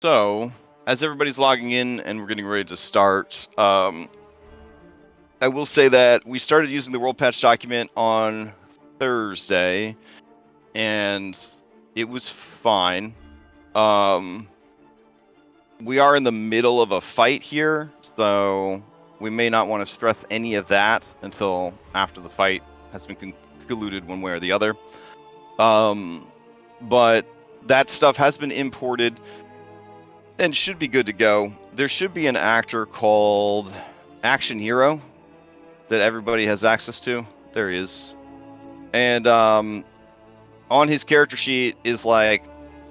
So, as everybody's logging in and we're getting ready to start, I will say that we started using the world patch document on Thursday, and it was fine. We are in the middle of a fight here, so we may not want to stress any of that until after the fight has been concluded one way or the other. But that stuff has been imported and should be good to go. There should be an actor called Action Hero that everybody has access to. There he is. And on his character sheet is like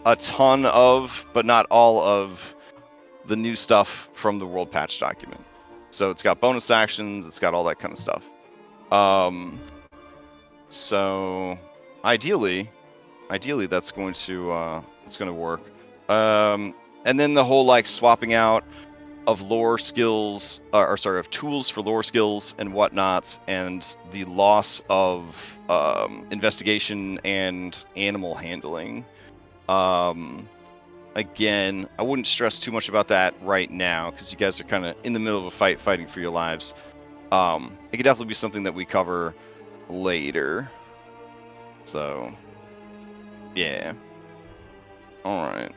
a ton of, but not all of, the new stuff from the world patch document. So it's got bonus actions, it's got all that kind of stuff. So ideally that's going to work. And then the whole like swapping out of lore skills, of tools for lore skills and whatnot, and the loss of investigation and animal handling. Again, I wouldn't stress too much about that right now because you guys are kind of in the middle of a fight, fighting for your lives. It could definitely be something that we cover later. So, yeah. All right.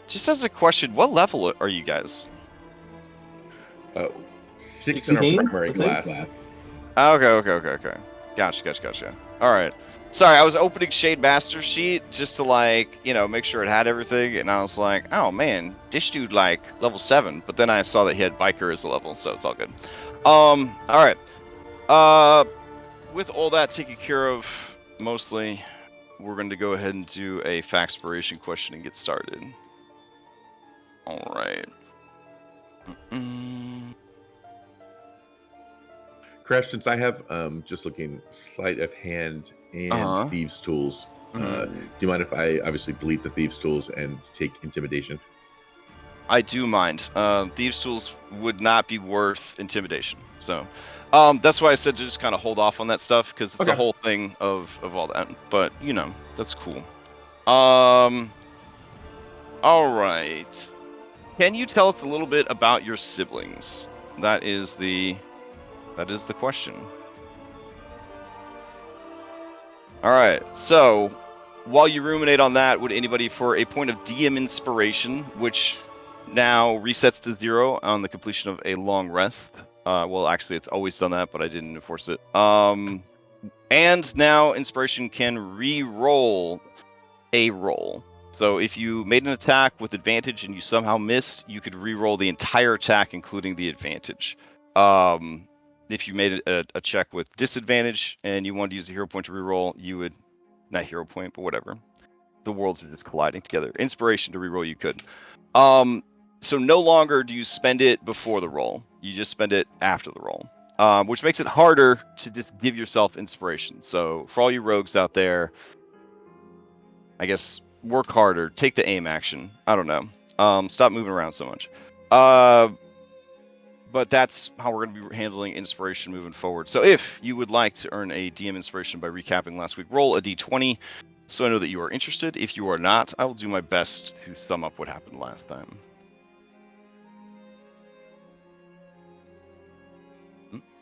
Just as a question, what level are you guys? 6 in our primary class. Okay. Gotcha. All right. Sorry, I was opening Shade Master sheet just to make sure it had everything, and I was like, oh man, this dude level 7. But then I saw that he had Biker as a level, so it's all good. All right. With all that taken care of, mostly, we're going to go ahead and do a Factspiration question and get started. All right. Crash, since I have just looking sleight of hand and thieves tools, do you mind if I obviously delete the thieves tools and take intimidation? I do mind. Thieves tools would not be worth intimidation, so that's why I said to just kind of hold off on that stuff because it's a whole thing of all that. But that's cool. All right. Can you tell us a little bit about your siblings? That is the question. All right. So, while you ruminate on that, would anybody, for a point of DM inspiration, which now resets to 0 on the completion of a long rest. Well, actually, it's always done that, but I didn't enforce it. And now inspiration can re-roll a roll. So if you made an attack with advantage and you somehow missed, you could re-roll the entire attack, including the advantage. If you made a check with disadvantage and you wanted to use a hero point to re-roll, you would, not hero point, but whatever. The worlds are just colliding together. Inspiration to re-roll you could. So no longer do you spend it before the roll. You just spend it after the roll, which makes it harder to just give yourself inspiration. So for all you rogues out there, I guess work harder. Take the aim action. I don't know. Stop moving around so much. But that's how we're going to be handling inspiration moving forward. So if you would like to earn a DM inspiration by recapping last week, roll a d20 so I know that you are interested. If you are not, I will do my best to sum up what happened last time.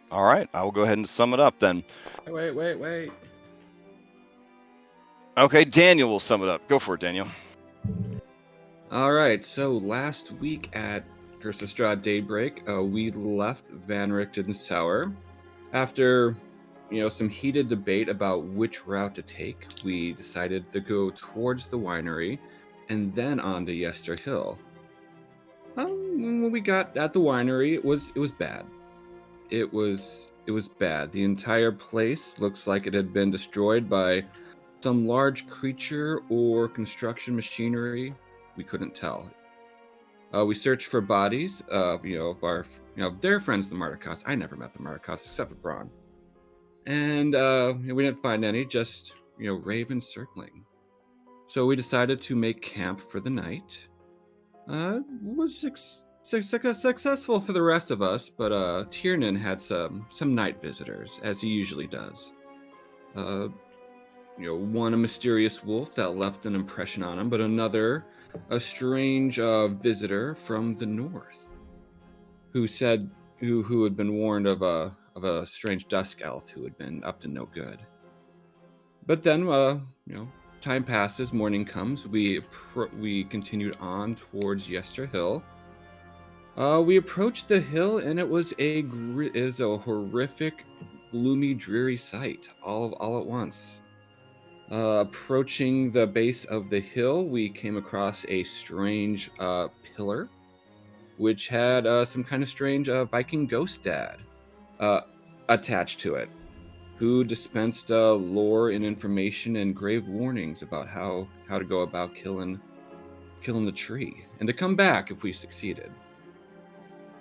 All right, I will go ahead and sum it up then. Wait. Okay, Daniel will sum it up. Go for it, Daniel. All right, so last week at Curse of Strahd Daybreak, we left Van Richten's tower. After, some heated debate about which route to take, we decided to go towards the winery and then on to Yester Hill. When we got at the winery, it was bad. It was bad. The entire place looks like it had been destroyed by some large creature or construction machinery. We couldn't tell. We searched for bodies of their friends, the Martikas. I never met the Martikas except for Braun. And we didn't find any, just ravens circling. So we decided to make camp for the night. Was successful for the rest of us, but Tiernan had some night visitors, as he usually does. One a mysterious wolf that left an impression on him, but another a strange visitor from the north who said who had been warned of a strange dusk elf who had been up to no good. But then, time passes, morning comes. We continued on towards Yester Hill. We approached the hill, and it was a horrific, gloomy, dreary sight all at once. Approaching the base of the hill, we came across a strange pillar, which had some kind of strange Viking ghost dad attached to it, who dispensed lore and information and grave warnings about how to go about killing the tree, and to come back if we succeeded.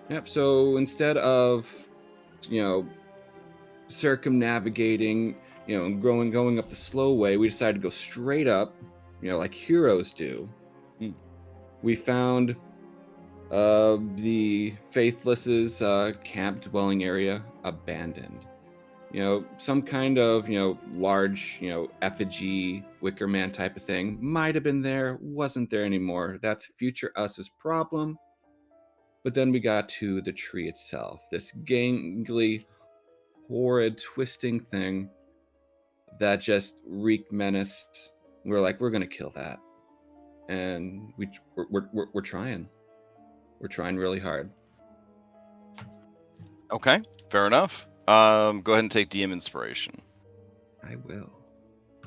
Yep, so instead of, circumnavigating, going up the slow way, we decided to go straight up, like heroes do. We found the Faithless's camp dwelling area abandoned. Some kind of, large, effigy, Wicker Man type of thing might have been there, wasn't there anymore. That's future us's problem. But then we got to the tree itself, this gangly, horrid, twisting thing that just reeked menace. We're like, we're gonna kill that, and we're trying. We're trying really hard. Okay, fair enough. Go ahead and take DM inspiration. I will.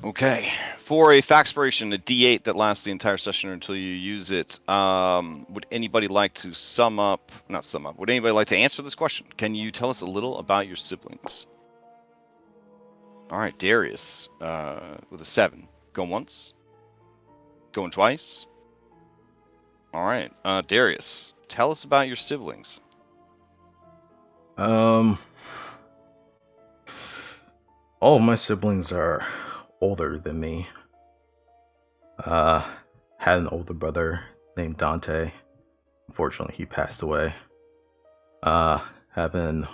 Okay, for a Factspiration, a D8 that lasts the entire session until you use it. Would anybody like to would anybody like to answer this question? Can you tell us a little about your siblings? All right, Darius, with a 7. Going once. Going twice. All right, Darius, tell us about your siblings. All of my siblings are older than me. Had an older brother named Dante. Unfortunately, he passed away. Have an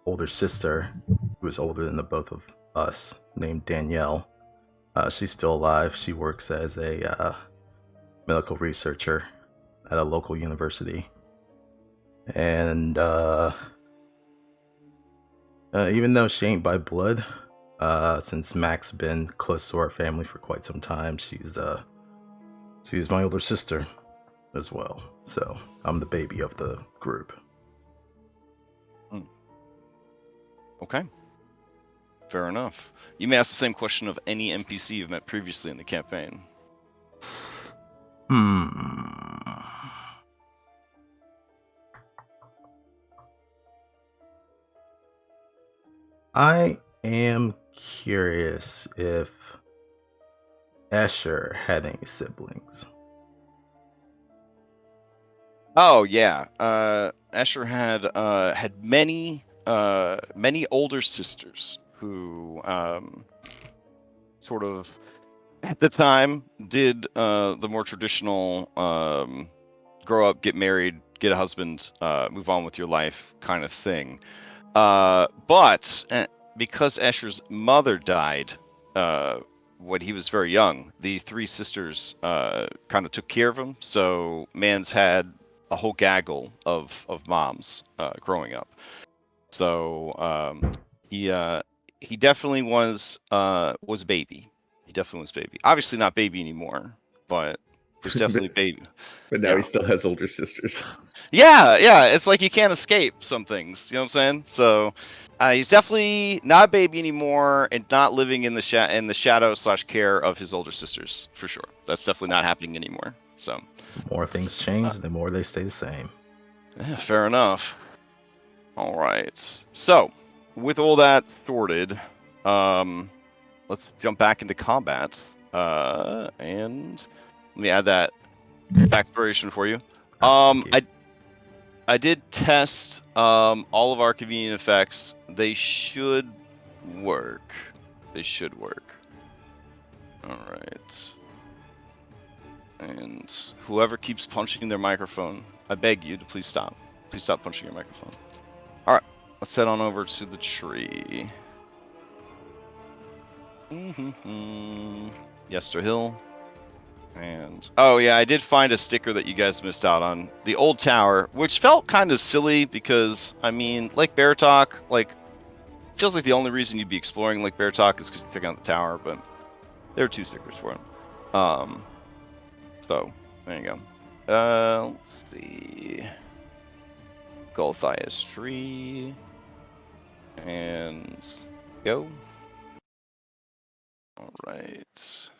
older sister who is older than the both of us, named Danielle. She's still alive. She works as a medical researcher at a local university. And even though she ain't by blood, since Mac's been close to our family for quite some time, she's my older sister as well. So I'm the baby of the group. Okay. Fair enough. You may ask the same question of any NPC you've met previously in the campaign. I am curious if Escher had any siblings. Oh yeah, Escher had many older sisters who sort of at the time did the more traditional grow up, get married, get a husband, move on with your life kind of thing. But because Escher's mother died when he was very young, the 3 sisters kind of took care of him. So Mans had a whole gaggle of moms growing up. So he definitely was a baby. He definitely was baby. Obviously not baby anymore, but was definitely baby. But now he still has older sisters. Yeah, it's like you can't escape some things. You know what I'm saying? So he's definitely not a baby anymore, and not living in the shadow/care of his older sisters for sure. That's definitely not happening anymore. So The more things change, the more they stay the same. Yeah, fair enough. All right. So with all that sorted, let's jump back into combat, and let me add that exploration for you. I did test all of our convenient effects. They should work. All right. And whoever keeps punching their microphone, I beg you to please stop. Please stop punching your microphone. All right, let's head on over to the tree. Yester Hill. And oh yeah, I did find a sticker that you guys missed out on. The old tower, which felt kind of silly because I mean, Lake Baratok, like feels like the only reason you'd be exploring Lake Baratok is because you're checking out the tower, but there are 2 stickers for it. So there you go. Let's see. Gulthais Tree. And go. All right.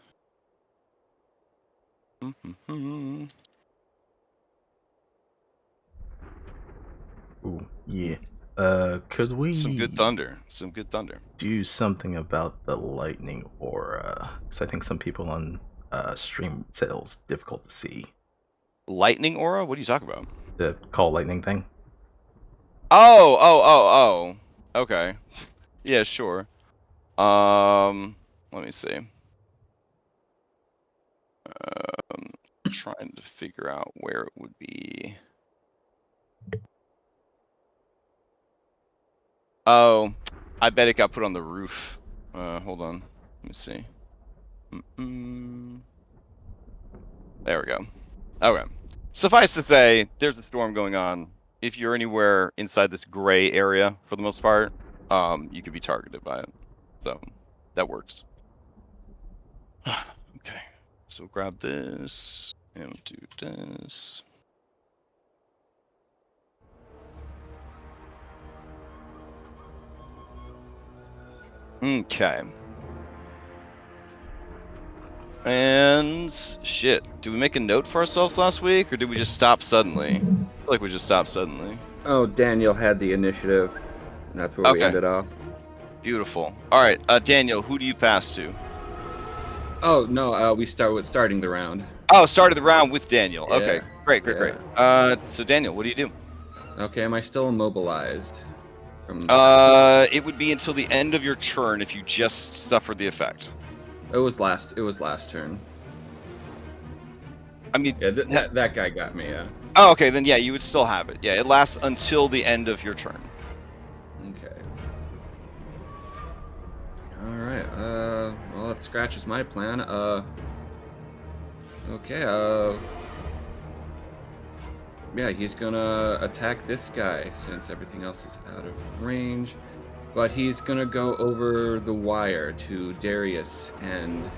Ooh, yeah. Could we some good thunder? Some good thunder. do something about the lightning aura? Because I think some people on stream said it was difficult to see. Lightning aura? What are you talking about? The call lightning thing. Oh. Okay. Yeah, sure. Let me see. Trying to figure out where it would be. Oh, I bet it got put on the roof. Hold on. Let me see. There we go. Okay. Suffice to say, there's a storm going on. If you're anywhere inside this gray area, for the most part, you could be targeted by it. So, that works. Okay. So grab this and do this. Okay. And shit, did we make a note for ourselves last week, or did we just stop suddenly? I feel like we just stopped suddenly. Oh, Daniel had the initiative. That's where we ended off. Beautiful. All right, Daniel, who do you pass to? Oh no, we start with starting the round. Oh, started the round with Daniel. Yeah. Okay, great. So Daniel, what do you do? Okay, am I still immobilized? It would be until the end of your turn if you just suffered the effect. It was last turn. I mean, yeah, that guy got me. Yeah. Oh, okay, then yeah, you would still have it. Yeah, it lasts until the end of your turn. Okay. All right. Well, it scratches my plan. Okay. Yeah, he's gonna attack this guy since everything else is out of range. But he's gonna go over the wire to Darius and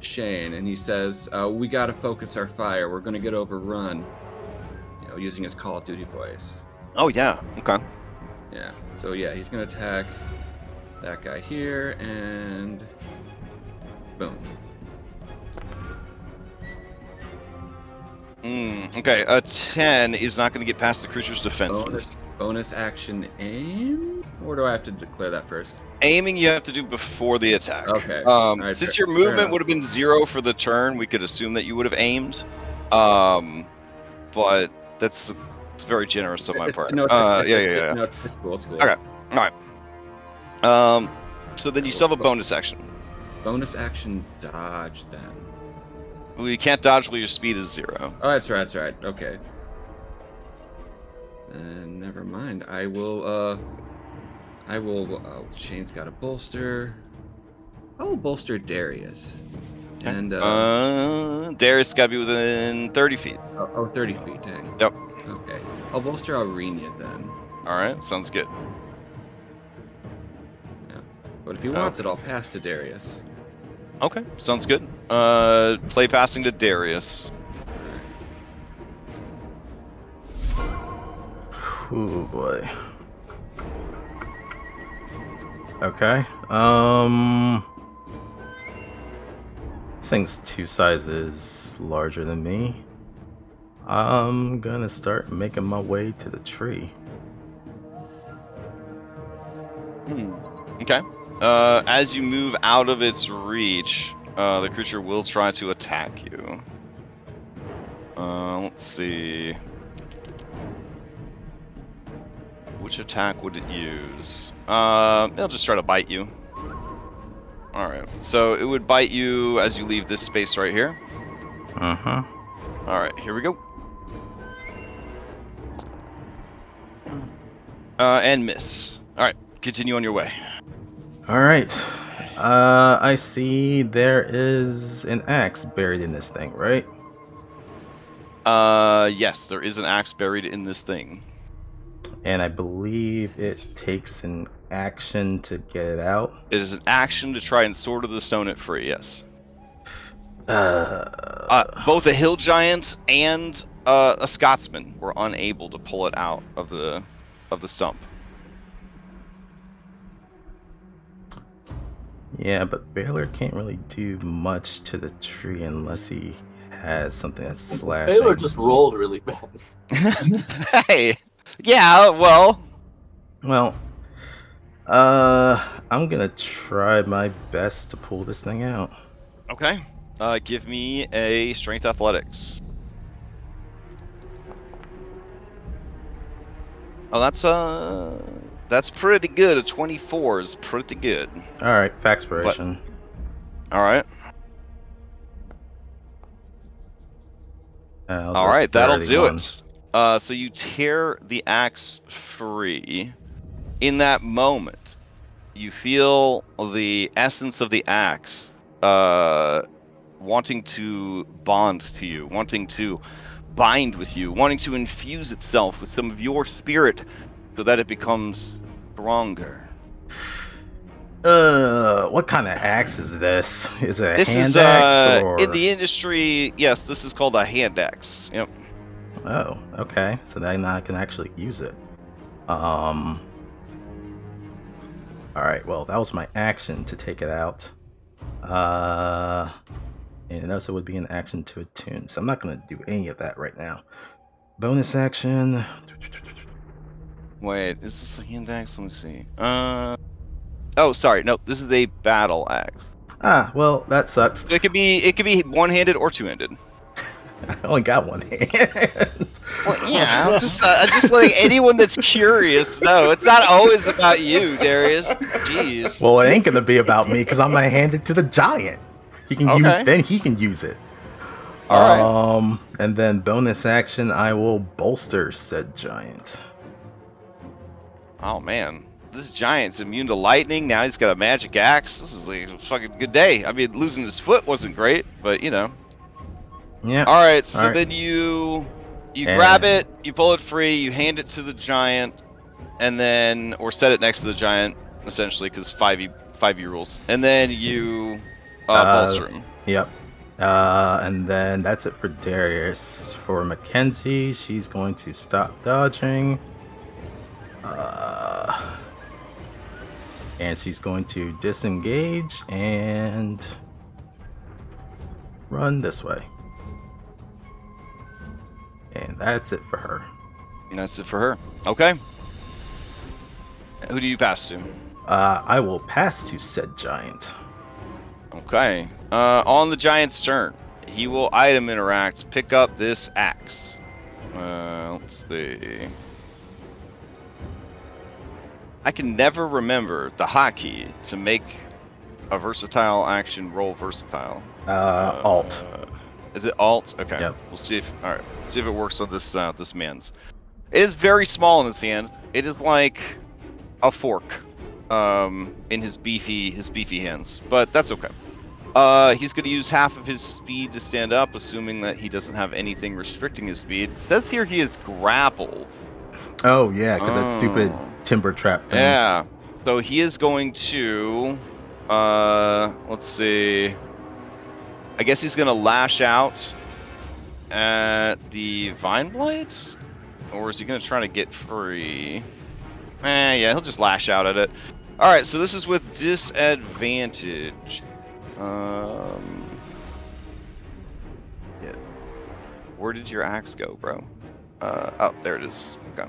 Shane, and he says, "We gotta focus our fire. We're gonna get overrun." You know, using his Call of Duty voice. Oh yeah. Okay. Yeah. So yeah, he's gonna attack that guy here, and boom. Okay. A 10 is not going to get past the creature's defenses. Bonus action aim, or do I have to declare that first? Aiming you have to do before the attack. Okay. Right, since your movement would have been 0 for the turn, we could assume that you would have aimed. But it's very generous on my part. No, yeah. No, it's cool. It's cool. Okay. All right. So then you still have a bonus action. Bonus action dodge then. Well, you can't dodge while your speed is 0. Oh, that's right. Okay. Never mind. I will. Shane's got a bolster. I will bolster Darius. And Darius got to be within 30 feet. Oh, 30 feet. Dang. Yep. Okay. I'll bolster Aurenia then. All right. Sounds good. Yeah. But if he wants it, I'll pass to Darius. Okay. Sounds good. Play passing to Darius. Oh boy. Okay. This thing's 2 sizes larger than me. I'm gonna start making my way to the tree. Okay. As you move out of its reach, the creature will try to attack you. Let's see. Which attack would it use? It'll just try to bite you. Alright, so it would bite you as you leave this space right here. Uh-huh. Alright, here we go. And miss. Alright, continue on your way. Alright. I see there is an axe buried in this thing, right? Yes, there is an axe buried in this thing. And I believe it takes an action to get it out. It is an action to try and sword of the stone it free, yes. Both a hill giant and a Scotsman were unable to pull it out of the stump. Yeah, but Baylor can't really do much to the tree unless he has something that's slashing. Baylor just rolled really bad. Hey, yeah, well, I'm gonna try my best to pull this thing out. okay. Give me a strength athletics. Oh, that's pretty good. A 24 is pretty good. All right, Faxpiration. All right. All right, that'll do it. So you tear the axe free. In that moment, you feel the essence of the axe wanting to bond to you, wanting to bind with you, wanting to infuse itself with some of your spirit so that it becomes stronger. What kind of axe is this? Is it a hand axe or... In the industry, yes, this is called a hand axe. Yep. Oh, okay. So then I can actually use it. Alright, well, that was my action to take it out. And it also would be an action to attune, so I'm not going to do any of that right now. Bonus action. Wait, is this a hand axe? Let me see. Oh, sorry. No, this is a battle axe. Ah, well, that sucks. So it could be one-handed or two-handed. I only got one hand. Well, yeah, I'm just letting anyone that's curious know. It's not always about you, Darius. Jeez. Well, it ain't gonna be about me because I'm gonna hand it to the giant. He can he can use it. All right. And then bonus action, I will bolster said giant. Oh man, this giant's immune to lightning. Now he's got a magic axe. This is like a fucking good day. I mean, losing his foot wasn't great, but you know. Yeah. All right. So then you grab it, you pull it free, you hand it to the giant, and then or set it next to the giant, essentially, because 5e rules, and then you bolster him. Yep. And then that's it for Darius. For Mackenzie, she's going to stop dodging. And she's going to disengage and run this way. And that's it for her. And that's it for her. Okay. Who do you pass to? I will pass to said giant. Okay. On the giant's turn, he will item interact, pick up this axe. Let's see. I can never remember the hotkey to make a versatile action roll versatile. Alt. Is it Alt? Okay. Yep. We'll see if see if it works on this this man's. It is very small in his hand. It is like a fork in his beefy hands, but that's okay. He's going to use half of his speed to stand up, assuming that he doesn't have anything restricting his speed. It says here he is grappled. Oh yeah, because that stupid timber trap thing. Yeah. So he is going to let's see. I guess he's gonna lash out at the vine blades, or is he gonna try to get free? Yeah, he'll just lash out at it. All right, so this is with disadvantage. Yeah. Where did your axe go, bro? Oh, there it is. Okay.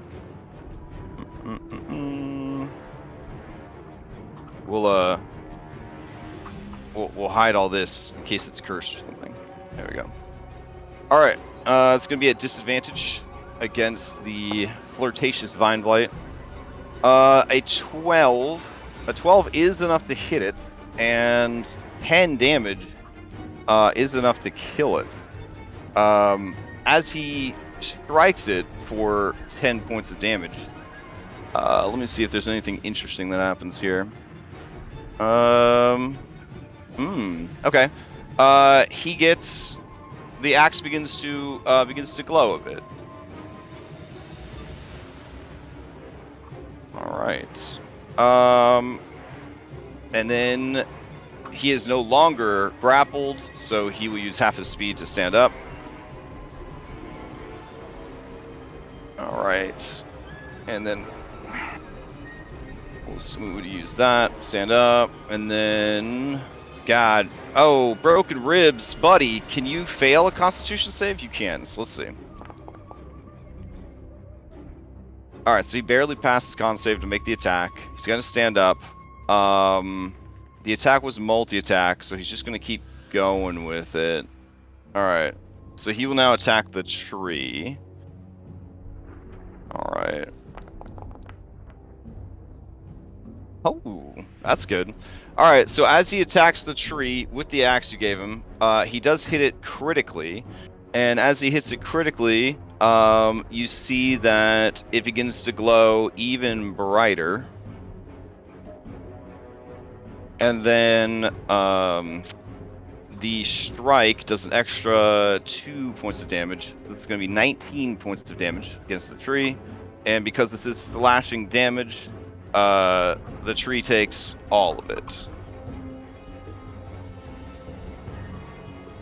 We'll hide all this in case it's cursed or something. There we go. All right, it's gonna be at disadvantage against the flirtatious vine blight. A 12 is enough to hit it, and 10 damage is enough to kill it. As he strikes it for 10 points of damage. Let me see if there's anything interesting that happens here. Okay. He gets the axe begins to glow a bit. All right. And then he is no longer grappled, so he will use half his speed to stand up. All right. And then we'll smooth use that. Stand up, and then God. Oh, broken ribs, buddy. Can you fail a Constitution save? You can. So let's see. All right, so he barely passes con save to make the attack. He's gonna stand up. The attack was multi-attack, so he's just gonna keep going with it. All right, so he will now attack the tree. All right. Oh, that's good. All right, so as he attacks the tree with the axe you gave him, he does hit it critically, and as he hits it critically, you see that it begins to glow even brighter. And then the strike does an extra 2 points of damage. So it's going to be 19 points of damage against the tree. And because this is slashing damage, the tree takes all of it.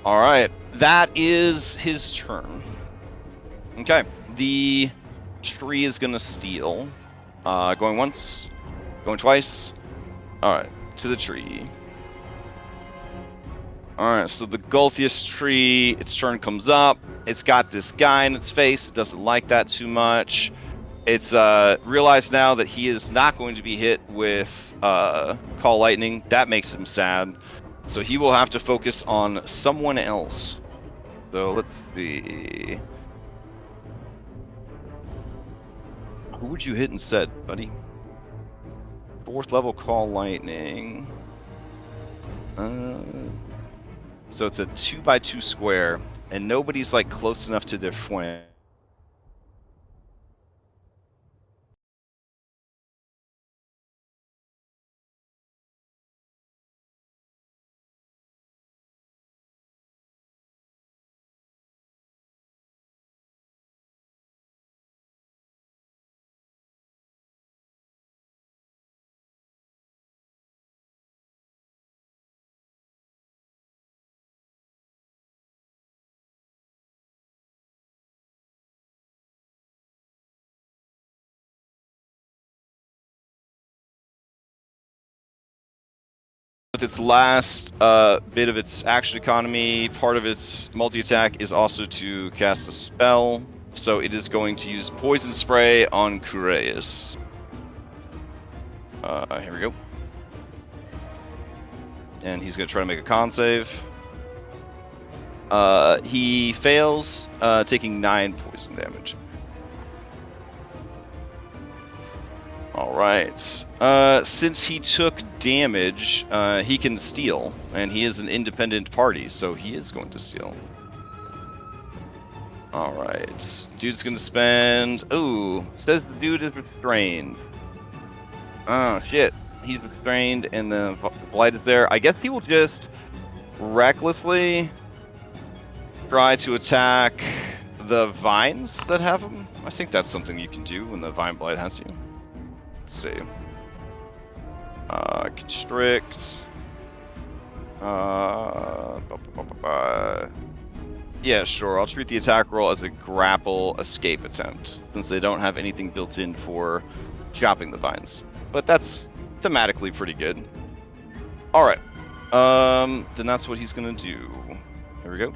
All right, that is his turn. Okay, the tree is going to steal. Going once, going twice. All right, to the tree. All right, so the Gulthais Tree, its turn comes up. It's got this guy in its face. It doesn't like that too much. It's realized now that he is not going to be hit with Call Lightning. That makes him sad. So he will have to focus on someone else. So let's see. Who would you hit instead, buddy? 4th level Call Lightning. So it's a 2x2 square, and nobody's like close enough to their flank. With its last bit of its action economy, part of its multi-attack is also to cast a spell. So it is going to use Poison Spray on Kureus. Here we go. And he's going to try to make a con save. He fails, taking 9 poison damage. Alright. Since he took damage, he can steal, and he is an independent party, so he is going to steal. Alright. Dude's gonna spend... Ooh, says the dude is restrained. Oh, shit. He's restrained, and the blight is there. I guess he will just recklessly try to attack the vines that have him. I think that's something you can do when the vine blight has you. Let's see. Constrict. Yeah, sure. I'll treat the attack roll as a grapple escape attempt, since they don't have anything built in for chopping the vines. But that's thematically pretty good. Alright. Then that's what he's gonna do. Here we go.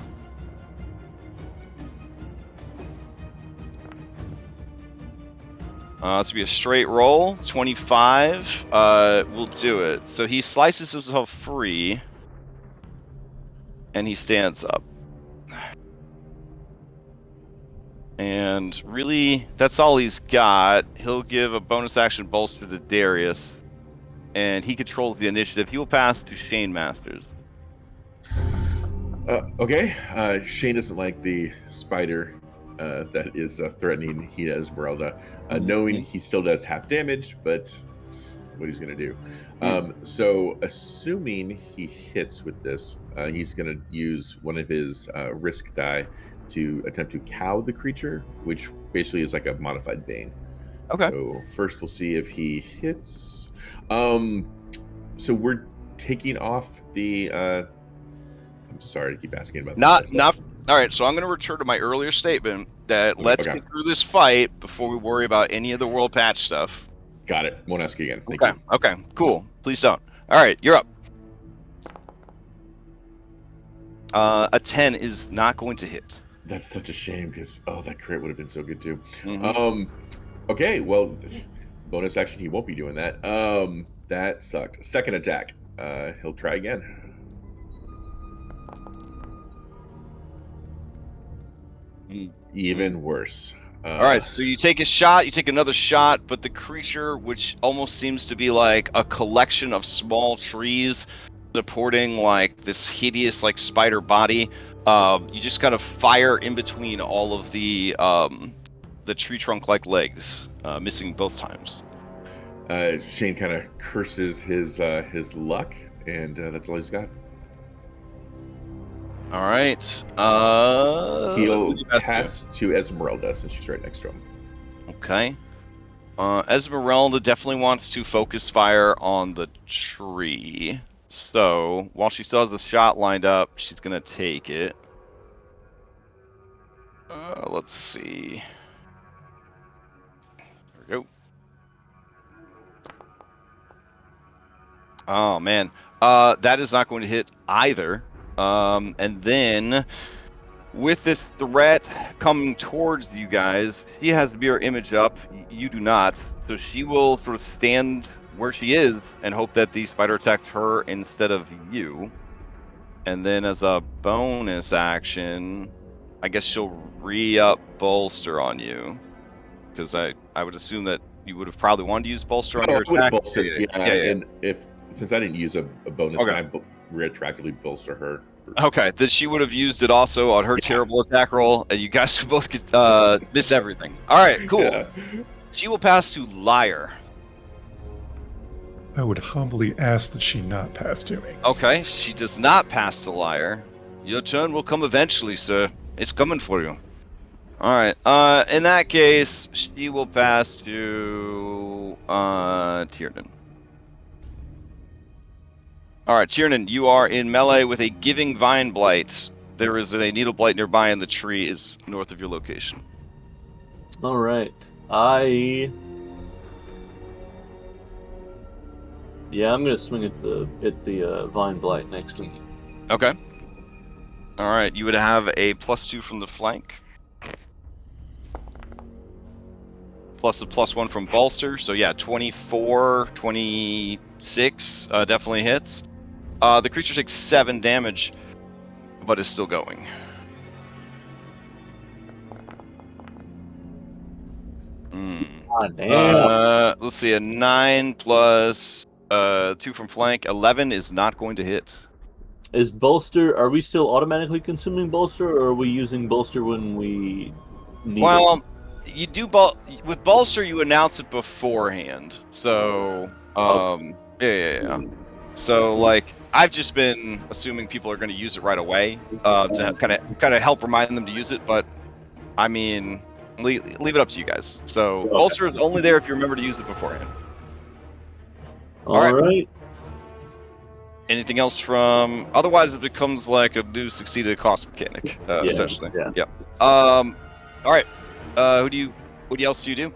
It's gonna be a straight roll. 25 will do it. So he slices himself free, and he stands up. And really, that's all he's got. He'll give a bonus action bolster to Darius, and he controls the initiative. He will pass to Shane Masters. Okay. Shane doesn't like the spider that is threatening Hina Esmeralda, knowing he still does half damage, but what he's going to do. So assuming he hits with this, he's going to use one of his risk die to attempt to cow the creature, which basically is like a modified bane. Okay. So first we'll see if he hits. So we're taking off the I'm sorry to keep asking about Not all right, so I'm going to return to my earlier statement that let's get through this fight before we worry about any of the world patch stuff. Got it. Won't ask you again. Thank you. Okay, cool. Please don't. All right, you're up. A 10 is not going to hit. That's such a shame because that crit would have been so good too. Mm-hmm. Okay, well, bonus action, he won't be doing that. That sucked. Second attack. He'll try again. Even worse. All right, so you take a shot, you take another shot, but the creature, which almost seems to be like a collection of small trees supporting like this hideous like spider body, you just kind of fire in between all of the tree trunk like legs, missing both times. Shane kind of curses his luck, and that's all he's got. All right. He'll pass to Esmeralda since she's right next to him. Okay. Esmeralda definitely wants to focus fire on the tree. So while she still has the shot lined up, she's gonna take it. Let's see. There we go. Oh man, that is not going to hit either. And then, with this threat coming towards you guys, she has the mirror image up, you do not, so she will sort of stand where she is and hope that the spider attacks her instead of you. And then as a bonus action, I guess she'll re-up bolster on you, because I would assume that you would have probably wanted to use bolster on your attack. Yeah. And since I didn't use a bonus, I retroactively bolster her. Okay, then she would have used it also on her terrible attack roll, and you guys both could miss everything. All right, cool. Yeah. She will pass to Liar. I would humbly ask that she not pass to me. Okay, she does not pass to Liar. Your turn will come eventually, sir. It's coming for you. All right. In that case, she will pass to Tiernan. All right, Tiernan, you are in melee with a Giving Vine Blight. There is a Needle Blight nearby, and the tree is north of your location. All right. I'm gonna swing at the Vine Blight next to me. Okay. All right, you would have a +2 from the flank, plus a +1 from bolster. So yeah, 24, 26 definitely hits. The creature takes 7 damage, but is still going. Let's see, a 9 plus 2 from flank, 11 is not going to hit. Is bolster? Are we still automatically consuming bolster, or are we using bolster when we need it? You do with bolster. You announce it beforehand. So, yeah. So, like, I've just been assuming people are going to use it right away to kind of help remind them to use it. But I mean, leave it up to you guys. So, bolster is only there if you remember to use it beforehand. All right. Anything else from? Otherwise, it becomes like a new succeeded cost mechanic, essentially. Yeah. All right. What else do you do?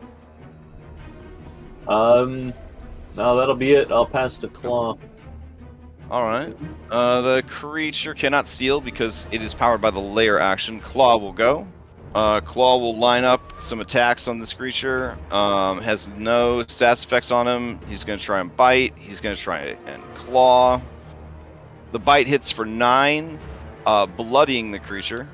No, that'll be it. I'll pass to Claw. All right. The creature cannot steal because it is powered by the layer action. Claw will go. Claw will line up some attacks on this creature. Has no stats effects on him. He's going to try and bite. He's going to try and claw. The bite hits for 9, bloodying the creature.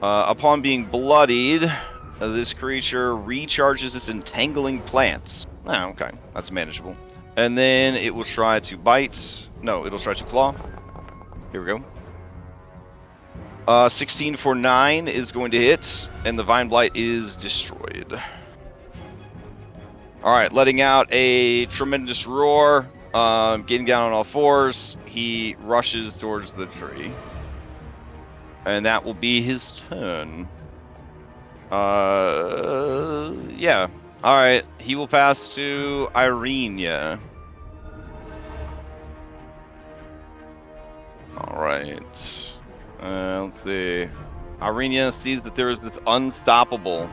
Upon being bloodied, this creature recharges its entangling plants. Oh, okay. That's manageable. And then it will try to bite. No, it'll try to claw. Here we go. 16 for 9 is going to hit, and the Vine Blight is destroyed. All right, letting out a tremendous roar, getting down on all fours, he rushes towards the tree. And that will be his turn. Yeah. All right, he will pass to Irenia. All right. Let's see. Irenia sees that there is this unstoppable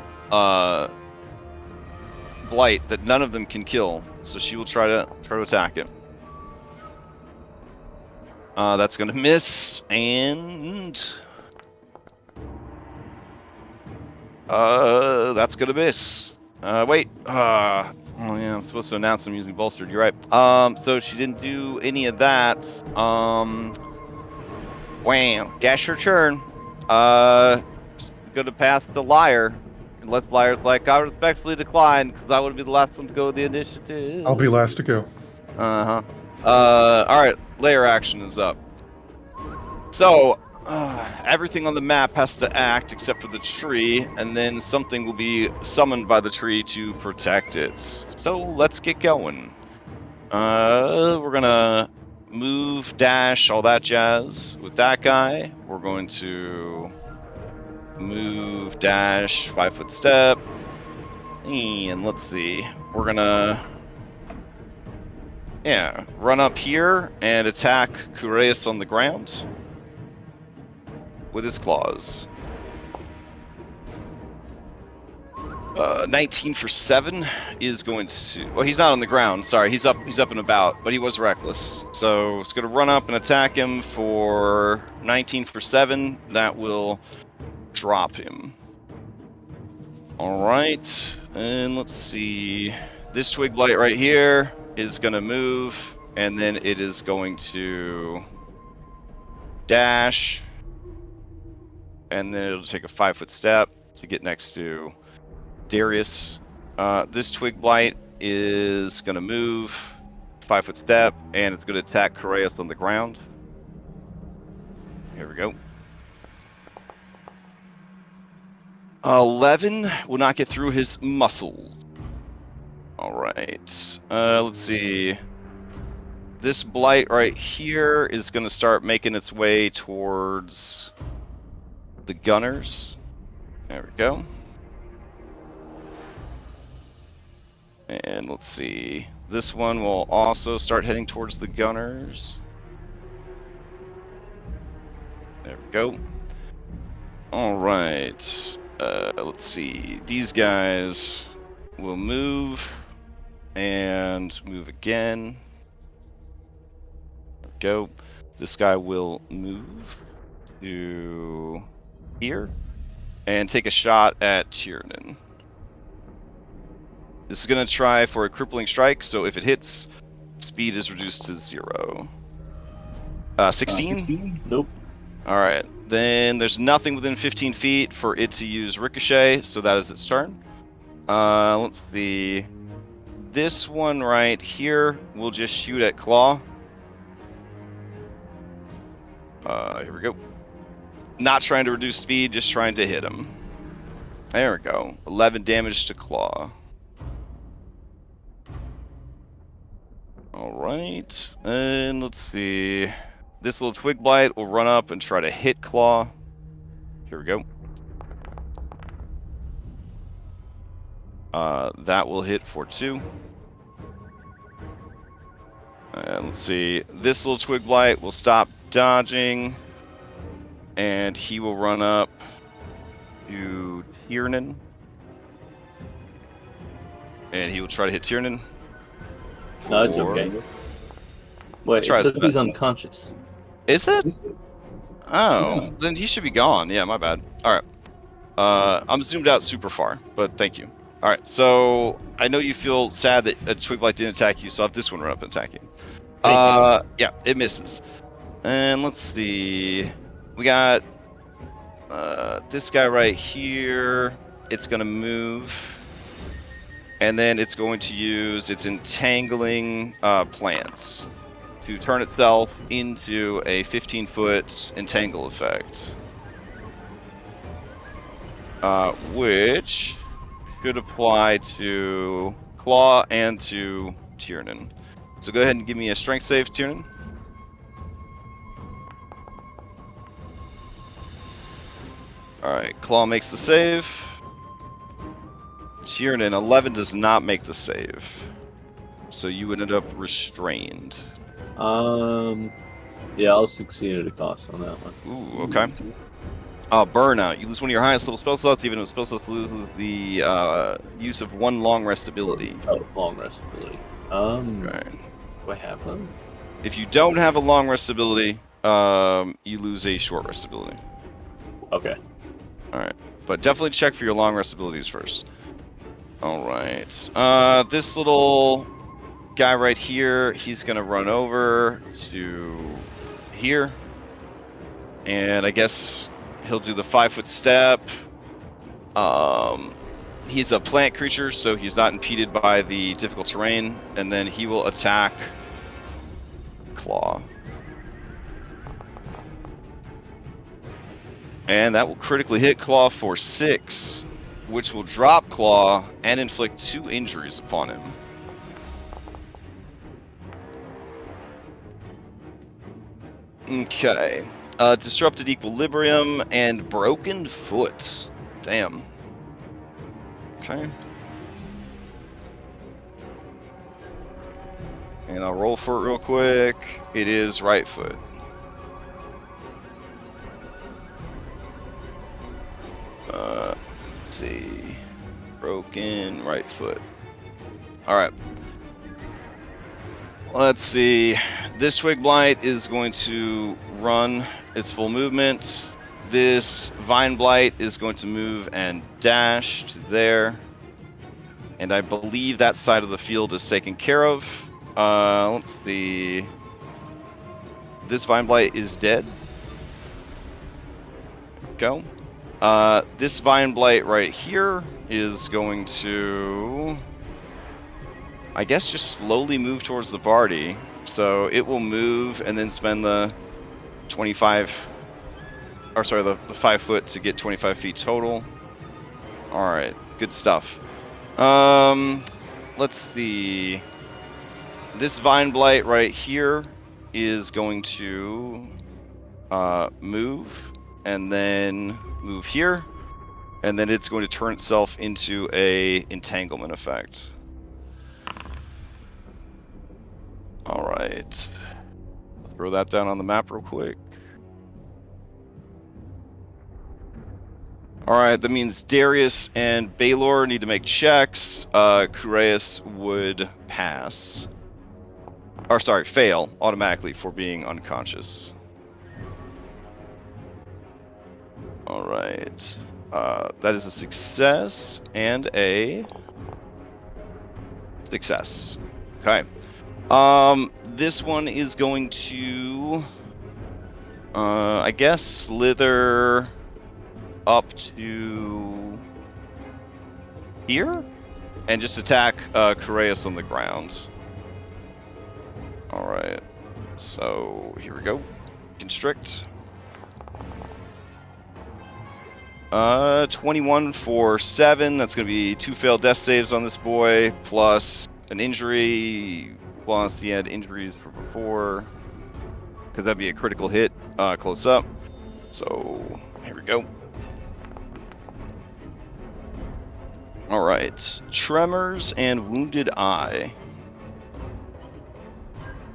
blight that none of them can kill, so she will try to attack it. That's gonna miss, and that's gonna miss. Wait. Oh yeah, I'm supposed to announce I'm using bolstered. You're right. So she didn't do any of that. Wow. Dash her turn. Gonna pass the liar. Unless liar's like, I respectfully decline because I want to be the last one to go with the initiative. I'll be last to go. All right. Layer action is up. So everything on the map has to act except for the tree, and then something will be summoned by the tree to protect it. So let's get going. We're gonna move, dash, all that jazz with that guy. We're going to move, dash, 5-foot step, and let's see. We're gonna run up here and attack Kureus on the ground with his claws. 19 for 7 is going to. Well, he's not on the ground. Sorry, he's up and about, but he was reckless. So it's going to run up and attack him for 19 for 7. That will drop him. All right, and let's see. This twig blight right here is going to move, and then it is going to dash, and then it'll take a 5-foot step to get next to Darius. This twig blight is going to move, 5-foot step, and it's going to attack Kureus on the ground. Here we go. 11 will not get through his muscles. All right. Let's see. This blight right here is going to start making its way towards the gunners. There we go. And let's see. This one will also start heading towards the gunners. There we go. All right. Let's see. These guys will move and move again. There we go. This guy will move to here and take a shot at Tiernan. This is going to try for a crippling strike, so if it hits, speed is reduced to 0. 16? Nope. Alright, then there's nothing within 15 feet for it to use Ricochet, so that is its turn. Let's see. This one right here will just shoot at Claw. Here we go. Not trying to reduce speed, just trying to hit him. There we go. 11 damage to Claw. Alright, and let's see. This little twig blight will run up and try to hit Claw. Here we go. That will hit for 2. And let's see. This little twig blight will stop dodging, and he will run up to Tiernan. And he will try to hit Tiernan. No, it's okay. Wait, it says he's unconscious. Is it? Oh, then he should be gone. Yeah, my bad. Alright. I'm zoomed out super far, but thank you. Alright, so I know you feel sad that a twig blight didn't attack you, so I'll have this one run up and attack you. Yeah, it misses. And let's see. We got this guy right here. It's going to move. And then it's going to use its entangling plants to turn itself into a 15-foot entangle effect. Which should apply to Claw and to Tiernan. So go ahead and give me a strength save, Tiernan. Alright, Claw makes the save. Tiernan, 11 does not make the save. So you would end up restrained. Yeah, I'll succeed at a cost on that one. Ooh, okay. Burnout. You lose one of your highest level spell slots, even if spell slots lose the use of one long rest ability. Oh, long rest ability. Okay. Do I have them? If you don't have a long rest ability, you lose a short rest ability. Okay. Alright. But definitely check for your long rest abilities first. Alright. This little guy right here, he's gonna run over to here. And I guess he'll do the 5-foot step. He's a plant creature, so he's not impeded by the difficult terrain. And then he will attack Claw. And that will critically hit Claw for 6, which will drop Claw and inflict 2 injuries upon him. Okay. Disrupted equilibrium and broken foot. Damn. Okay. And I'll roll for it real quick. It is right foot. Let's see. Broken right foot. Alright. Let's see. This Twig Blight is going to run its full movement. This Vine Blight is going to move and dash to there. And I believe that side of the field is taken care of. Let's see. This Vine Blight is dead. Go. This Vine Blight right here is going to, I guess, just slowly move towards the party. So it will move and then spend the 25, or sorry, the 5 foot to get 25 feet total. Alright, good stuff. Let's see. This Vine Blight right here is going to move and then move here, and then it's going to turn itself into a entanglement effect. Alright. Throw that down on the map real quick. Alright, that means Darius and Baylor need to make checks. Kureus would pass. Or sorry, fail automatically for being unconscious. Alright. That is a success and a success. Okay. This one is going to, I guess, slither up to here and just attack Kureus on the ground. Alright, so here we go. Constrict. 21 for 7. That's going to be 2 failed death saves on this boy, plus an injury. Plus he had injuries from before, because that'd be a critical hit close up. So here we go. Alright, Tremors and Wounded Eye.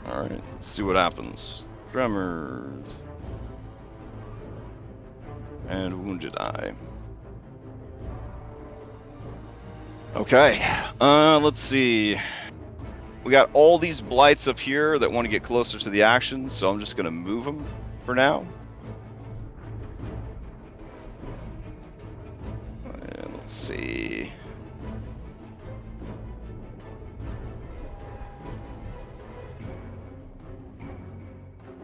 Alright, let's see what happens. Tremors and Wounded Eye. Okay, let's see. We got all these blights up here that want to get closer to the action, so I'm just going to move them for now. And let's see.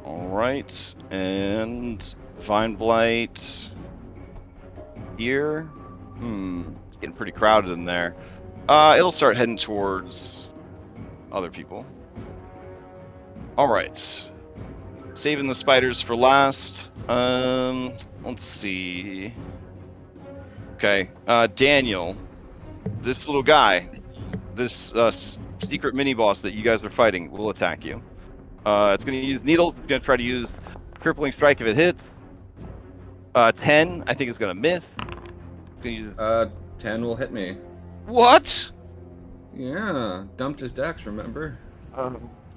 Alright, and Vine Blight here. It's getting pretty crowded in there. It'll start heading towards other people. Alright. Saving the spiders for last. Let's see. Okay, Daniel. This little guy. this secret mini boss that you guys are fighting will attack you. It's going to use needles. It's going to try to use crippling strike if it hits. 10, I think it's going to miss. It's gonna use... 10 will hit me. What? Yeah, dumped his dex, remember?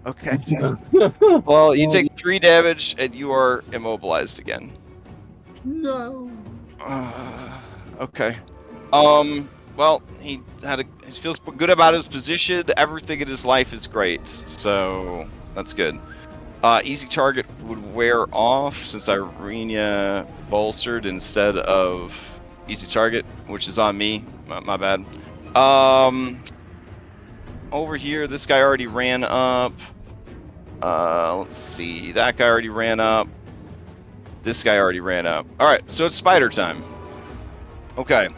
Okay. Well, you take 3 damage and you are immobilized again. No. Okay. Well, he feels good about his position. Everything in his life is great, so that's good. Easy target would wear off since Irenia bolstered instead of easy target, which is on me. My bad. Over here, this guy already ran up. Let's see. That guy already ran up. This guy already ran up. All right, so it's spider time. Okay.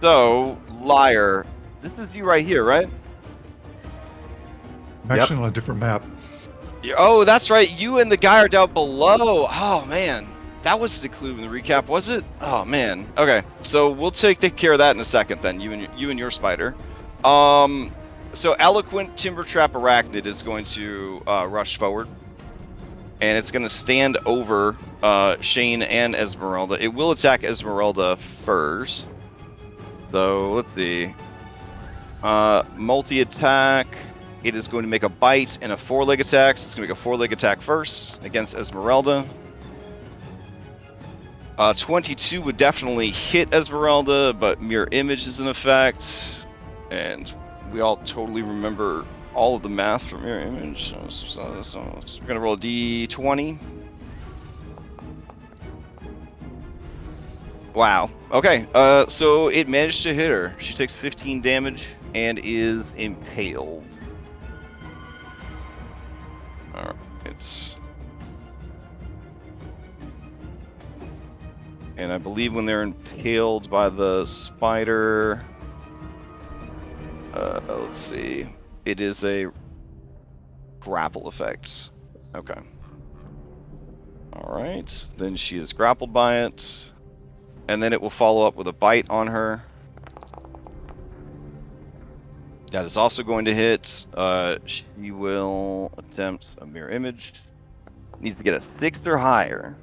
So, Liar, this is you right here, right? I'm actually on a different map. Oh, that's right. You and the guy are down below. Oh, man. That was the clue in the recap, was it? Oh, man. Okay, so we'll take care of that in a second then, you and your spider. So Eloquent Timber Trap Arachnid is going to rush forward. And it's going to stand over Shane and Esmeralda. It will attack Esmeralda first. So, let's see. Multi-attack. It is going to make a bite and a 4-leg attack. So it's going to make a 4-leg attack first against Esmeralda. 22 would definitely hit Esmeralda, but Mirror Image is in effect. And we all totally remember all of the math for Mirror Image. So we're going to roll a d20. Wow. Okay. So it managed to hit her. She takes 15 damage and is impaled. Alright. And I believe when they're impaled by the spider... let's see. It is a grapple effect. Okay. Alright. Then she is grappled by it. And then it will follow up with a bite on her. That is also going to hit. She will attempt a mirror image. Needs to get a 6 or higher.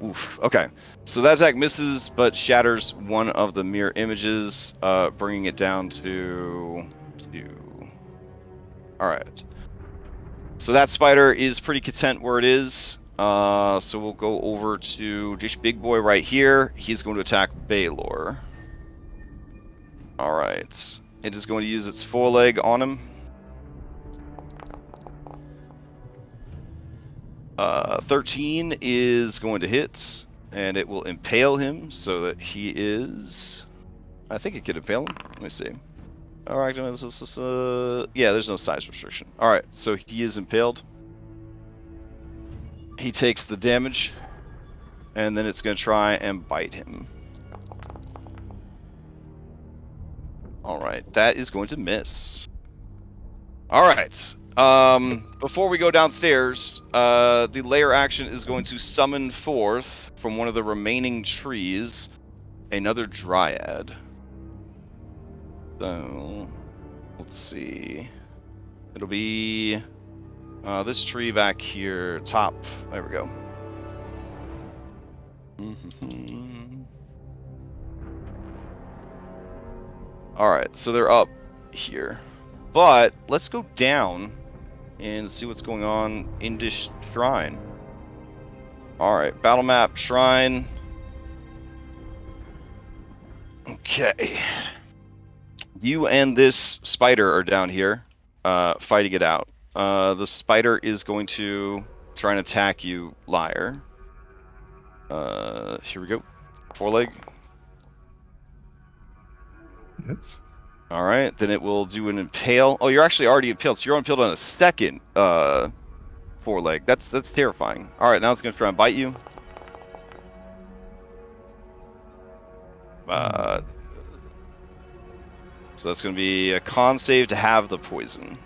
Oof. Okay. So that attack misses, but shatters one of the mirror images, bringing it down to 2. Alright. So that spider is pretty content where it is. So we'll go over to this big boy right here. He's going to attack Baylor. Alright. It is going to use its 4-leg on him. 13 is going to hit, and it will impale him so that he is... I think it could impale him. Let me see. Alright, yeah, there's no size restriction. Alright, so he is impaled. He takes the damage, and then it's going to try and bite him. Alright, that is going to miss. Alright, before we go downstairs, the lair action is going to summon forth from one of the remaining trees another dryad. So, let's see. It'll be this tree back here, top. There we go. Alright, so they're up here. But let's go down and see what's going on in this shrine. Alright, battle map, shrine. Okay. You and this spider are down here, fighting it out. The spider is going to try and attack you, Liar. Here we go. 4-leg. Hits. Alright, then it will do an impale. Oh, you're actually already impaled, so you're impaled on a second 4-leg. That's terrifying. Alright, now it's going to try and bite you. So that's going to be a con save to have the poison.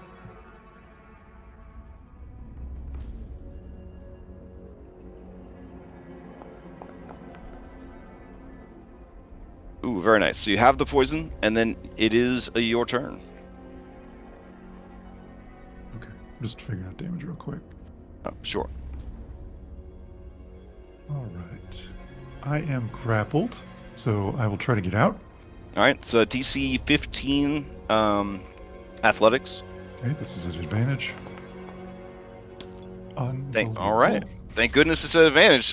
Ooh, very nice. So you have the poison, and then it is your turn. Just figuring out damage real quick. Oh, sure. All right. I am grappled, so I will try to get out. All right, it's DC 15 athletics. Okay, this is an advantage. All right. Thank goodness it's an advantage.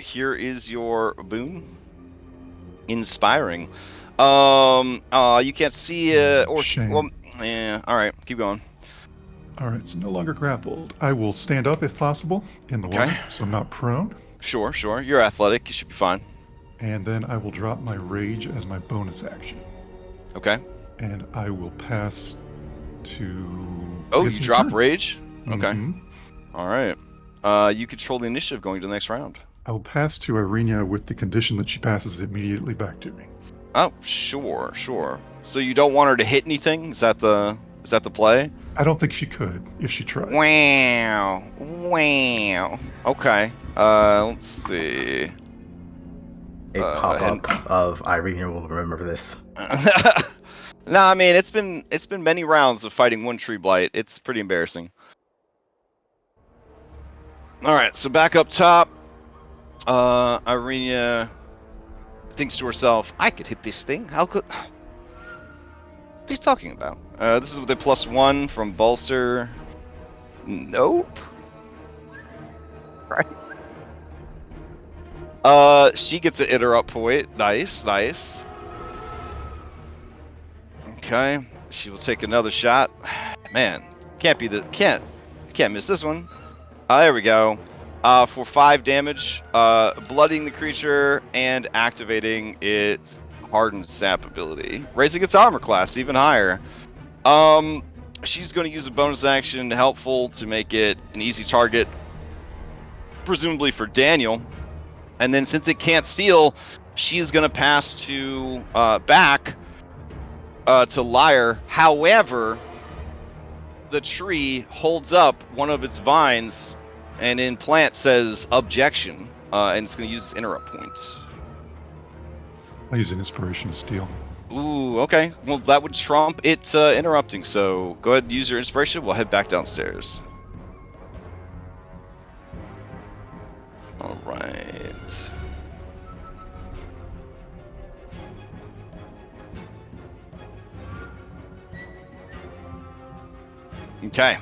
Here is your boon. Inspiring. You can't see or Shame. well, yeah. All right, keep going. All right, so no longer grappled. I will stand up if possible in the Okay. water, so I'm not prone. Sure. You're athletic. You should be fine. And then I will drop my rage as my bonus action. Okay. And I will pass to... Oh, I you guess your drop turn. rage? Okay. Mhm. All right. You control the initiative going to the next round. I will pass to Irina with the condition that she passes immediately back to me. Oh, sure. So you don't want her to hit anything? Is that the play? I don't think she could if she tried. Wow. Okay. Let's see. A and- pop-up of Irene will remember this. No, I mean it's been many rounds of fighting one tree blight. It's pretty embarrassing. All right, so back up top, Irina thinks to herself, "I could hit this thing. How could? What are you talking about? This is with a +1 from Bolster. Nope. Right. She gets an interrupt point. Nice. Okay, she will take another shot. Man, can't miss this one. There we go. For 5 damage, blooding the creature and activating its hardened snap ability, raising its armor class even higher. She's going to use a bonus action helpful to make it an easy target, presumably for Daniel. And then since it can't steal, she's going to pass to back to Lyre. However, the tree holds up one of its vines, and in plant says objection, and it's going to use its interrupt points. I use an inspiration to steal. Ooh, okay. Well, that would trump it interrupting, so go ahead and use your inspiration. We'll head back downstairs. All right. Okay.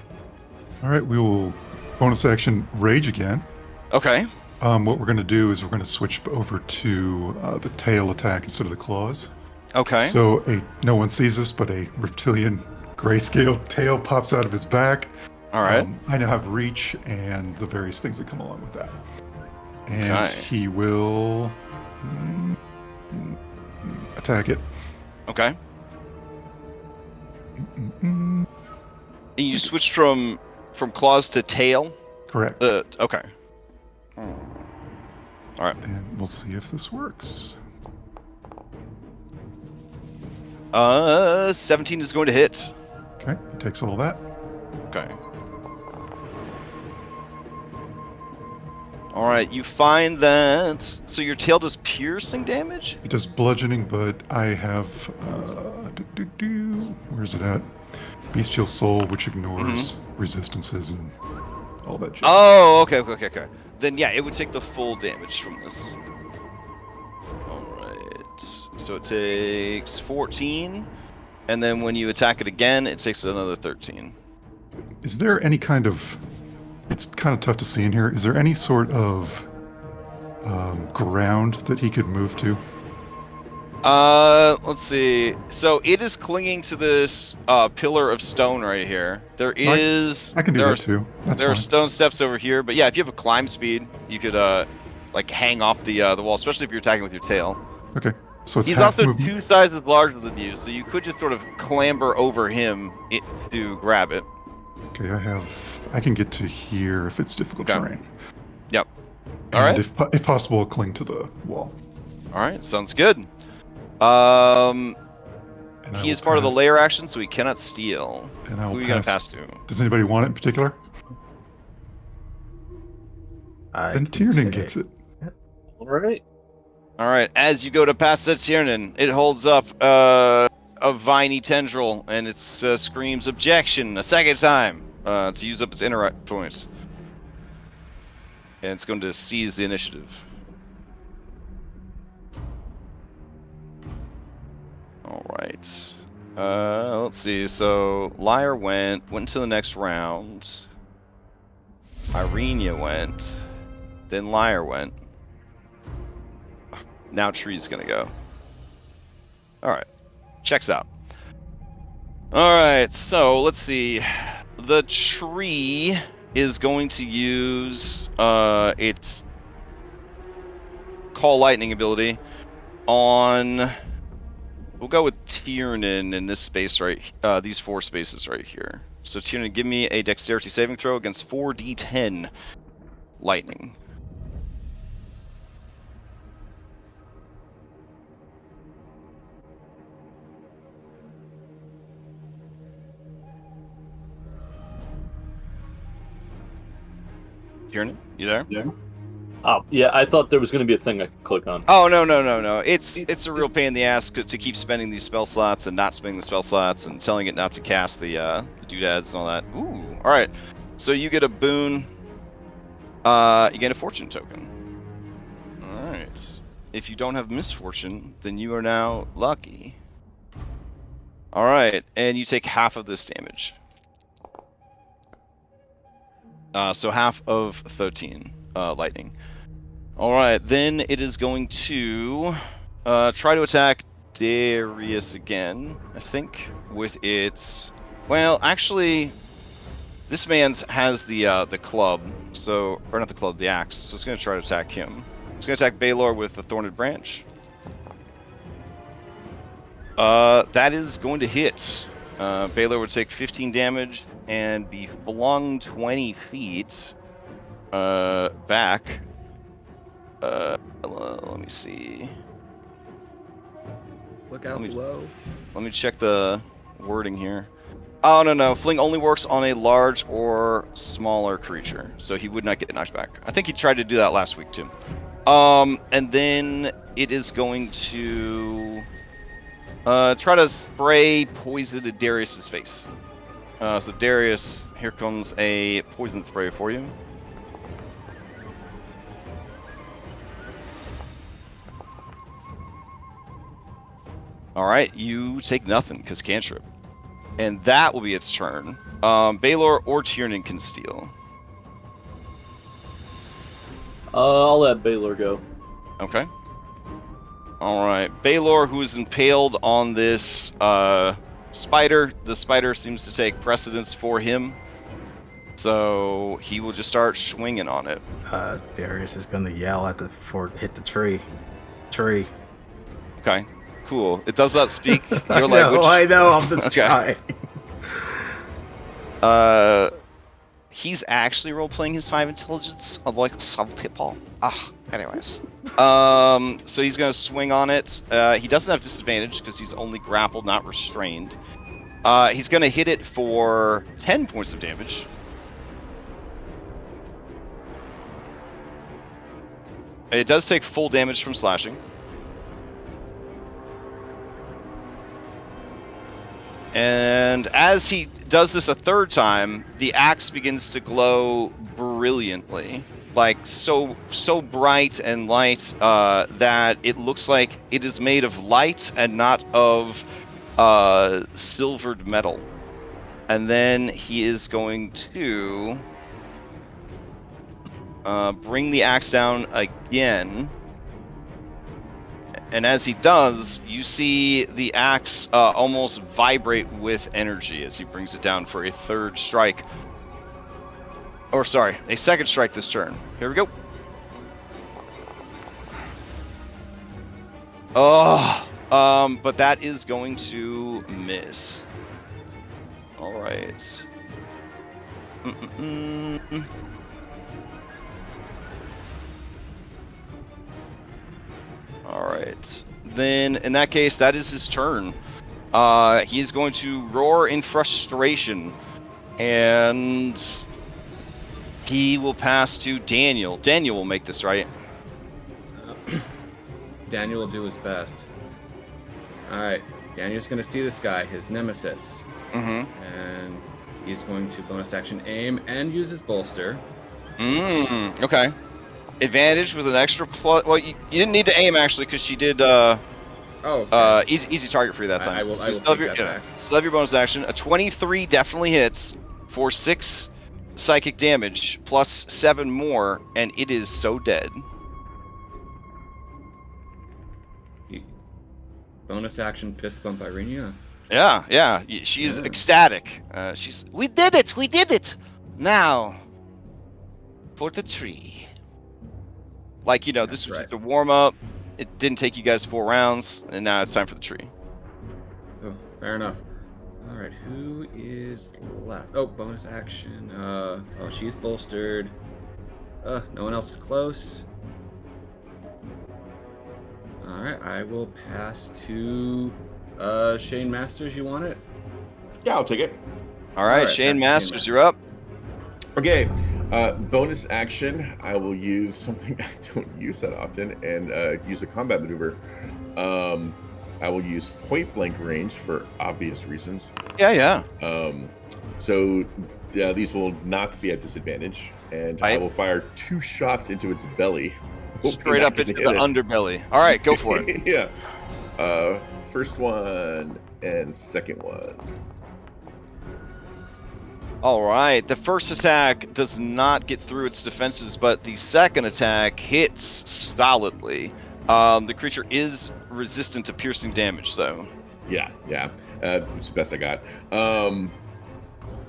All right, we will bonus action rage again. Okay. What we're going to do is we're going to switch over to the tail attack instead of the claws. Okay. So no one sees us, but a reptilian grayscale tail pops out of his back. All right. I now have reach and the various things that come along with that. And Okay. he will attack it. Okay. Mm-mm. And you switched from claws to tail? Correct. Okay. Alright. And we'll see if this works. 17 is going to hit. Okay, he takes all that. Okay. Alright, you find that... So your tail does piercing damage? It does bludgeoning, but I have... where's it at? Bestial Soul, which ignores resistances and all that shit. Oh, okay. Then yeah, it would take the full damage from this. Alright. So it takes 14, and then when you attack it again, it takes another 13. Is there any kind of... It's kind of tough to see in here. Is there any sort of ground that he could move to? Let's see. So it is clinging to this pillar of stone right here. There is... I can do there that are, too. That's There are fine. stone steps over here, but yeah, if you have a climb speed, you could like hang off the wall, especially if you're attacking with your tail. Okay, so it's He's half also movement. 2 sizes larger than you, so you could just sort of clamber over him to grab it. Okay, I can get to here if it's difficult Okay. terrain. Yep. And All right. if possible, I'll cling to the wall. All right, sounds good. And I He is will part of the pass- layer action, so he cannot steal. And I will Who are you gonna pass. pass to? Does anybody want it in particular? I Then can Tiernan take- gets it. All right. All right, as you go to pass that Tiernan, it holds up a viney tendril, and it screams objection a second time. to use up its interact points. And it's going to seize the initiative. Alright. Let's see. So, Lyre went to the next round. Irenia went. Then Lyre went. Now Tree's gonna go. Alright. Checks out. Alright, so let's see. The Tree is going to use its Call Lightning ability on... We'll go with Tiernan in this space right, these 4 spaces right here. So Tiernan, give me a Dexterity saving throw against 4d10 lightning. Tiernan, you there? Yeah. Oh, yeah, I thought there was going to be a thing I could click on. Oh, no. It's a real pain in the ass to keep spending these spell slots and not spending the spell slots and telling it not to cast the doodads and all that. Ooh, alright. So you get a boon. You get a fortune token. Alright. If you don't have misfortune, then you are now lucky. Alright, and you take half of this damage. So half of 13 lightning. Alright, then it is going to try to attack Darius again, I think, with its... Well, actually, this man's has the club, so... Or not the club, the axe, so it's going to try to attack him. It's going to attack Baelor with the Thorned Branch. That is going to hit. Baelor would take 15 damage and be flung 20 feet back. Let me see. Look out below. Let me check the wording here. Oh, no. Fling only works on a large or smaller creature, so he would not get knocked back. I think he tried to do that last week, too. And then it is going to try to spray poison to Darius's face. So Darius, here comes a poison spray for you. Alright, you take nothing, because cantrip. And that will be its turn. Baelor or Tiernan can steal. I'll let Baelor go. Okay. Alright, Baelor, who is impaled on this spider. The spider seems to take precedence for him. So he will just start swinging on it. Darius is gonna yell at the before it hit the tree. Tree. Okay. Cool. It does not speak your I know, language. I know, I'm just Okay. trying. He's actually role-playing his 5 intelligence, unlike some people. Anyways. So he's gonna swing on it. He doesn't have disadvantage because he's only grappled, not restrained. He's gonna hit it for 10 points of damage. It does take full damage from slashing. And as he does this a third time, the axe begins to glow brilliantly. Like, so bright and light that it looks like it is made of light and not of silvered metal. And then he is going to bring the axe down again. And as he does, you see the axe almost vibrate with energy as he brings it down for a third strike. Or sorry, a second strike this turn. Here we go. Oh, but that is going to miss. All right. Alright. Then, in that case, that is his turn. He is going to roar in frustration. And he will pass to Daniel. Daniel will make this, right? Daniel will do his best. Alright, Daniel's gonna see this guy, his nemesis. Mm-hmm. And he's going to bonus action aim and use his bolster. Okay. Advantage with an extra plus. Well, you didn't need to aim actually because she did. Okay. Easy target for you that time. I will So take that back. still have your bonus action. A 23 definitely hits for 6 psychic damage plus 7 more, and it is so dead. Bonus action fist bump Irenia. Yeah. She's ecstatic. We did it. Now, for the tree. Like, this That's was right. just a warm up. It didn't take you guys 4 rounds, and now it's time for the tree. Oh, fair enough. All right, who is left? Oh, bonus action. She's bolstered. No one else is close. All right, I will pass to Shane Masters. You want it? Yeah, I'll take it. All right, Shane Masters, you're up. Okay, bonus action. I will use something I don't use that often, and use a combat maneuver. I will use point blank range for obvious reasons. Yeah. So these will not be at disadvantage, and I will fire 2 shots into its belly. Straight up into the underbelly. All right, go for it. Yeah. First one and second one. All right, the first attack does not get through its defenses, but the second attack hits solidly. The creature is resistant to piercing damage, though. Yeah. It's the best I got.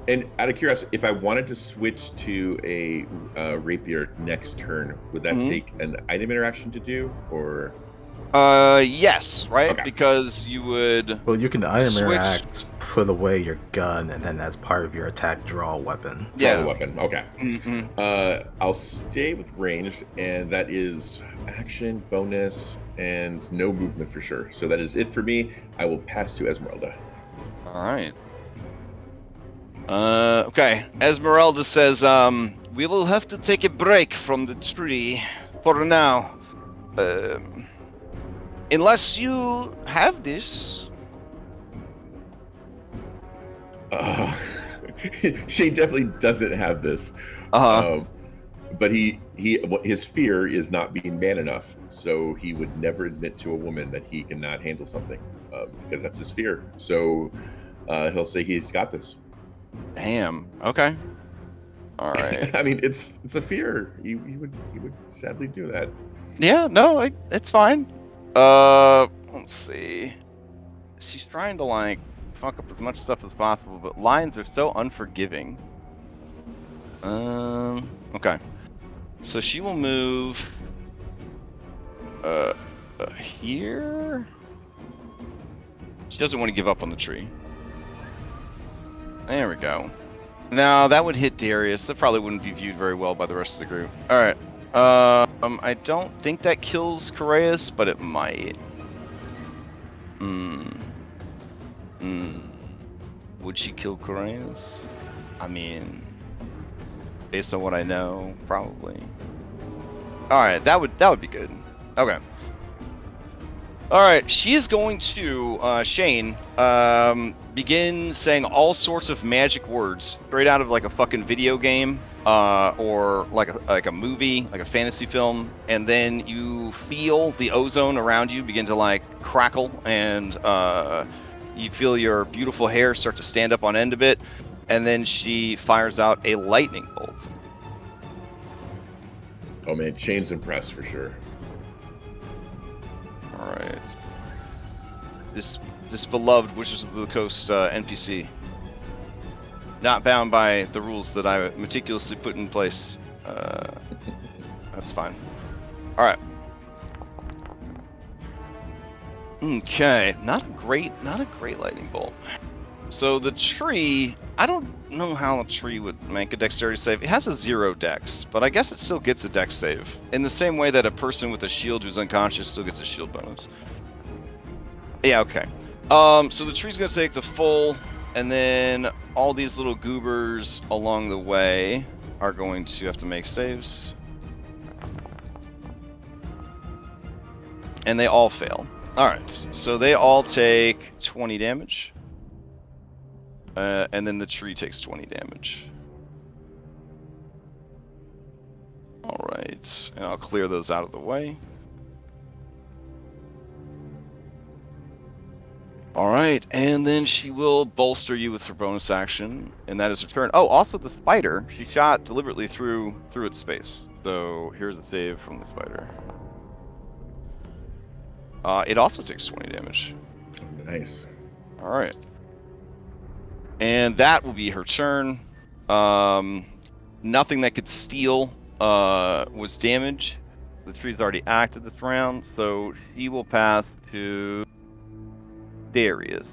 And out of curiosity, if I wanted to switch to a rapier next turn, would that take an item interaction to do, or? Yes, right? Okay. Because you would. Well, you can item interact, put away your gun, and then that's part of your attack draw weapon. Draw weapon. Okay. I'll stay with ranged, and that is action, bonus, and no movement for sure. So that is it for me. I will pass to Esmeralda. All right. Okay. Esmeralda says, we will have to take a break from the tree for now. Unless you have this. Shane definitely doesn't have this. But his fear is not being man enough, so he would never admit to a woman that he cannot handle something, because that's his fear. So he'll say he's got this. Damn. Okay. All right. I mean, it's a fear. He would sadly do that. Yeah. No, it's fine. Let's see. She's trying to fuck up as much stuff as possible, but lions are so unforgiving. Okay. So she will move here. She doesn't want to give up on the tree. There we go. Now that would hit Darius. That probably wouldn't be viewed very well by the rest of the group. All right. I don't think that kills Coreus, but it might. Would she kill Coreus? I mean, based on what I know, probably. All right, that would be good. Okay. All right, she is going to Shane begin saying all sorts of magic words straight out of like a fucking video game or like a movie, like a fantasy film, and then you feel the ozone around you begin to like crackle, and you feel your beautiful hair start to stand up on end a bit, and then she fires out a lightning bolt. Oh man, Shane's impressed for sure. All right. This beloved Wizards of the Coast NPC, not bound by the rules that I meticulously put in place. That's fine. All right. Okay, not a great lightning bolt. So the tree, I don't know how a tree would make a dexterity save. It has a 0 dex, but I guess it still gets a dex save. In the same way that a person with a shield who's unconscious still gets a shield bonus. Yeah, okay. So the tree's gonna take the full, and then all these little goobers along the way are going to have to make saves. And they all fail. Alright, so they all take 20 damage. And then the tree takes 20 damage. Alright, and I'll clear those out of the way. Alright, and then she will bolster you with her bonus action, and that is her turn. Oh, also the spider, she shot deliberately through its space. So here's a save from the spider. It also takes 20 damage. Nice. Alright. And that will be her turn. Nothing that could steal was damaged. The tree's already acted this round, so she will pass to Darius.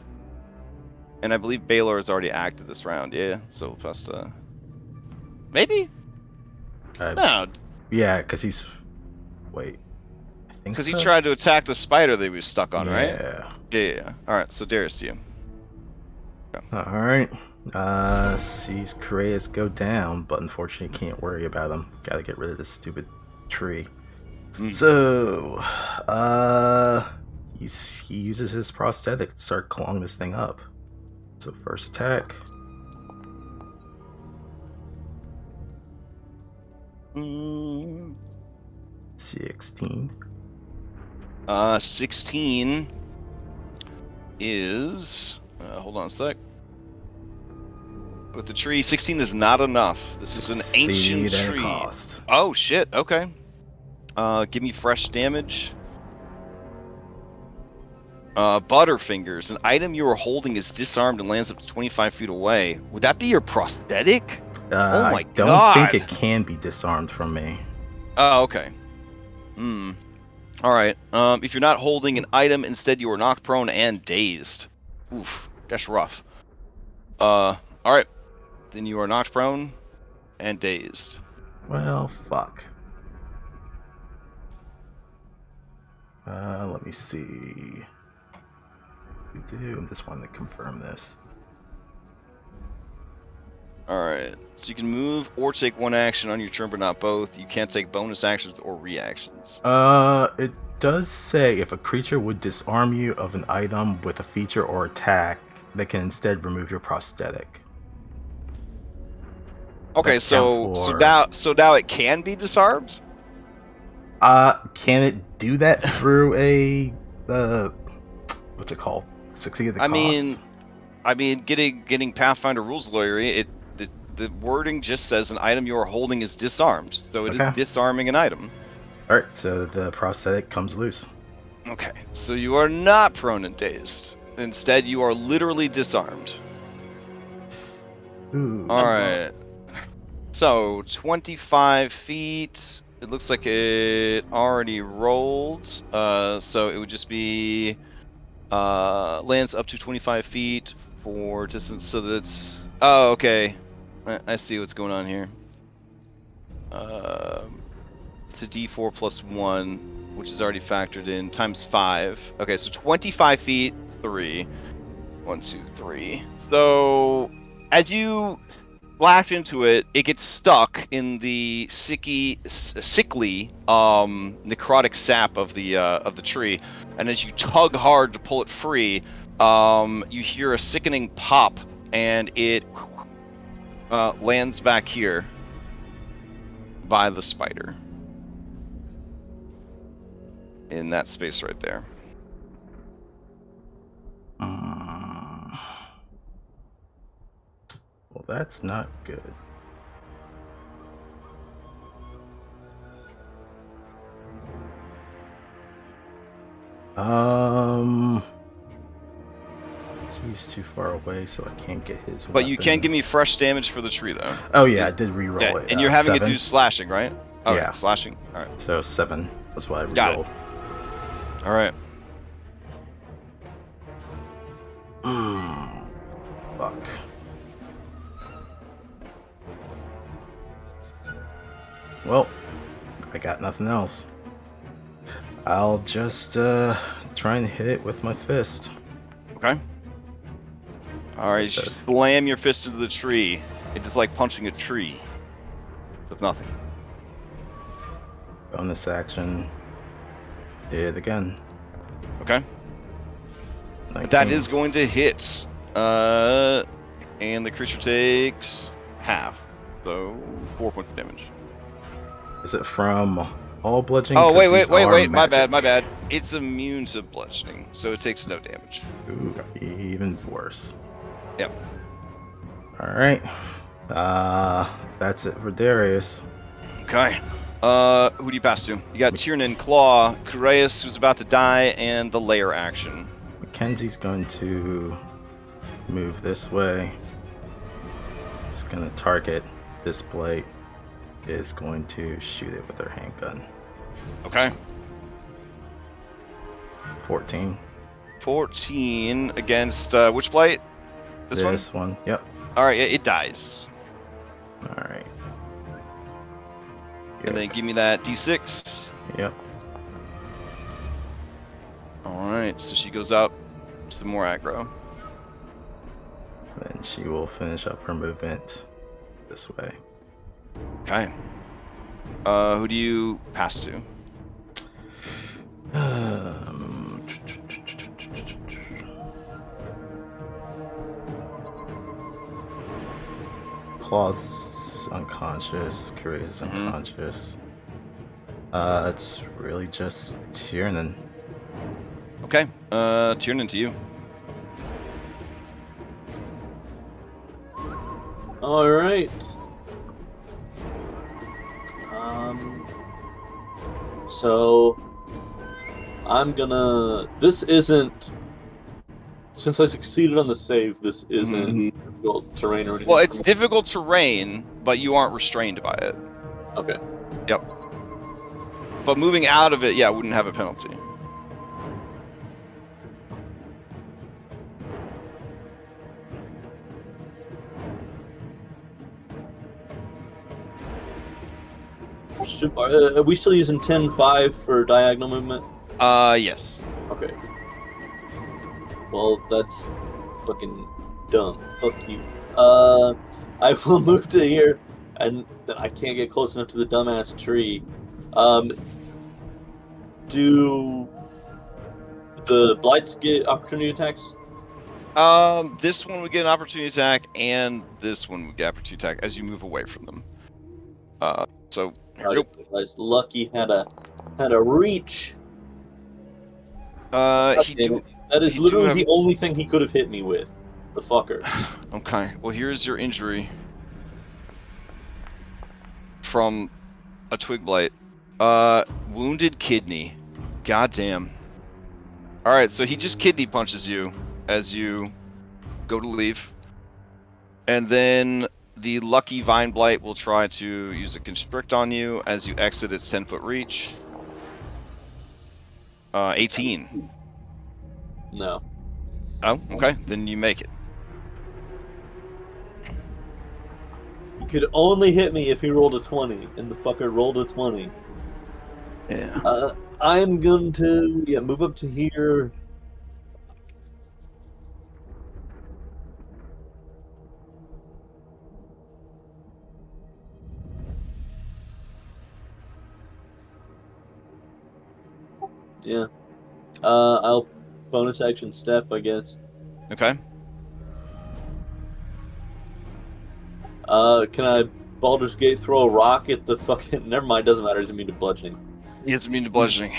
And I believe Baylor has already acted this round, yeah? So we'll pass to... Maybe? No. Yeah, because he's... Wait. I think Because so? he tried to attack the spider that he was stuck on, right? Yeah. Yeah. Alright, so Darius to you. Alright. Sees Kratos go down, but unfortunately can't worry about him. Gotta get rid of this stupid tree. So, he uses his prosthetic to start clawing this thing up. So first attack. Mm. 16. 16 is... hold on a sec. With the tree, 16 is not enough. This is an ancient Succeed at a tree. cost. Oh, shit. Okay. Give me fresh damage. Butterfingers. An item you are holding is disarmed and lands up to 25 feet away. Would that be your prosthetic? Oh my I don't God. think it can be disarmed from me. Oh, okay. Alright. If you're not holding an item, instead you are knocked prone and dazed. Oof. That's rough. Alright. Then you are knocked prone and dazed. Well, fuck. Let me see. I just wanted to confirm this. Alright. So you can move or take one action on your turn, but not both. You can't take bonus actions or reactions. It does say if a creature would disarm you of an item with a feature or attack, they can instead remove your prosthetic. Okay, That so count for- now it can be disarmed? Can it do that through a what's it called? Succeed at the cost? I mean, getting Pathfinder rules lawyery, the wording just says an item you are holding is disarmed, so it is disarming an item. All right, so the prosthetic comes loose. Okay, so you are not prone and dazed. Instead, you are literally disarmed. Ooh. All right. So 25 feet. It looks like it already rolled. So it would just be lands up to 25 feet for distance. So that's okay. I see what's going on here. It's a D4 plus 1, which is already factored in, times 5. Okay, so 25 feet, 3. 1, 2, 3. So as you splash into it, it gets stuck in the sickly necrotic sap of the tree, and as you tug hard to pull it free, you hear a sickening pop, and it lands back here by the spider in that space right there. Well, that's not good. He's too far away, so I can't get his But you weapon. can give me fresh damage for the tree, though. Oh yeah, I did re-roll Yeah, it. and you're having 7. to do slashing, right? Okay, Yeah. slashing. All right. So 7 was what I Got it. re-rolled. All right. Fuck. Well, I got nothing else. I'll just try and hit it with my fist. Okay. All right, you slam your fist into the tree. It's just like punching a tree. With nothing. Bonus action. Hit it again. Okay. 19. That is going to hit. And the creature takes half. So 4 points of damage. Is it from all bludgeoning? Oh, 'Cause wait, these are my bad. magic. It's immune to bludgeoning, so it takes no damage. Ooh, even worse. Yep. Alright. That's it for Darius. Okay. Who do you pass to? You got Tiernan, Claw, Kureus, who's about to die, and the lair action. Mackenzie's going to move this way. It's going to target this blade. Is going to shoot it with her handgun. Okay. 14. 14 against which blight? This one? Yep. Alright, it dies. Alright. And then give me that d6. Yep. Alright, so she goes up. Some more aggro. Then she will finish up her movement this way. Okay. Who do you pass to? Claw's unconscious. Curious unconscious. It's really just Tiernan. Okay. Tiernan to you. All right. So I'm gonna. This isn't. Since I succeeded on the save, this isn't difficult terrain or anything. Well, it's difficult terrain, but you aren't restrained by it. Okay. Yep. But moving out of it, yeah, wouldn't have a penalty. Are we still using 10-5 for diagonal movement? Yes. Okay. Well, that's fucking dumb. Fuck you. I will move to here, and then I can't get close enough to the dumbass tree. Do the blights get opportunity attacks? This one would get an opportunity attack, and this one would get opportunity attack as you move away from them. So here we go. Lucky had a reach. That is literally the only thing he could have hit me with. The fucker. Okay. Well, here's your injury from a twig blight. Wounded kidney. Goddamn. All right. So he just kidney punches you as you go to leave, and then the lucky vine blight will try to use a constrict on you as you exit its 10-foot reach. 18. No. Oh, okay. Then you make it. He could only hit me if he rolled a 20, and the fucker rolled a 20. Yeah. I'm going to move up to here. Yeah. I'll bonus action step, I guess. Okay. Can I Baldur's Gate throw a rock at the fucking... Never mind, doesn't matter. He's immune to bludgeoning. He is immune to bludgeoning.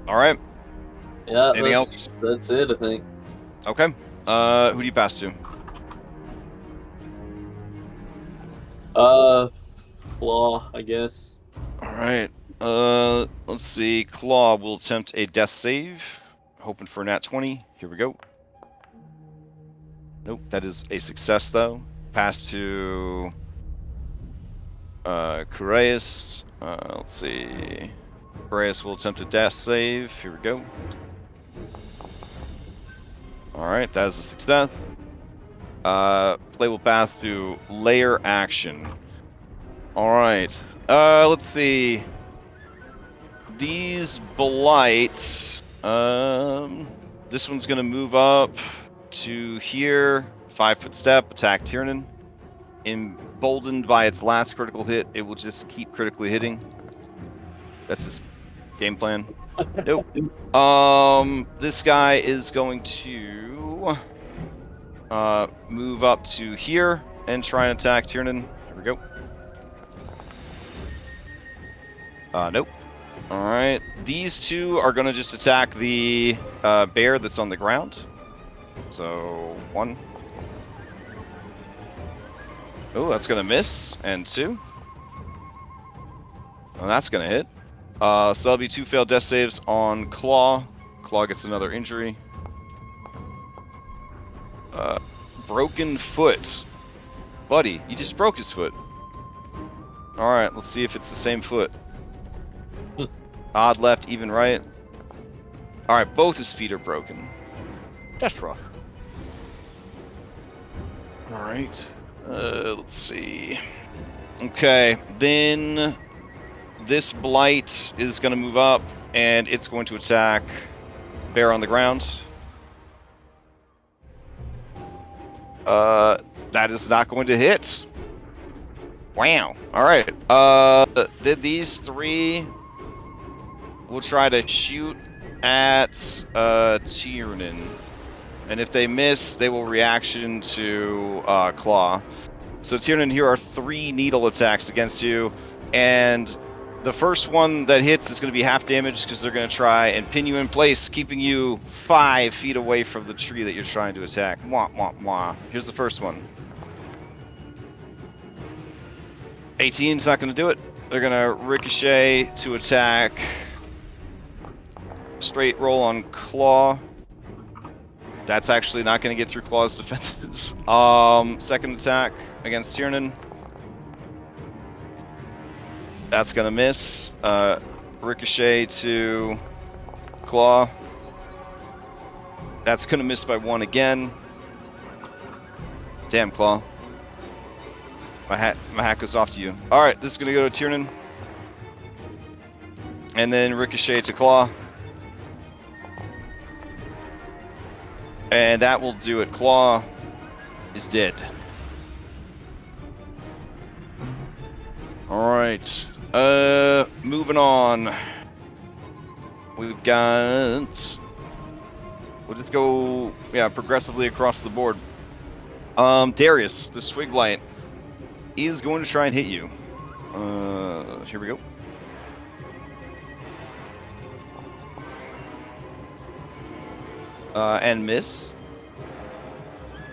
Alright. Yeah, anything else? That's it, I think. Okay. Who do you pass to? Claw, I guess. Alright. Let's see. Claw will attempt a death save. Hoping for a nat 20. Here we go. Nope, that is a success though. Pass to Kureus. Let's see. Kureus will attempt a death save. Here we go. Alright, that is a success. Play will pass to layer action. Alright. Let's see. These blights. This one's gonna move up to here. 5-foot step, attack Tiernan. Emboldened by its last critical hit, it will just keep critically hitting. That's his game plan. Nope. This guy is going to move up to here and try and attack Tiernan. Here we go. Nope. Alright. These two are going to just attack the bear that's on the ground. So, 1. Oh, that's going to miss. And 2. Well, that's going to hit. So that'll be 2 failed death saves on Claw. Claw gets another injury. Broken foot. Buddy, you just broke his foot. Alright, let's see if it's the same foot. Odd left, even right. Alright, both his feet are broken. That's rough. Alright. Let's see. Okay, then this blight is going to move up and it's going to attack bear on the ground. That is not going to hit. Wow. Alright. These 3 will try to shoot at Tiernan. And if they miss, they will reaction to Claw. So Tiernan, here are 3 needle attacks against you. And the first one that hits is going to be half damage because they're going to try and pin you in place, keeping you 5 feet away from the tree that you're trying to attack. Wah, wah, wah. Here's the first one. 18's not going to do it. They're going to ricochet to attack. Straight roll on Claw. That's actually not going to get through Claw's defenses. Second attack against Tiernan. That's going to miss. Ricochet to Claw. That's going to miss by 1 again. Damn, Claw. My hat goes off to you. Alright, this is going to go to Tiernan. And then Ricochet to Claw. And that will do it. Claw is dead. Alright. Moving on. We've got... We'll just go, progressively across the board. Darius, the Swig Light, is going to try and hit you. Here we go. And miss.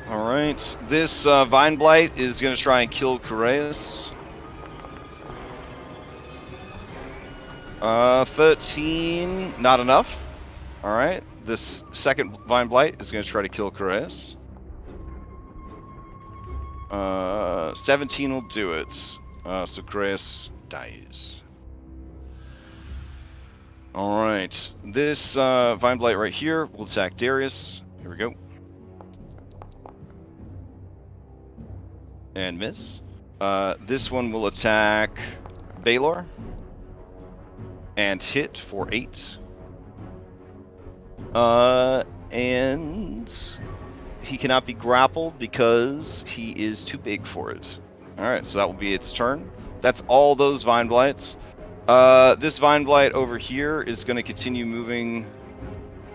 Alright. This Vine Blight is going to try and kill Coreus. 13, not enough. Alright. This second Vine Blight is going to try to kill Coreus. 17 will do it. So Coreus dies. Alright, this Vine Blight right here will attack Darius. Here we go. And miss. This one will attack Baylor. And hit for 8. And he cannot be grappled because he is too big for it. Alright, so that will be its turn. That's all those Vine Blights. This Vine Blight over here is going to continue moving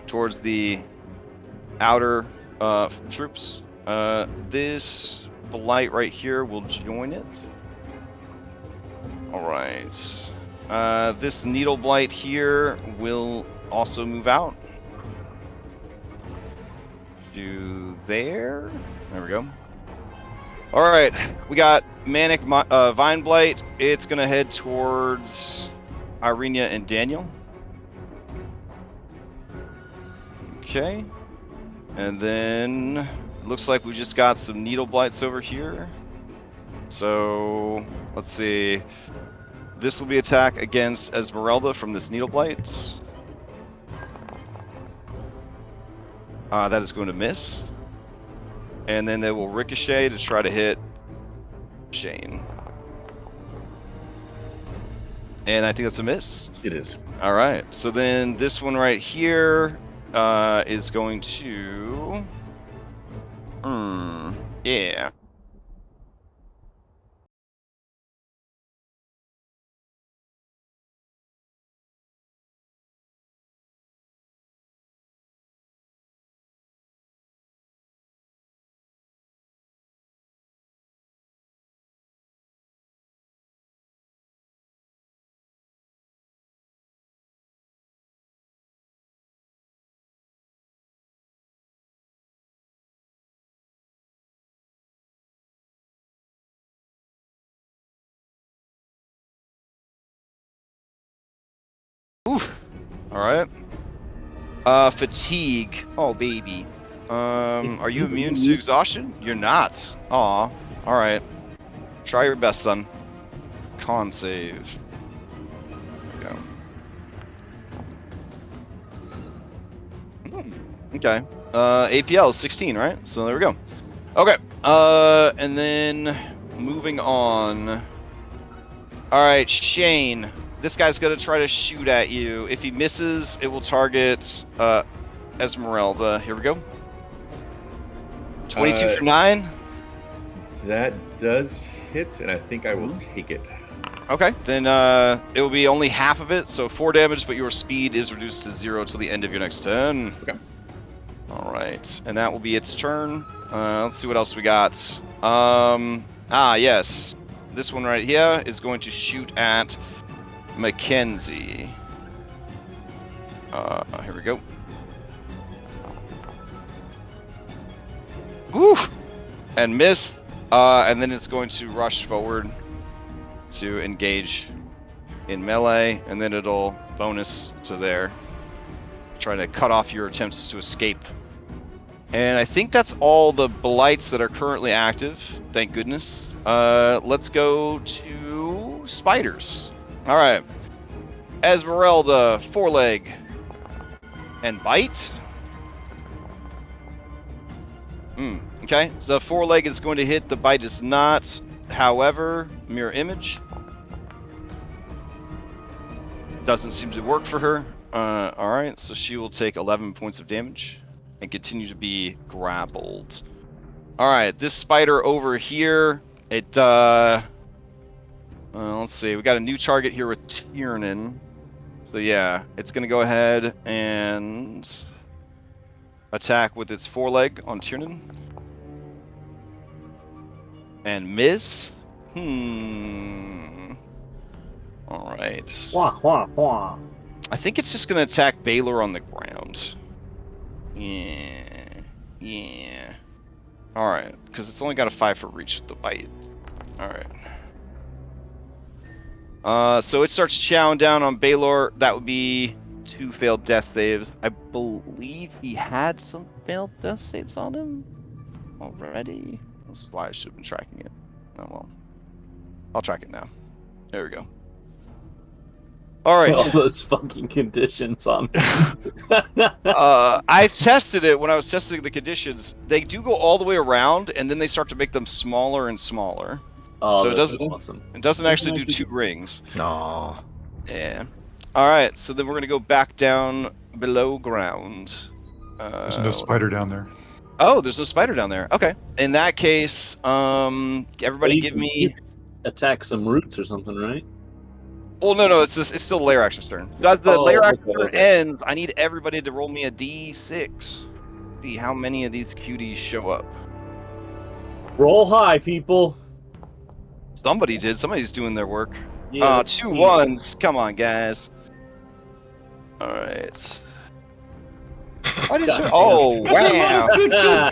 towards the outer troops. This Blight right here will join it. Alright. This Needle Blight here will also move out. To there. There we go. Alright, we got Manic Vine Blight. It's going to head towards Irenia and Daniel. Okay. And then it looks like we just got some Needle Blights over here. So, let's see. This will be attack against Esmeralda from this Needle Blight. That is going to miss. And then they will ricochet to try to hit Shane. And I think that's a miss. It is. Alright, so then this one right here is going to... yeah. All right. Fatigue. Oh, baby. Are you immune to exhaustion? You're not. Aw. All right. Try your best, son. Con save. Go. Okay. APL is 16, right? So there we go. Okay. And then moving on. All right, Shane. This guy's gonna try to shoot at you. If he misses, it will target Esmeralda. Here we go. 22 for 9. That does hit, and I think I will take it. Okay, then it will be only half of it, so 4 damage, but your speed is reduced to 0 till the end of your next turn. Okay. All right, and that will be its turn. Let's see what else we got. Yes. This one right here is going to shoot at Mackenzie. Here we go. Woo! And miss. And then it's going to rush forward to engage in melee, and then it'll bonus to there. Trying to cut off your attempts to escape. And I think that's all the blights that are currently active. Thank goodness. Let's go to spiders. All right. Esmeralda, foreleg, and bite. Okay, so foreleg is going to hit, the bite is not. However, mirror image doesn't seem to work for her. All right, so she will take 11 points of damage and continue to be grappled. All right, this spider over here, it let's see, we got a new target here with Tiernan. So yeah, it's gonna go ahead and attack with its foreleg on Tiernan. And miss. Alright. Wah, wah, wah. I think it's just gonna attack Baylor on the ground. Yeah. Alright, because it's only got a 5 for reach with the bite. Alright. So it starts chowing down on Baylor. That would be 2 failed death saves. I believe he had some failed death saves on him already. This is why I should have been tracking it. Oh well. I'll track it now. There we go. Alright. All those fucking conditions on I tested it when I was testing the conditions. They do go all the way around, and then they start to make them smaller and smaller. Oh, So it that's doesn't- awesome. It doesn't actually do 2 rings. No. Yeah. Alright, so then we're gonna go back down below ground. There's no spider down there. Oh, there's no spider down there. Okay. In that case, everybody give me... Attack some roots or something, right? Well, no, it's still the layer action's turn. So as the Oh, layer okay, action turn okay. ends, I need everybody to roll me a d6. See how many of these cuties show up. Roll high, people. Somebody did. Somebody's doing their work. Yeah, that's 2 me. 1s. Come on, guys. Alright. Why did you... Oh, wow.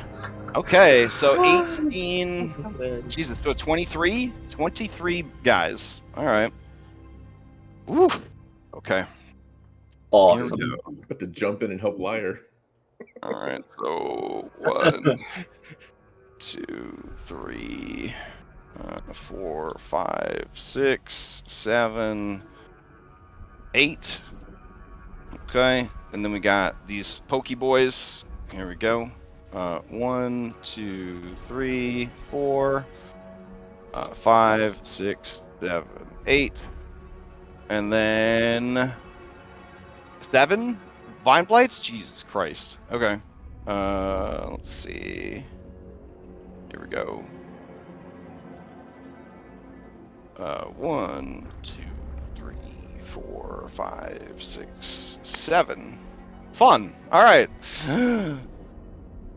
Okay, so 18... Jesus, so 23? 23 guys. Alright. Woo. Okay. Awesome. Here we go. I'm about to jump in and help Liar. Alright, so 1, 2, 3, 4, 5, 6, 7, 8. Okay, and then we got these Pokey Boys. Here we go. 1, 2, 3, 4, 5, 6, 7, 8. And then 7 Vine Blights? Jesus Christ. Okay. Let's see. Here we go. 1, 2, 3, 4, 5, 6, 7. Fun. Alright.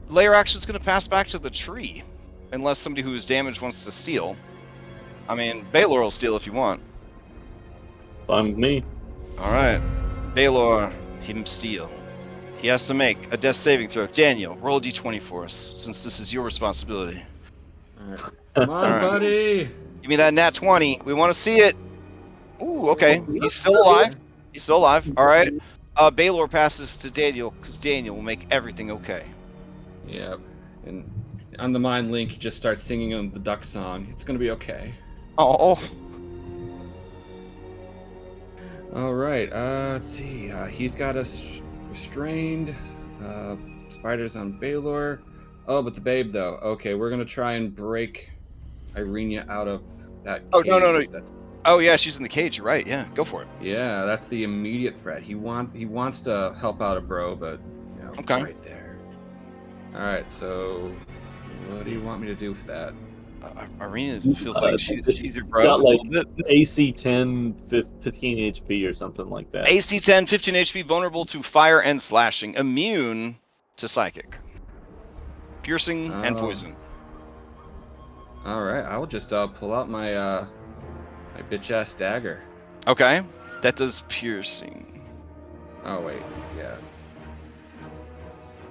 Layer action's gonna pass back to the tree. Unless somebody who is damaged wants to steal. I mean, Baylor will steal if you want. Fine with me. Alright. Baylor, him steal. He has to make a death saving throw. Daniel, roll a d20 for us, since this is your responsibility. Come on, Alright. buddy. Give me that nat 20. We want to see it. Ooh, okay. He's still alive. He's still alive. Alright. Baylor passes to Daniel because Daniel will make everything okay. Yeah, and on the mind link, he just starts singing him the duck song. It's gonna be okay. Oh, All right. Let's see. He's got us restrained. Spiders on Baylor. Oh, but the babe though. Okay, we're gonna try and break Irenia out of that cage. Oh, no. That's, oh yeah, she's in the cage. You're right. Yeah, go for it. yeah, that's the immediate threat. He wants to help out a bro, but Okay. right there. All right. So, what do you want me to do for that? Arena feels like she's your bro. Got like a little bit. AC 10, 15 HP or something like that. AC 10, 15 HP, vulnerable to fire and slashing, immune to psychic, piercing and poison. All right. I'll just pull out my my bitch ass dagger. Okay, that does piercing. Oh wait, yeah.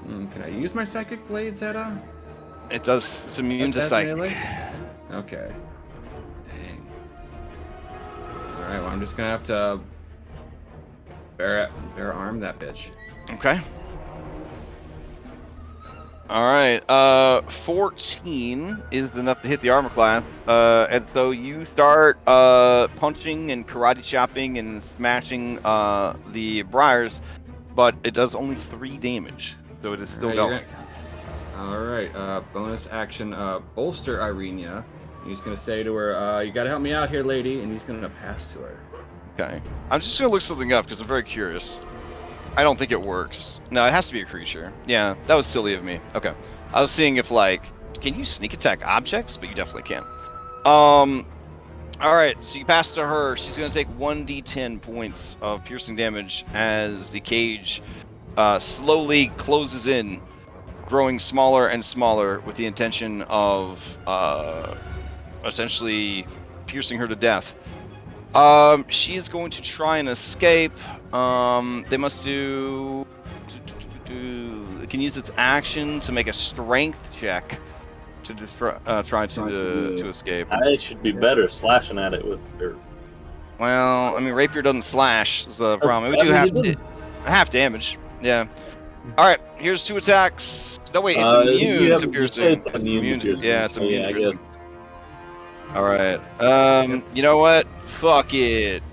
Can I use my psychic blades, Edda? It does. It's immune to As psychic. melee? Okay. Dang. Alright, well I'm just gonna have to bare arm that bitch. Okay. All right. 14 is enough to hit the armor class, and so you start punching and karate chopping and smashing the briars, but it does only 3 damage, so it is still going. Alright, bonus action, bolster Irenia. He's gonna say to her, you gotta help me out here, lady, and he's gonna pass to her. Okay. I'm just gonna look something up because I'm very curious. I don't think it works. No, it has to be a creature. Yeah, that was silly of me. Okay. I was seeing if, like, can you sneak attack objects? But you definitely can. Alright, so you pass to her. She's going to take 1d10 points of piercing damage as the cage slowly closes in, growing smaller and smaller with the intention of essentially piercing her to death. She is going to try and escape. They must do. It can use its action to make a strength check to try to escape. I should be better slashing at it with her. Well, I mean, rapier doesn't slash. Is the problem? It would do half damage. Yeah. All right. Here's 2 attacks. No wait, it's immune to piercing. It's immune to piercing. Yeah, it's immune to I piercing. guess. All right. You know what? Fuck it.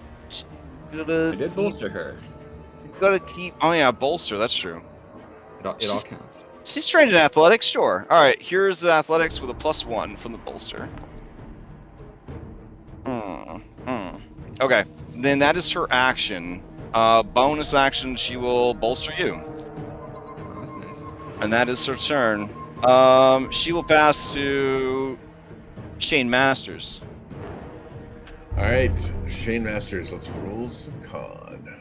I did bolster her. Gotta keep. Oh yeah, bolster. That's true. It all counts. She's trained in athletics, sure. All right. Here's the athletics with a +1 from the bolster. Okay. Then that is her action. Bonus action, she will bolster you, Oh, that's nice. and that is her turn. She will pass to Shane Masters. All right, Shane Masters, let's roll some con.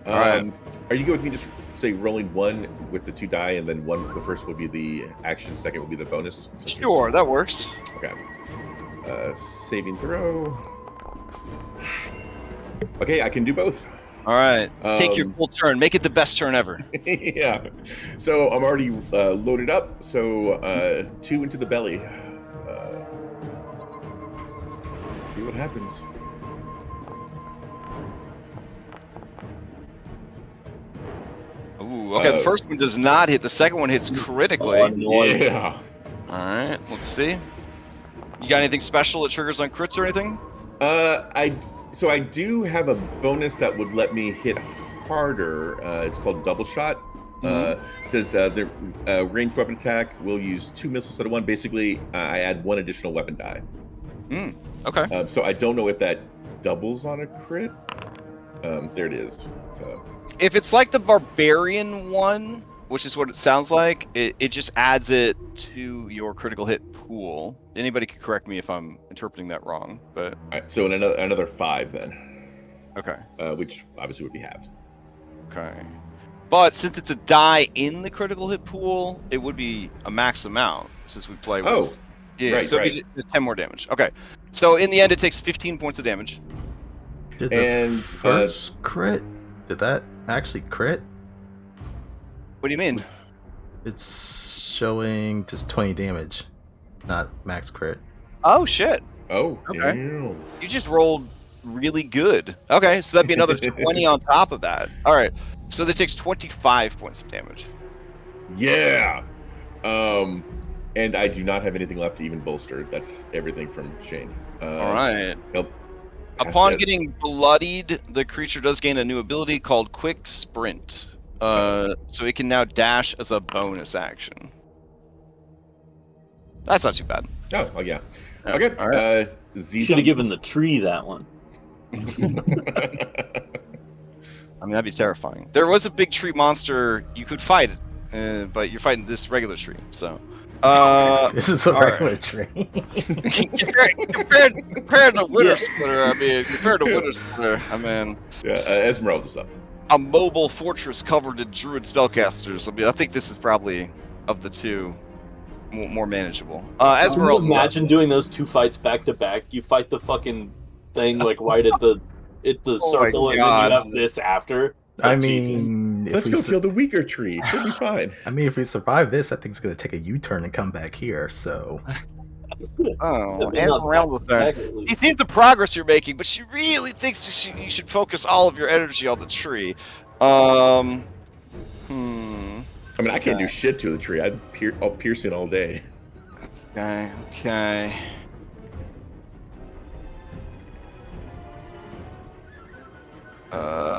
All right. Are you good with me just say rolling 1 with the 2 die, and then the first will be the action, second will be the bonus? Sure, that works. Okay. Saving throw. Okay, I can do both. All right. Take your full turn. Make it the best turn ever. Yeah. So I'm already loaded up. So 2 into the belly. Let's see what happens. Ooh, okay, the first one does not hit. The second one hits critically. Yeah. All right, let's see. You got anything special that triggers on crits or anything? So I do have a bonus that would let me hit harder. It's called double shot. It says the ranged weapon attack will use 2 missiles instead of 1. Basically, I add 1 additional weapon die. Okay. So I don't know if that doubles on a crit. There it is. If it's like the barbarian one, which is what it sounds like, it just adds it to your critical hit pool. Anybody can correct me if I'm interpreting that wrong, but All right, so another 5 then. okay. Which obviously would be halved. Okay. But since it's a die in the critical hit pool, it would be a max amount since we play with. Oh, yeah. right, So right. it's 10 more damage. Okay. So in the end, it takes 15 points of damage. Did the And, first crit? Did that actually crit? What do you mean? It's showing just 20 damage, not max crit. Oh shit! Oh, Okay. damn. You just rolled really good. Okay, so that'd be another 20 on top of that. All right. So that takes 25 points of damage. Yeah. And I do not have anything left to even bolster. That's everything from Shane. All right. Nope. Upon getting bloodied, the creature does gain a new ability called Quick Sprint. So it can now dash as a bonus action. That's not too bad. Oh yeah. Okay. All right. Should have given the tree that one. I mean, that'd be terrifying. There was a big tree monster you could fight, but you're fighting this regular tree, so. This is a regular tree. compared to Winter Splitter, I mean, Yeah, Esmeralda's up. a mobile fortress covered in druid spellcasters. I mean, I think this is probably, of the two, more manageable. Esmeralda. Imagine doing those 2 fights back to back. You fight the fucking thing like right at the circle, and then you have this after. I Like, mean, Jesus. Let's go kill the weaker tree. We'll be fine. I mean, if we survive this, I think it's going to take a U-turn and come back here. So, Oh, They're not Esmeralda's there. back, at least. She sees the progress you're making, but she really thinks you should focus all of your energy on the tree. I mean, I can't do shit to the tree. I'll pierce it all day. Okay.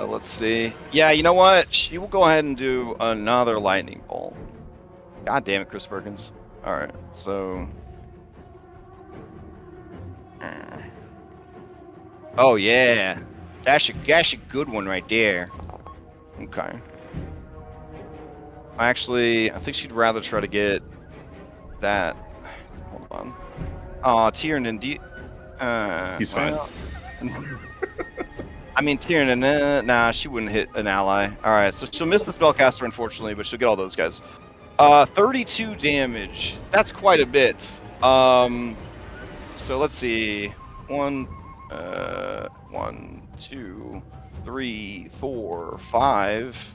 Let's see. Yeah, you know what? She will go ahead and do another lightning bolt. God damn it, Chris Perkins. Alright, so... Oh, yeah. That's a good one right there. Okay. Actually, I think she'd rather try to get that. Hold on. Aw, Tiernan, do you... He's fine. well, I mean, Tiernan, nah, she wouldn't hit an ally. Alright, so she'll miss the spellcaster, unfortunately, but she'll get all those guys. 32 damage. That's quite a bit. So let's see. 1, 2, 3, 4, 5.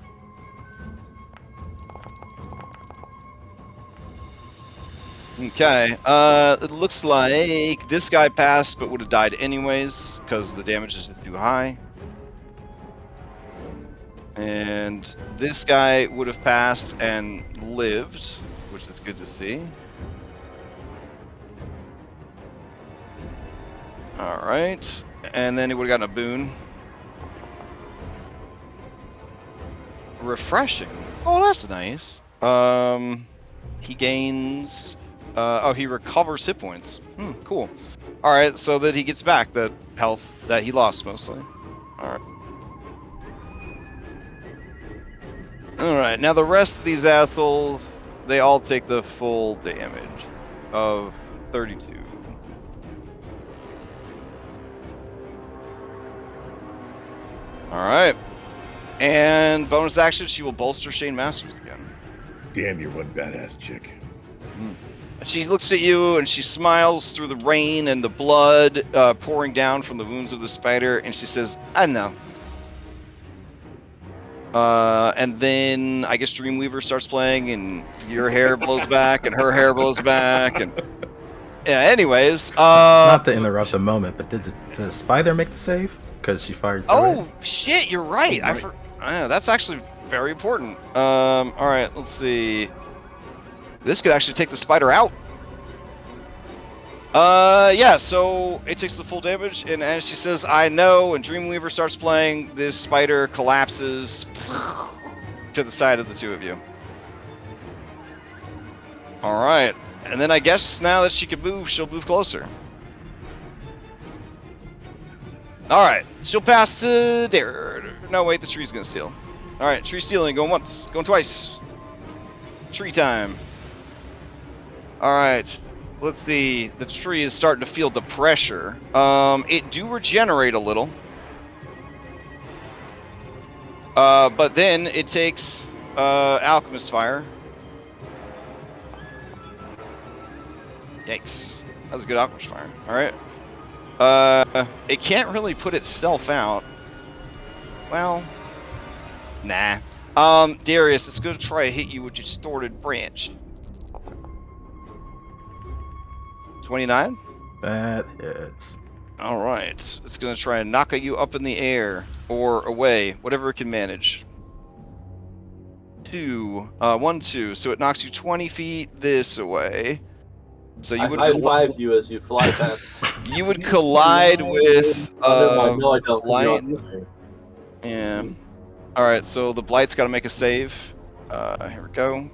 Okay, it looks like this guy passed but would have died anyways because the damage is too high. And this guy would have passed and lived, which is good to see. Alright, and then he would have gotten a boon. Refreshing. Oh, that's nice. He gains... he recovers hit points. Cool. Alright, so that he gets back that health that he lost mostly. Alright. Alright, now the rest of these assholes, they all take the full damage of 32. Alright. And bonus action, she will bolster Shane Masters again. Damn, you're one badass chick. She looks at you and she smiles through the rain and the blood pouring down from the wounds of the spider, and she says, I know. And then I guess Dreamweaver starts playing, and your hair blows back, and her hair blows back, and yeah. Anyways, not to interrupt the moment, but did the spider make the save? Because she fired. Oh shit, you're right. That's actually very important. All right, let's see. This could actually take the spider out. Yeah, so it takes the full damage, and as she says, I know, and Dreamweaver starts playing, this spider collapses to the side of the two of you. Alright, and then I guess now that she can move, she'll move closer. Alright, she'll pass to there. No, wait, the tree's gonna steal. Alright, tree stealing, going once, going twice. Tree time. Alright. Let's see, the tree is starting to feel the pressure. It do regenerate a little. But then it takes Alchemist Fire. Yikes. That was a good Alchemist Fire. Alright. It can't really put itself out. Well, nah. Darius, it's gonna try to hit you with your distorted branch. 29? That hits. Alright. It's gonna try and knock you up in the air or away, whatever it can manage. 2. 1, 2. So it knocks you 20 feet this way. So you I would high five you as you fly past. you would collide with Never mind. No, I don't. 'Cause you're blight. on Yeah. All right. So the blight's got to make a save. Here we go.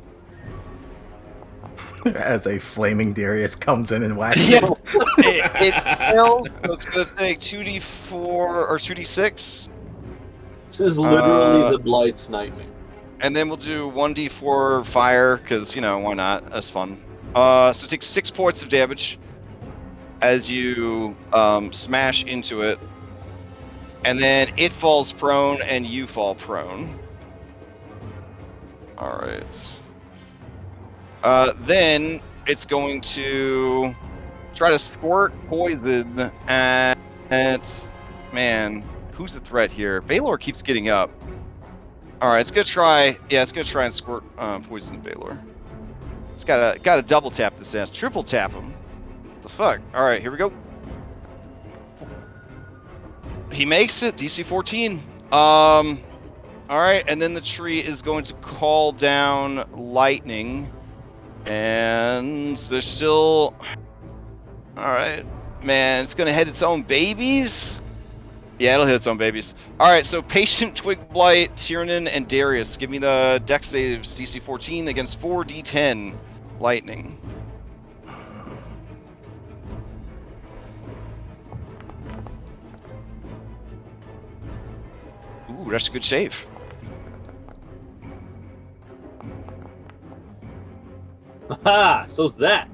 As a flaming Darius comes in and whacks Yeah. him. It fails. So it's gonna take 2d4 or 2d6, This is literally the Blight's nightmare. and then we'll do 1d4 fire because why not? That's fun. So it takes 6 points of damage as you smash into it, and then it falls prone and you fall prone. All right. Then it's going to try to squirt poison at man. Who's the threat here? Baylor keeps getting up. All right, it's gonna try. Yeah, it's gonna try and squirt poison at Baylor. It's gotta double tap this ass, triple tap him. What the fuck? All right, here we go. He makes it. DC 14. All right, and then the tree is going to call down lightning. And there's still... Alright. Man, it's gonna hit its own babies? Yeah, it'll hit its own babies. Alright, so Patient, Twig Blight, Tiernan, and Darius. Give me the dex saves. DC 14 against 4d10 lightning. Ooh, that's a good save. Ha! So's that.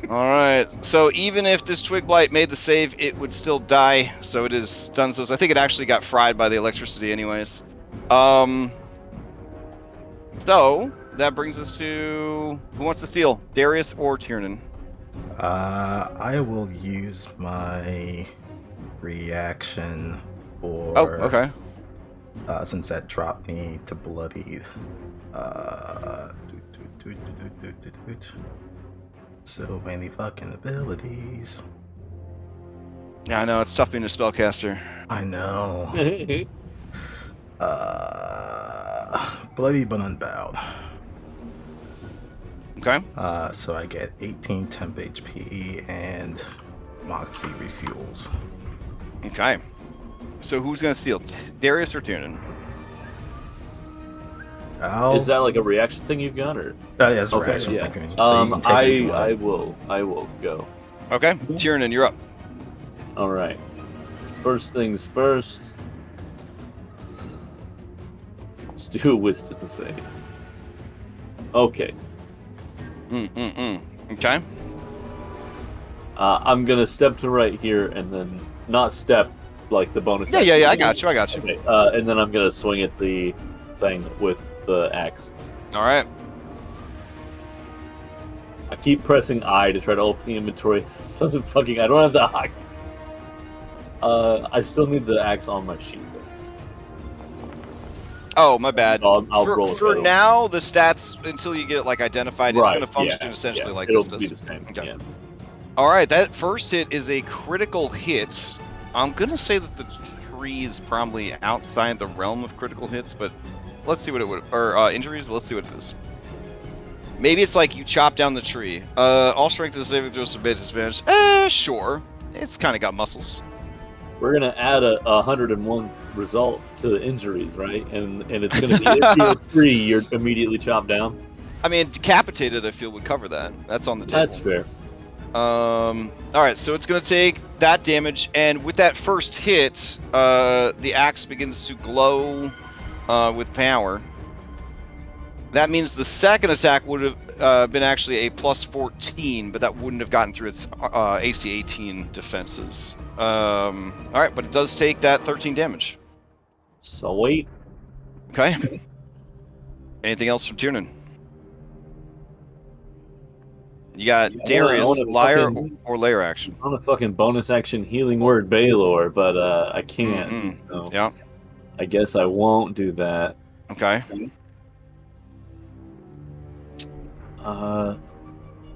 Alright, so even if this Twig Blight made the save, it would still die, so it is done. So I think it actually got fried by the electricity anyways. So, that brings us to... Who wants to steal? Darius or Tiernan? I will use my reaction for... Oh, okay. Since that dropped me to bloodied. So many fucking abilities. Yeah, I know, it's tough being a spellcaster. I know. Bloody but unbowed. Okay. So I get 18 temp HP and Moxie refuels. Okay. So who's gonna steal? Darius or Tiernan? Is that like a reaction thing you've got, or? That's a Okay, reaction yeah. thing. So you can take it if you I want. will go. Okay, Tiernan, you're up. All right. First things first. Let's do a wisdom save. Okay. Okay. I'm gonna step to right here, and then not step like the bonus. Yeah, action. I got you. Okay. And then I'm gonna swing at the thing with the axe. All right. I keep pressing I to try to open the inventory. This doesn't fucking. I don't have the I. I still need the axe on my sheet. Oh, my bad. So I'll roll it for though. now, the stats until you get it like identified, it's going to function essentially like it'll this be does. the same. Okay. Yeah. All right, that first hit is a critical hit. I'm going to say that the tree is probably outside the realm of critical hits, but let's see what it would, or injuries. Let's see what it is. Maybe it's like you chop down the tree. All strength and saving throws some disadvantage. Sure. It's kind of got muscles. We're gonna add a 101 result to the injuries, right? And it's gonna be if you're free, you're immediately chopped down. I mean, decapitated, I feel, would cover that. That's on the table. That's fair. All right, so it's going to take that damage, and with that first hit, the axe begins to glow with power. That means the second attack would have been actually a plus 14, but that wouldn't have gotten through its AC 18 defenses. All right, but it does take that 13 damage. So wait. Okay. Anything else from Tiernan? You got Darius, wanna Liar, fucking- or Lair action. I'm a fucking bonus action healing word Baylor, but I can't. So Yeah. I guess I won't do that. Okay.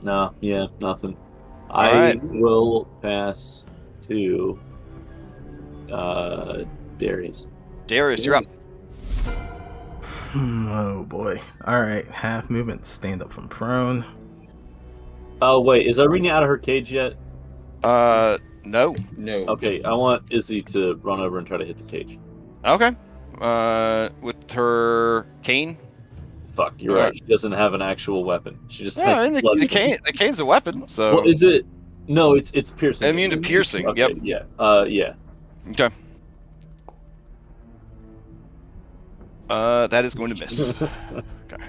No, yeah, nothing. All I right. will pass to Darius. Darius, you're up. Oh boy. Alright, half movement, stand up from prone. Oh wait, is Irina out of her cage yet? No. No. Okay, I want Izzy to run over and try to hit the cage. Okay. With her cane. Fuck, you're Alright. right. She doesn't have an actual weapon. She just Yeah, has I mean, the bludgeoning. cane's a weapon, so. Well, is it? No, it's piercing. Immune to piercing, Okay, yep. Yeah. Yeah. Okay. That is going to miss. Okay.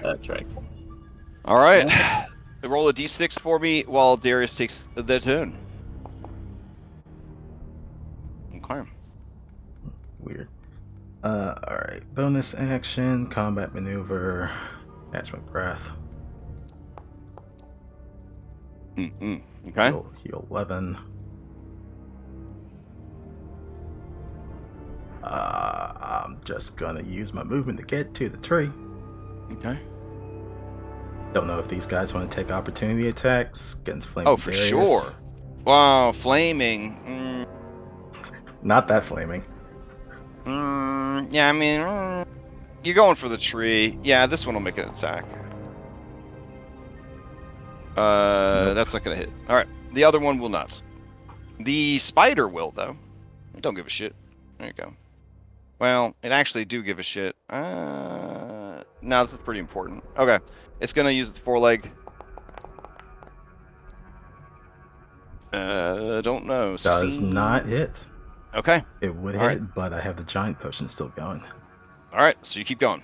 That's right. All right. Roll a d6 for me while Darius takes the turn. Okay. Weird. Alright. Bonus action, combat maneuver, attachment breath. Okay. Heal 11. I'm just gonna use my movement to get to the tree. Okay. Don't know if these guys want to take opportunity attacks against Flaming Oh, for Darius. sure. Wow, flaming. Not that flaming. Yeah, I mean, you're going for the tree. Yeah, this one will make an attack. Nope. That's not gonna hit. All right, the other one will not. The spider will, though. Don't give a shit. There you go. Well, it actually do give a shit. No, this is pretty important. Okay, it's gonna use its foreleg. Don't know. 16? Does not hit. Okay. It would hit, Alright. but I have the giant potion still going. All right, so you keep going.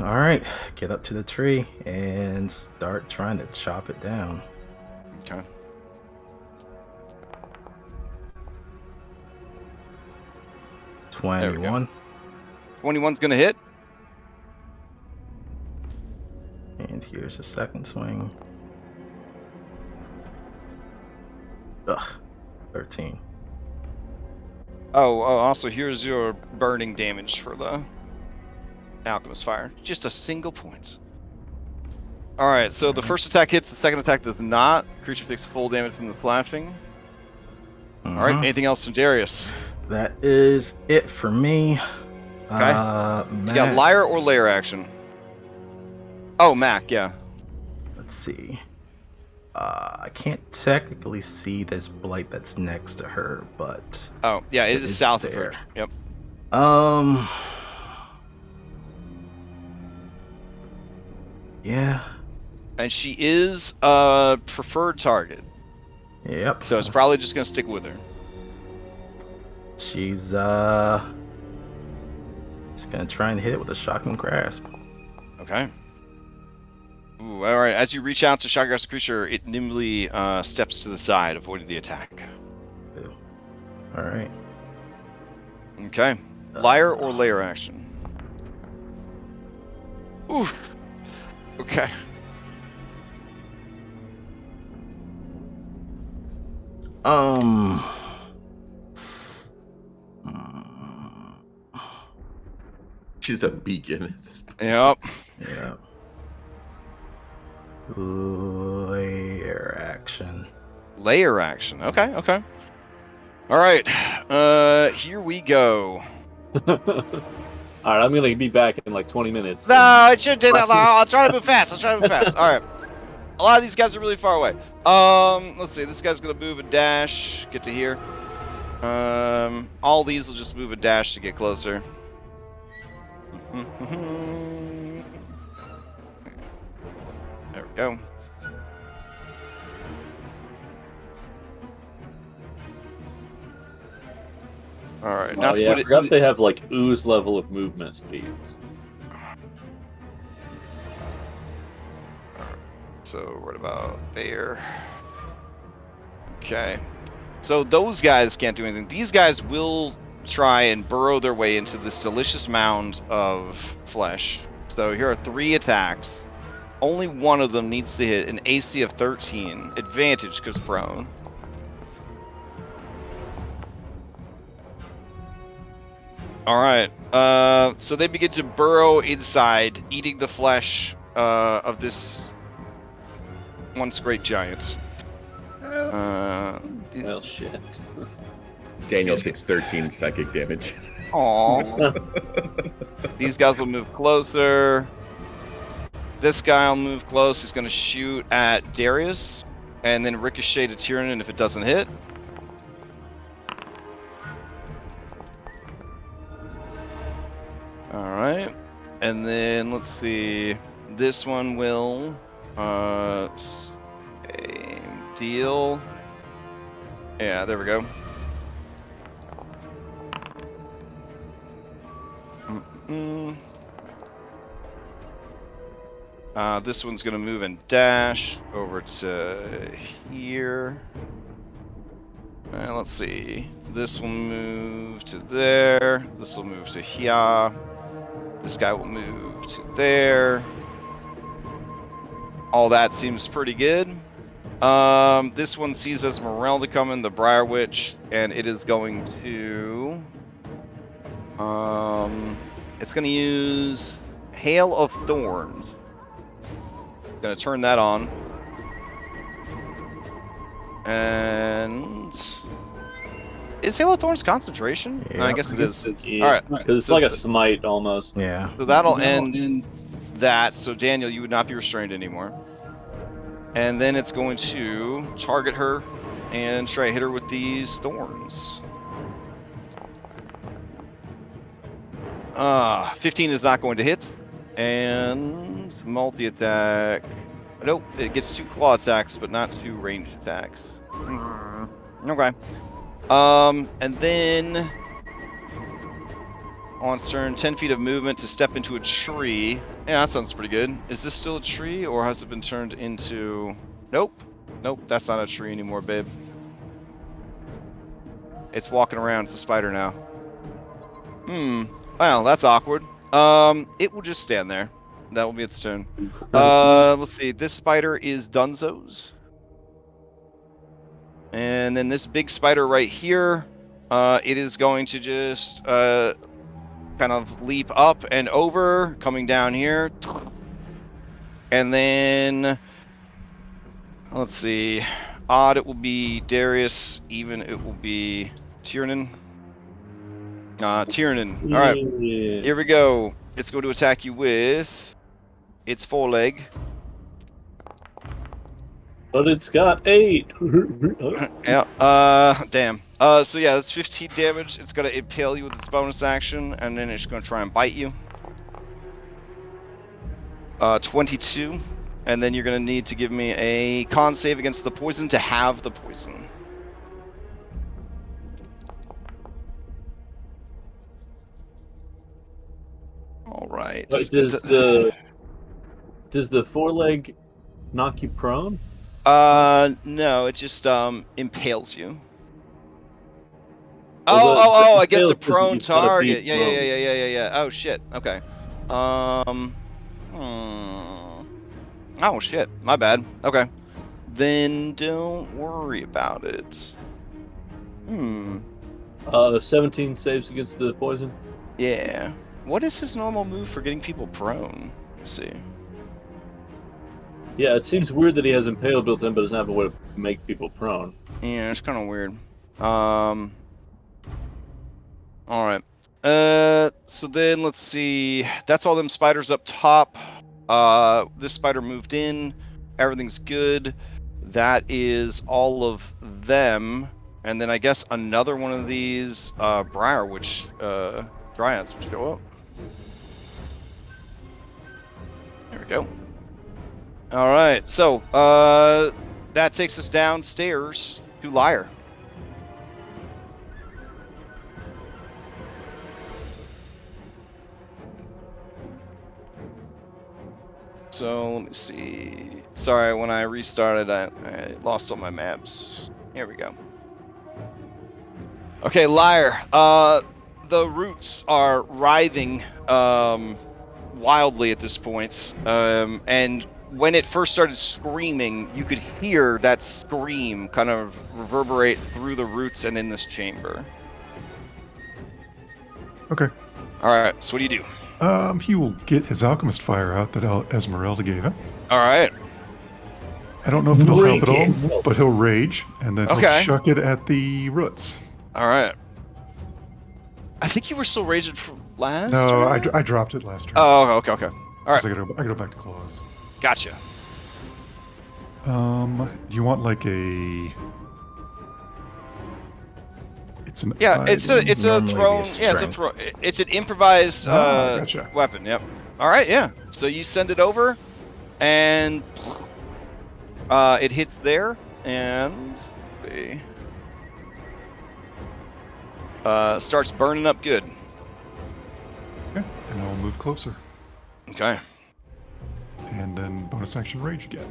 Alright, get up to the tree and start trying to chop it down. Okay. There we go. 21. 21's gonna hit. And here's the second swing. Ugh. 13. Oh, also here's your burning damage for the alchemist fire. Just a single point. All right, so the first attack hits. The second attack does not. Creature takes full damage from the slashing. All right. Anything else from Darius? That is it for me. Okay. You got liar or lair action. Oh, Mac, yeah. Let's see. I can't technically see this blight that's next to her, but Oh, yeah, it is south of there. her. Yep. Yeah. And she is a preferred target, Yep. so it's probably just gonna stick with her. She's just gonna try and hit it with a shocking grasp. Okay. Ooh, all right. As you reach out to shot grasp the creature, it nimbly steps to the side, avoiding the attack. Ew. All right. Okay. Liar or lair action? Ooh. Okay. She's a beacon. Yep. Yeah. Layer action. Layer action. Okay. Okay. All right. Here we go. All right, I'm gonna be back in like 20 minutes. No, it shouldn't take that long. I'll try to move fast. All right. A lot of these guys are really far away. Let's see. This guy's gonna move and dash. Get to here. All these will just move and dash to get closer. There we go. All right. Not Oh to yeah, put I it. forgot they have like ooze level of movement speeds. So what about there? Okay. So those guys can't do anything. These guys will try and burrow their way into this delicious mound of flesh. So here are 3 attacks. Only one of them needs to hit an AC of 13. Advantage because prone. Alright. So they begin to burrow inside, eating the flesh of this once great giant. Well, shit. Daniel takes 13 psychic damage. Aww. These guys will move closer. This guy will move close. He's going to shoot at Darius, and then ricochet to Tiernan if it doesn't hit. Alright. And then, let's see. This one will... same deal. Yeah, there we go. This one's gonna move and dash over to here. Let's see. This will move to there. This will move to here. This guy will move to there. All that seems pretty good. This one sees Esmeralda coming, the Briar Witch, and it is going to... it's going to use Hail of Thorns. Going to turn that on. And... is Hail of Thorns concentration? Yeah. I guess it is. Yeah, Alright. because it's like a smite almost. Yeah. So that'll end that. So Daniel, you would not be restrained anymore. And then it's going to target her and try to hit her with these thorns. 15 is not going to hit. And multi-attack. Nope, it gets 2 claw attacks, but not 2 ranged attacks. Okay. And then on turn, 10 feet of movement to step into a tree. Yeah, that sounds pretty good. Is this still a tree, or has it been turned into... Nope. Nope, that's not a tree anymore, babe. It's walking around. It's a spider now. Well, that's awkward. It will just stand there. That will be its turn. Let's see. This spider is Dunzo's. And then this big spider right here, it is going to just kind of leap up and over, coming down here. And then, let's see, odd it will be Darius, even it will be Tiernan. Tiernan. Alright, here we go. It's going to attack you with its foreleg. But it's got 8. Yeah, damn. So yeah, that's 15 damage. It's gonna impale you with its bonus action, and then it's gonna try and bite you. 22. And then you're gonna need to give me a con save against the poison to have the poison. Alright. Does the foreleg knock you prone? No, it just impales you. Well, Oh, the against a impale prone is you gotta target. be Yeah. prone. Oh shit. Okay. Oh shit. My bad. Okay. Then don't worry about it. 17 saves against the poison. Yeah. What is his normal move for getting people prone? Let's see. Yeah, it seems weird that he has impale built in, but doesn't have a way to make people prone. Yeah, it's kind of weird. Alright. So then let's see. That's all them spiders up top. This spider moved in. Everything's good. That is all of them. And then I guess another one of these Briar Witch Dryads will show up. There we go. Alright, so that takes us downstairs to Lyre. So, let me see. Sorry, when I restarted, I lost all my maps. Here we go. Okay, Lyre. The roots are writhing wildly at this point. And when it first started screaming, you could hear that scream kind of reverberate through the roots and in this chamber. Okay. Alright, so what do you do? He will get his alchemist fire out that Esmeralda gave him. Alright. I don't know if it'll help at all, Rage. but he'll rage, and then he'll Okay. chuck it at the roots. Alright. I think you were still raged for last No, turn? I dropped it last turn. Oh, okay. Alright. 'Cause I gotta go back to claws. Gotcha. You want like a? It's an. Yeah, it's a Normally thrown. be a Yeah, it's a strength. throw. It's an improvised Gotcha. weapon. Yep. All right. Yeah. So you send it over, and it hits there, and let's see. Starts burning up good. Okay, and I'll move closer, Okay. and then bonus action rage again.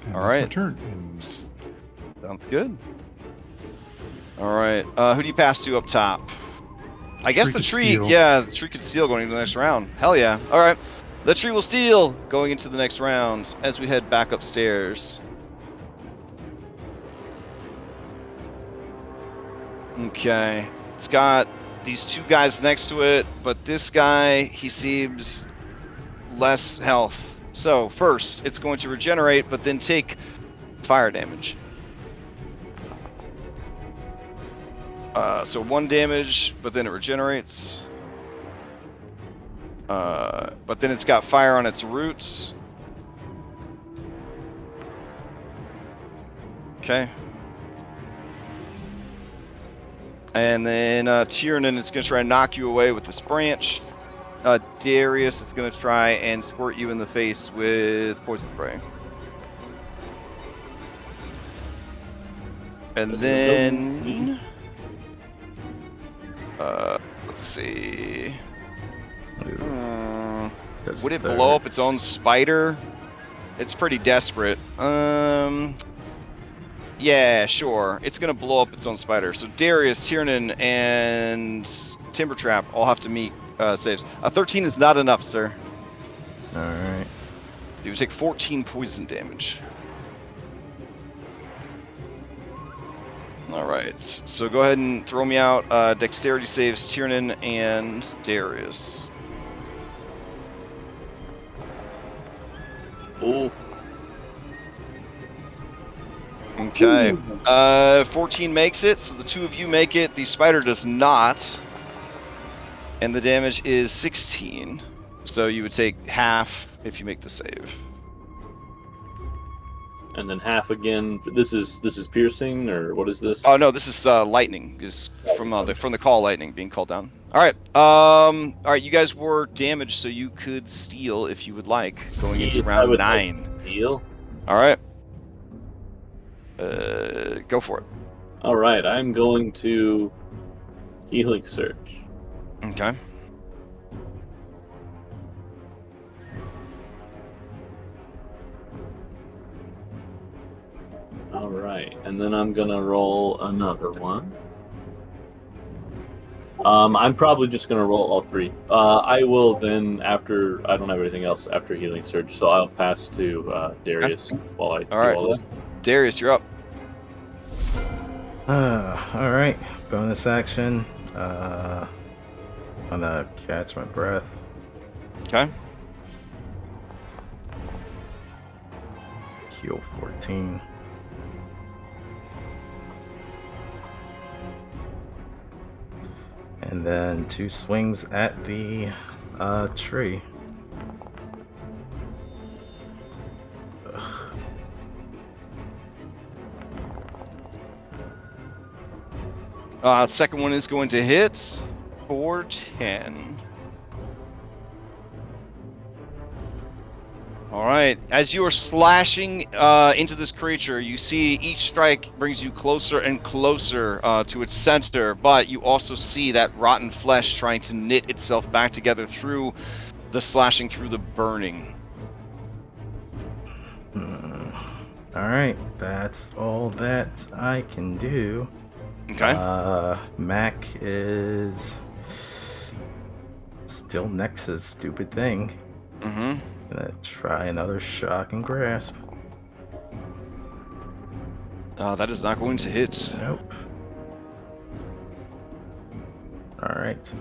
And All that's my right. turn. And Sounds good. All right. Who do you pass to up top? I guess the could tree. steal. Yeah, the tree could steal going into the next round. Hell yeah. All right. The tree will steal going into the next round as we head back upstairs. Okay. It's got these two guys next to it, but this guy, he seems less health. So first, it's going to regenerate, but then take fire damage. So 1 damage, but then it regenerates. But then it's got fire on its roots. Okay. And then Tiernan is going to try and knock you away with this branch. Darius is going to try and squirt you in the face with poison spray. And then... let's see... That's would it the- blow up its own spider? It's pretty desperate. Yeah, sure. It's gonna blow up its own spider. So Darius, Tiernan, and Timbertrap all have to meet saves. 13 is not enough, sir. Alright. You take 14 poison damage. Alright, so go ahead and throw me out dexterity saves, Tiernan and Darius. Oh, Okay. 14 makes it, so the two of you make it. The spider does not. And the damage is 16. So you would take half if you make the save. and then half again. This is piercing, or what is this? Oh no, this is lightning. Is from the call lightning being called down. All right. All right. You guys were damaged, so you could steal if you would like, going into I round would 9. Heal. All right. Go for it. All right, I'm going to healing search. Okay. All right, and then I'm gonna roll another one. I'm probably just gonna roll all 3. I will then, after I don't have anything else after healing surge, so I'll pass to Darius while I do right. all that. Darius, you're up. Alright. Bonus action. I'm gonna catch my breath. Okay. Heal 14. And then 2 swings at the tree. Second one is going to hit for 10. All right. As you are slashing into this creature, you see each strike brings you closer and closer to its center, but you also see that rotten flesh trying to knit itself back together through the slashing, through the burning. Alright, that's all that I can do. Okay. Mac is still next to this stupid thing. Mm-hmm. Gonna try another shock and grasp. That is not going to hit. Nope. Alright.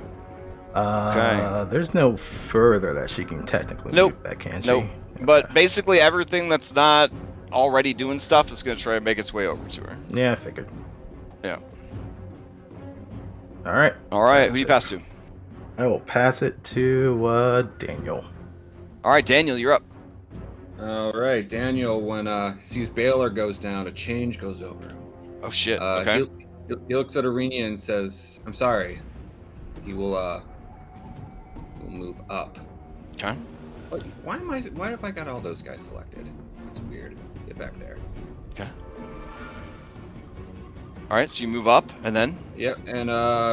Okay. There's no further that she can technically Nope. move that, can she? Nope. But basically everything that's not already doing stuff is going to try and make its way over to her. Yeah, I figured. Yeah. Alright. All right. That's Who you it. pass to? I will pass it to Daniel. All right, Daniel, you're up. All right, Daniel. When sees Baylor goes down, a change goes over him. Oh shit. Okay. He looks at Arenia and says, "I'm sorry." He will move up. Okay. Why have I got all those guys selected? That's weird. Get back there. Okay. All right, so you move up, and then. Yep, and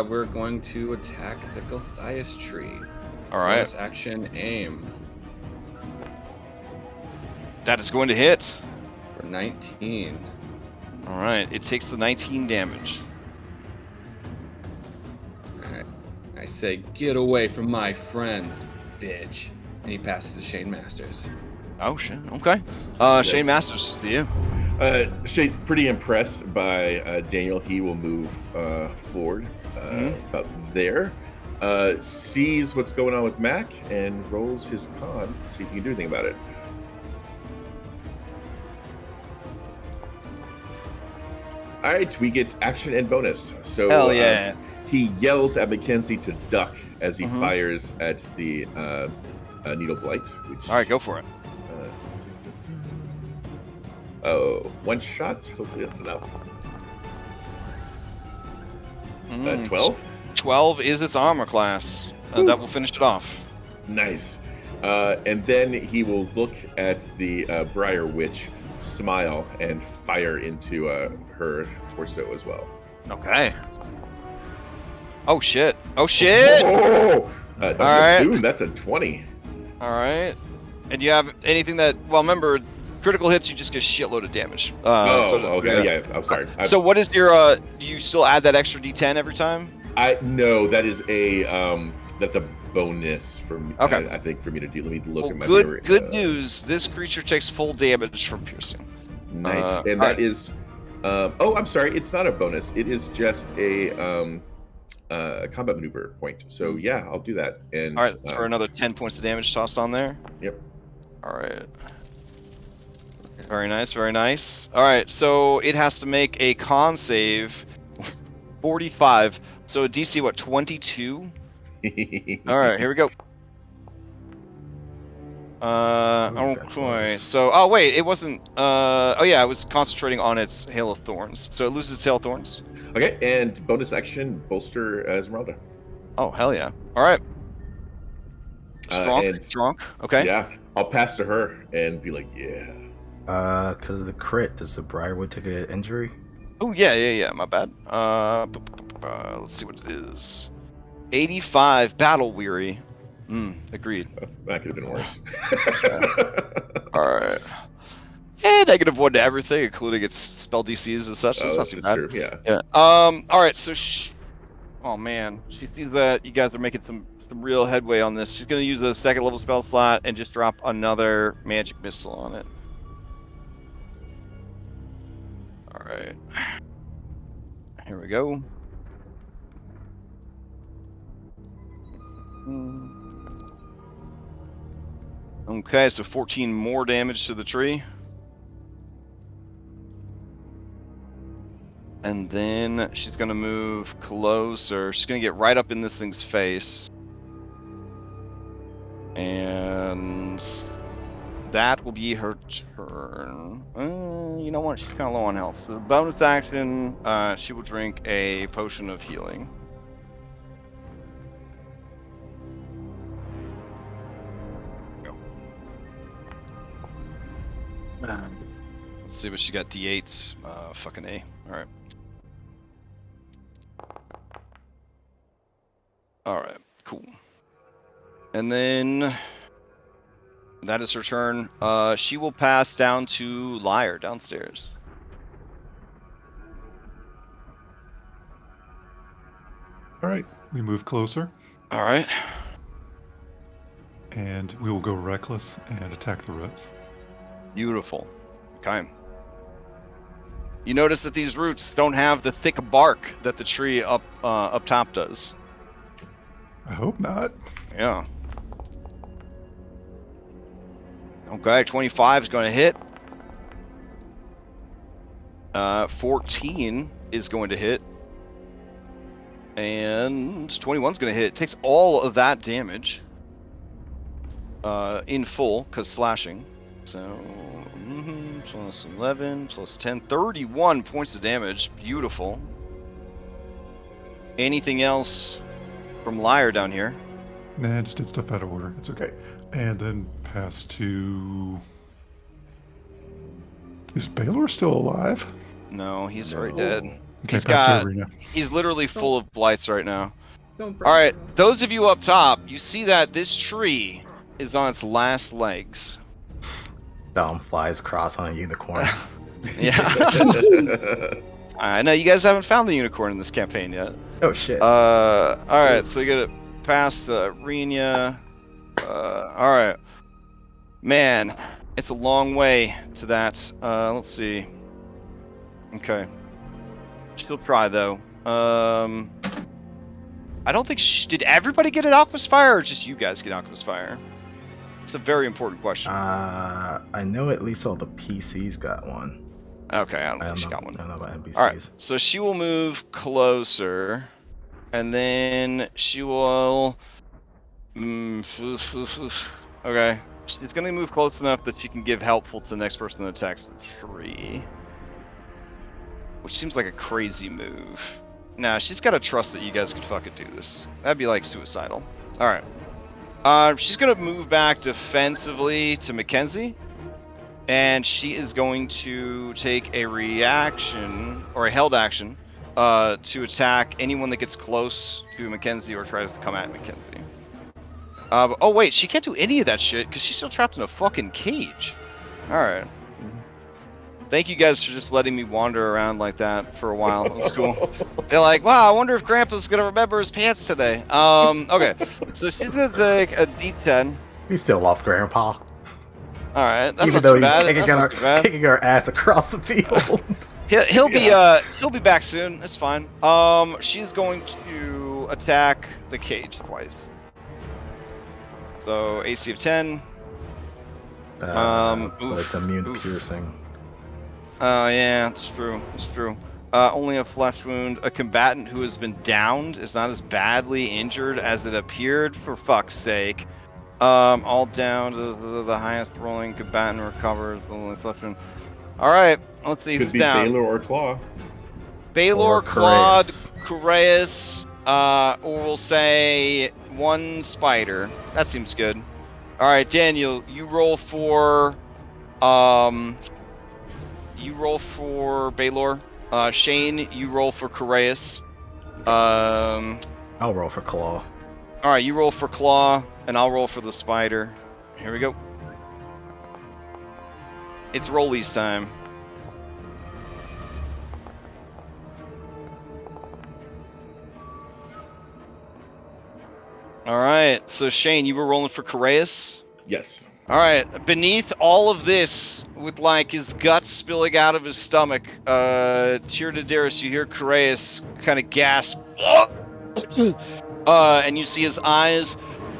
we're going to attack the Gulthais Tree. All right. Bonus action, aim That is going to hit. for 19. All right, it takes the 19 damage. All right. I say, get away from my friends, bitch. And he passes to Shane Masters. Oh shit. Okay. Shane Masters, to you. Shane, pretty impressed by Daniel. He will move forward about there. Sees what's going on with Mac and rolls his con to see if he can do anything about it. All right, we get action and bonus. So Hell yeah. He yells at Mackenzie to duck as he fires at the needle blight. Which, All right, go for it. Oh, one shot. Hopefully that's enough. 12. 12 is its armor class. That will finish it off. Nice. And then he will look at the Briar Witch, smile, and fire into her torso as well. Okay. Oh shit. Oh shit. Oh! All right. That's a 20. All right. And do you have anything that? Well, remember, critical hits you just get a shitload of damage. Okay. Yeah, I'm sorry. So what is your? Do you still add that extra D10 every time? No, that is that's a bonus for me. Okay. I think for me to do. Let me look at my good news. This creature takes full damage from piercing. Nice, and that is. I'm sorry. It's not a bonus. It is just a combat maneuver point. So yeah, I'll do that. And all right, for another 10 points of damage tossed on there. Yep. All right. Very nice. Very nice. All right, so it has to make a con save. 45. So DC what? 22. All right, here we go. Okay. So, oh wait, it wasn't. Oh yeah, I was concentrating on its hail of thorns. So it loses its hail of thorns. Okay, and bonus action, bolster Esmeralda. Oh hell yeah! All right. Drunk. Okay. Yeah, I'll pass to her and be like, yeah. Because of the crit, does the Briarwood take an injury? Oh yeah. My bad. Let's see what it is. 85 battle weary. Agreed. That could have been worse. All right. -1 to everything, including its spell DCs and such. That's not too bad. True, yeah. All right. So, oh man, she sees that you guys are making some real headway on this. She's gonna use a second level spell slot and just drop another magic missile on it. All right. Here we go. Okay, so 14 more damage to the tree. And then she's going to move closer. She's going to get right up in this thing's face. And that will be her turn. You know what? She's kind of low on health. So bonus action, she will drink a potion of healing. Let's see what she got. D8s. Fucking A. Alright. Alright, cool. And then that is her turn. She will pass down to Lyre downstairs. All right, we move closer, Alright. and we will go reckless and attack the roots. Beautiful. Okay. You notice that these roots don't have the thick bark that the tree up top does. I hope not. Yeah. Okay, 25 is going to hit. 14 is going to hit. And 21 is going to hit. It takes all of that damage in full, because slashing. So, plus 11, plus 10, 31 points of damage. Beautiful. Anything else from Liar down here? Nah, just did stuff out of order. It's okay. And then pass to. Is Baylor still alive? No, he's already No. dead. Okay, He's pass to got. Arena. He's literally full of blights right now. Don't All right, break those of you up top, you see that this tree is on its last legs. Dom flies across on a unicorn. Yeah. I know you guys haven't found the unicorn in this campaign yet. Oh shit. All right, so you get it past Renia. All right, man, it's a long way to that. Let's see. Okay, she'll try though. I don't think did everybody get an Alchemist Fire, or just you guys get Alchemist Fire? It's a very important question. I know at least all the PCs got one. Okay, I don't think she know, got one. I don't know about NPCs. All right, so she will move closer, and then she will. Okay, she's gonna move close enough that she can give helpful to the next person that attacks the tree, which seems like a crazy move. Nah, she's gotta trust that you guys could fucking do this. That'd be like suicidal. All right, she's gonna move back defensively to Mackenzie. And she is going to take a reaction, or a held action, to attack anyone that gets close to Mackenzie or tries to come at Mackenzie. Oh wait, she can't do any of that shit because she's still trapped in a fucking cage. Alright. Thank you guys for just letting me wander around like that for a while. That was cool. They're like, wow, I wonder if Grandpa's gonna remember his pants today. Okay. So she's gonna take a D10. He's still off Grandpa. Alright, that's Even not though too he's bad. kicking, That's not too bad. kicking our ass across the field. He'll be back soon. It's fine. She's going to attack the cage twice. So AC of 10. But it's immune to piercing. Oh yeah, it's true. It's true. Only a flesh wound. A combatant who has been downed is not as badly injured as it appeared. For fuck's sake. All down to the highest rolling combatant recovers. Only flesh wound. All right, let's see Could who's be down. Baylor or Claw. Baylor, Or Claude, Coraeus. Coraeus, or we'll say one spider. That seems good. All right, Daniel, you roll for Baylor. Shane, you roll for Coraeus. I'll roll for Claw. All right, you roll for Claw, and I'll roll for the spider. Here we go. It's rollies time. All right, so Shane, you were rolling for Coraeus. Yes. All right, beneath all of this, with like his guts spilling out of his stomach, Tyrdaderis, you hear Coraeus kind of gasp, and you see his eyes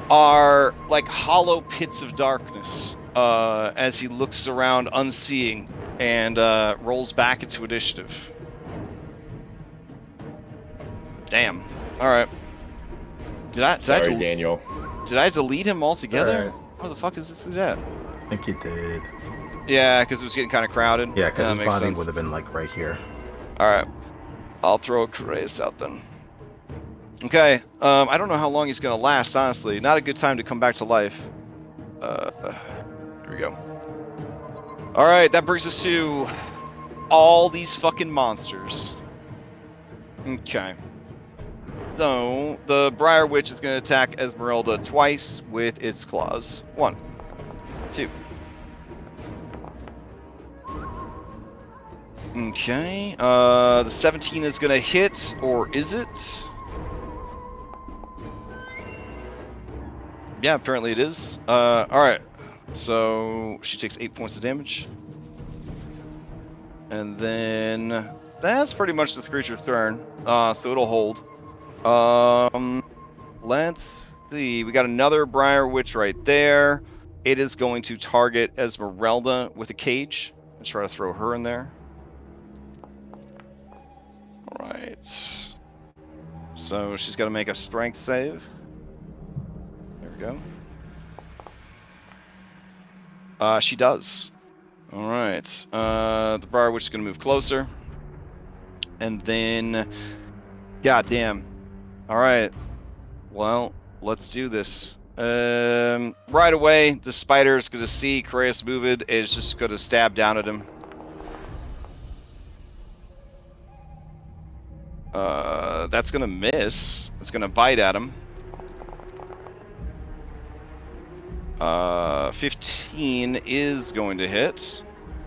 are like hollow pits of darkness as he looks around unseeing and rolls back into initiative. Damn. All right. Sorry, Daniel. Did I delete him altogether? Alright. Where the fuck is this dude at? I think you did. Yeah, because it was getting kind of crowded. Yeah, because his that makes body sense. would have been like right here. Alright. I'll throw Coraeus out then. Okay, I don't know how long he's gonna last, honestly. Not a good time to come back to life. Here we go. Alright, that brings us to all these fucking monsters. Okay. So, the Briar Witch is going to attack Esmeralda twice with its claws. 1, 2. Okay, the 17 is going to hit, or is it? Yeah, apparently it is. Alright, so she takes 8 points of damage. And then, that's pretty much this creature's turn, so it'll hold. Let's see. We got another Briar Witch right there. It is going to target Esmeralda with a cage and try to throw her in there. Alright. So she's got to make a strength save. There we go. She does. All right. The Briar Witch is going to move closer. And then... God damn. All right. Well, let's do this. Right away, the spider is going to see Kratos move it. It's just going to stab down at him. That's going to miss. It's going to bite at him. 15 is going to hit.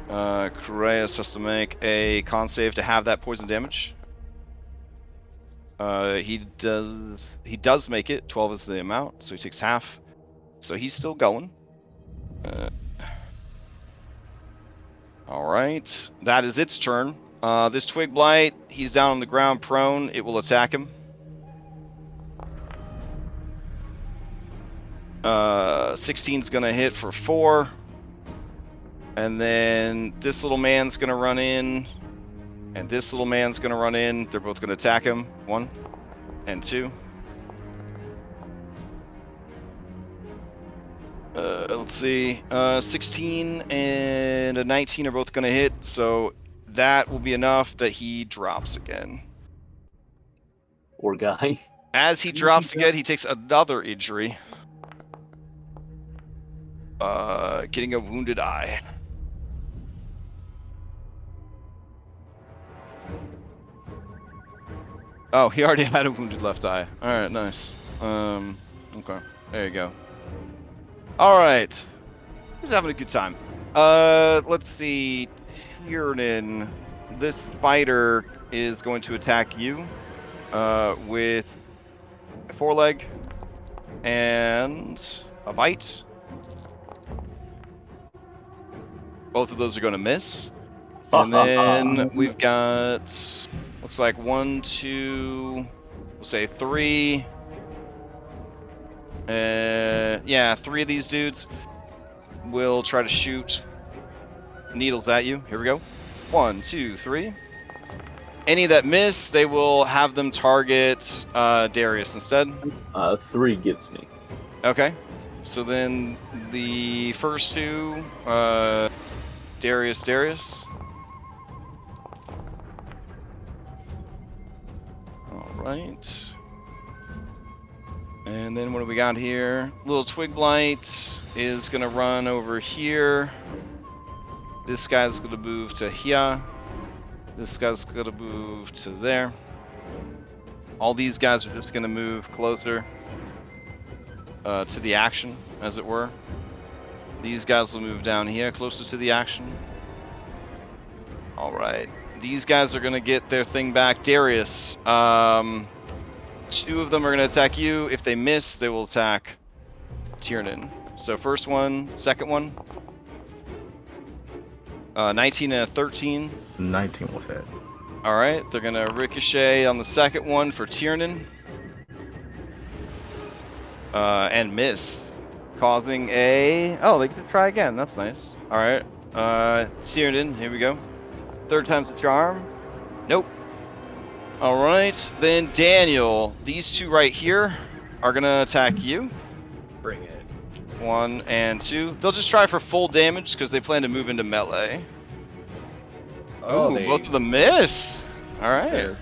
Kratos has to make a con save to have that poison damage. He does make it. 12 is the amount, so he takes half. So he's still going. All right, that is its turn. This Twig Blight, he's down on the ground prone. It will attack him. 16's gonna hit for 4. And then this little man's gonna run in. And this little man's gonna run in. They're both gonna attack him. 1 and 2. Let's see. 16 and a 19 are both gonna hit, so that will be enough that he drops again. Poor guy. As he drops again, he takes another injury. Getting a wounded eye. Oh, he already had a wounded left eye. Alright, nice. Okay. There you go. Alright. He's having a good time. Let's see. Tiernan. This spider is going to attack you with a foreleg and a bite. Both of those are going to miss. And then we've got, looks like 1, 2, we'll say 3. Yeah, 3 of these dudes will try to shoot needles at you. Here we go. 1, 2, 3. Any that miss, they will have them target Darius instead. 3 gets me. Okay. So then the first 2, Darius. Alright. And then what do we got here? Little Twig Blight is going to run over here. This guy's going to move to here. This guy's going to move to there. All these guys are just going to move closer to the action, as it were. These guys will move down here, closer to the action. Alright. These guys are going to get their thing back. Darius, 2 of them are going to attack you. If they miss, they will attack Tiernan. So first one, second one. 19 and a 13. 19 will hit. Alright, they're going to ricochet on the second one for Tiernan. And miss. Causing a... Oh, they get to try again. That's nice. Alright. Tiernan, here we go. 3rd time's a charm. Nope. Alright, then Daniel. These 2 right here are going to attack you. Bring it. 1 and 2. They'll just try for full damage because they plan to move into melee. Oh, Ooh, both of them miss. Alright. Fair.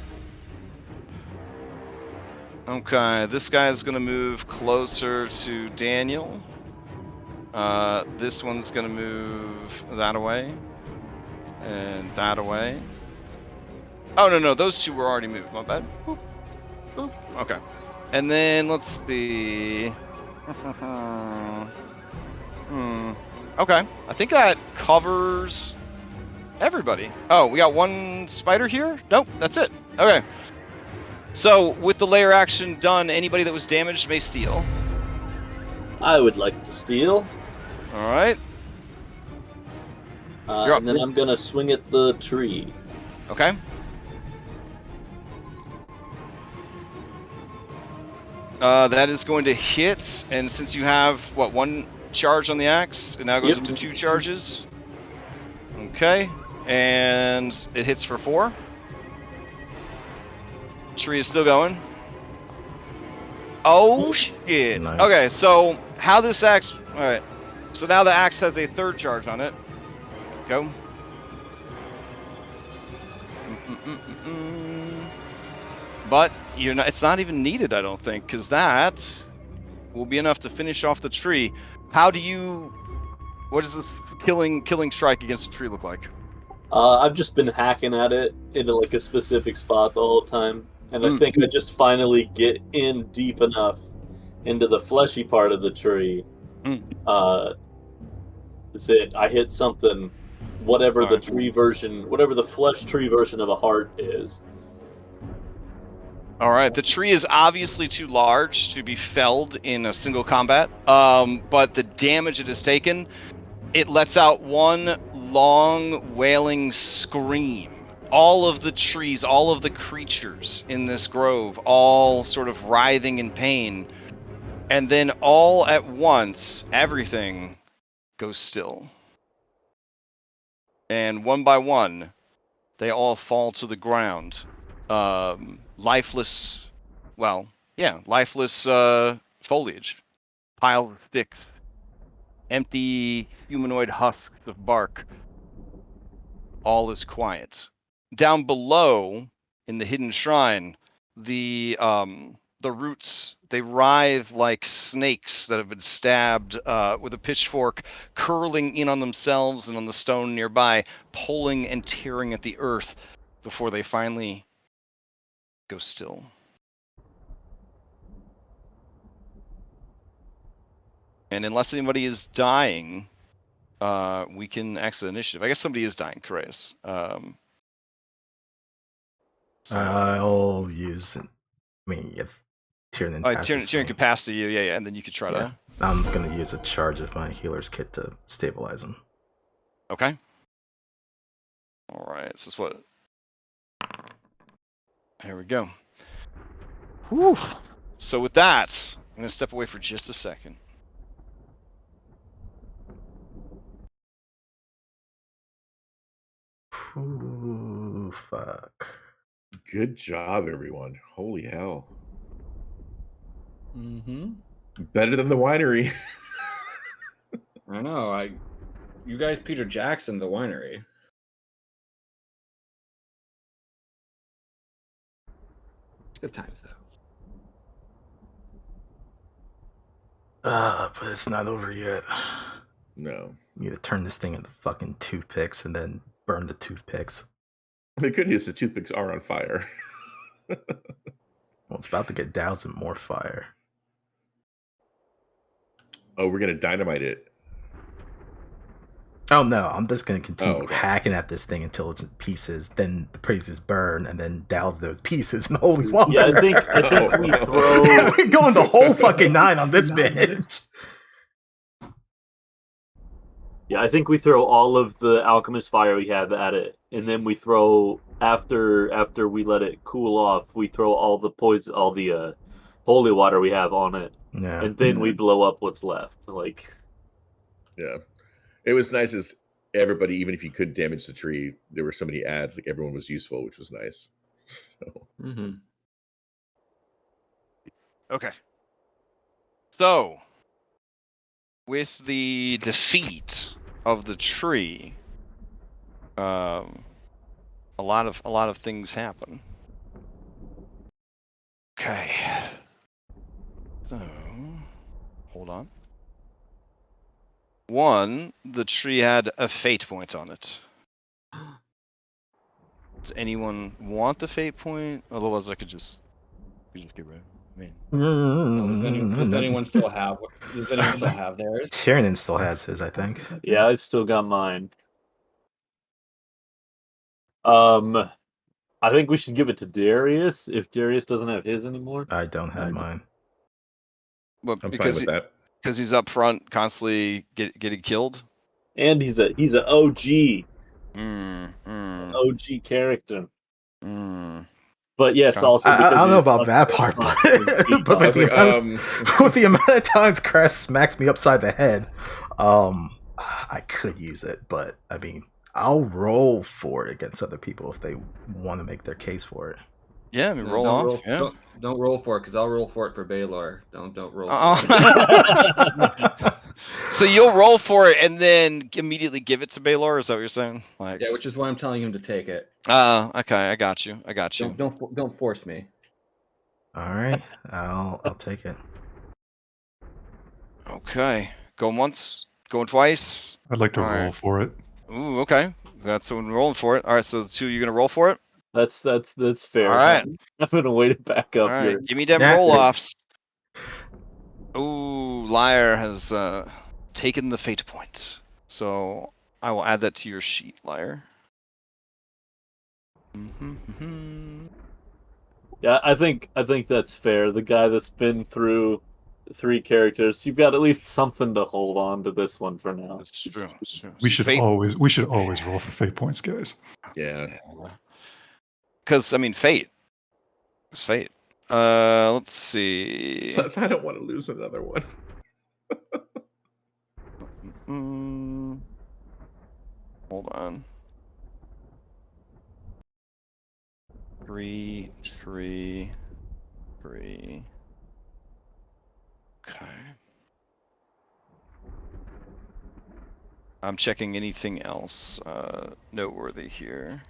Okay, this guy's gonna move closer to Daniel. This one's gonna move that away. And that away. Oh, no, those 2 were already moved. My bad. Boop. Boop. Okay. And then, let's see. Okay. I think that covers everybody. Oh, we got 1 spider here? Nope, that's it. Okay. So, with the layer action done, anybody that was damaged may steal. I would like to steal. Alright. And then I'm going to swing at the tree. Okay. That is going to hit, and since you have, what, 1 charge on the axe, it now goes up to 2 charges. Okay. And it hits for 4. Tree is still going. Oh shit! Nice. Okay, so how this axe? All right. So now the axe has a third charge on it. Go. But it's not even needed, I don't think, because that will be enough to finish off the tree. What does this killing strike against the tree look like? I've just been hacking at it into like a specific spot the whole time, and I think I just finally get in deep enough into the fleshy part of the tree that I hit something, whatever the tree version, whatever the flesh tree version of a heart is. All right, the tree is obviously too large to be felled in a single combat, but the damage it has taken, it lets out one long wailing scream. All of the trees, all of the creatures in this grove, all sort of writhing in pain, and then all at once, everything goes still. And one by one, they all fall to the ground. Lifeless foliage, piles of sticks, empty humanoid husks of bark. All is quiet. Down below, in the hidden shrine, the roots, they writhe like snakes that have been stabbed with a pitchfork, curling in on themselves and on the stone nearby, pulling and tearing at the earth before they finally go still. And unless anybody is dying, we can exit initiative. I guess somebody is dying, Correus. I'll use. If Tiernan passes Tyrion me, can pass to you, yeah, and then you could try to. I'm gonna use a charge of my healer's kit to stabilize him. Okay. All right. This is what. Here we go. Whew. So with that, I'm gonna step away for just a second. Ooh, fuck. Good job, everyone. Holy hell. Mm-hmm. Better than the winery. I know. You guys Peter Jackson the winery. Good times though. But it's not over yet. No. You need to turn this thing into fucking toothpicks and then burn the toothpicks. The good news, the toothpicks are on fire. Well, it's about to get doused in more fire. Oh, we're gonna dynamite it. Oh no, I'm just gonna continue okay. hacking at this thing until it's in pieces, then the praises burn, and then douse those pieces in holy water. Yeah, I think we throw. We're going the whole fucking 9 on this bitch. Yeah, I think we throw all of the alchemist fire we have at it, and then we throw after we let it cool off, we throw all the poison, all the holy water we have on it, and then we blow up what's left. Like, yeah, it was nice as everybody, even if you could damage the tree, there were so many ads. Like everyone was useful, which was nice. So. Mm-hmm. Okay. So, with the defeat of the tree, a lot of things happen. Okay. So, hold on. One, the tree had a fate point on it. Does anyone want the fate point? Otherwise, I could just get rid of it. Does anyone still have? Does anyone still have theirs? Tiernan still has his, I think. yeah, I've still got mine. I think we should give it to Darius if Darius doesn't have his anymore. I don't have mine. Well, I'm fine with that. Because he's up front, constantly getting killed. And he's a OG. OG character. But yes, also because I don't know about that part, but with the amount of times Crest smacks me upside the head, I could use it, but I mean, I'll roll for it against other people if they want to make their case for it. Yeah, I mean, roll off. Don't roll for it, because I'll roll for it for Baylor. Don't roll. So So you'll roll for it and then immediately give it to Baylor? Is that what you're saying? Like, Yeah, which is why I'm telling him to take it. okay, I got you. I got you. Don't force me. All right, I'll take it. Okay, going once, going twice. I'd like to All roll right. for it. Ooh, okay. That's someone rolling for it. All right, so the two, you're gonna roll for it. That's fair. All right. I'm gonna wait it back All up right, here. give me them Yeah. roll-offs. Ooh, Liar has taken the fate point. So I will add that to your sheet, Liar. Yeah, I think that's fair. The guy that's been through 3 characters, you've got at least something to hold on to this one for now. That's true. That's true. We So should fate, always roll for fate points, guys. Yeah. because I mean, fate. It's fate. Let's see. Plus, I don't want to lose another one. Hold on. 3, 3, 3. Okay. I'm checking anything else noteworthy here.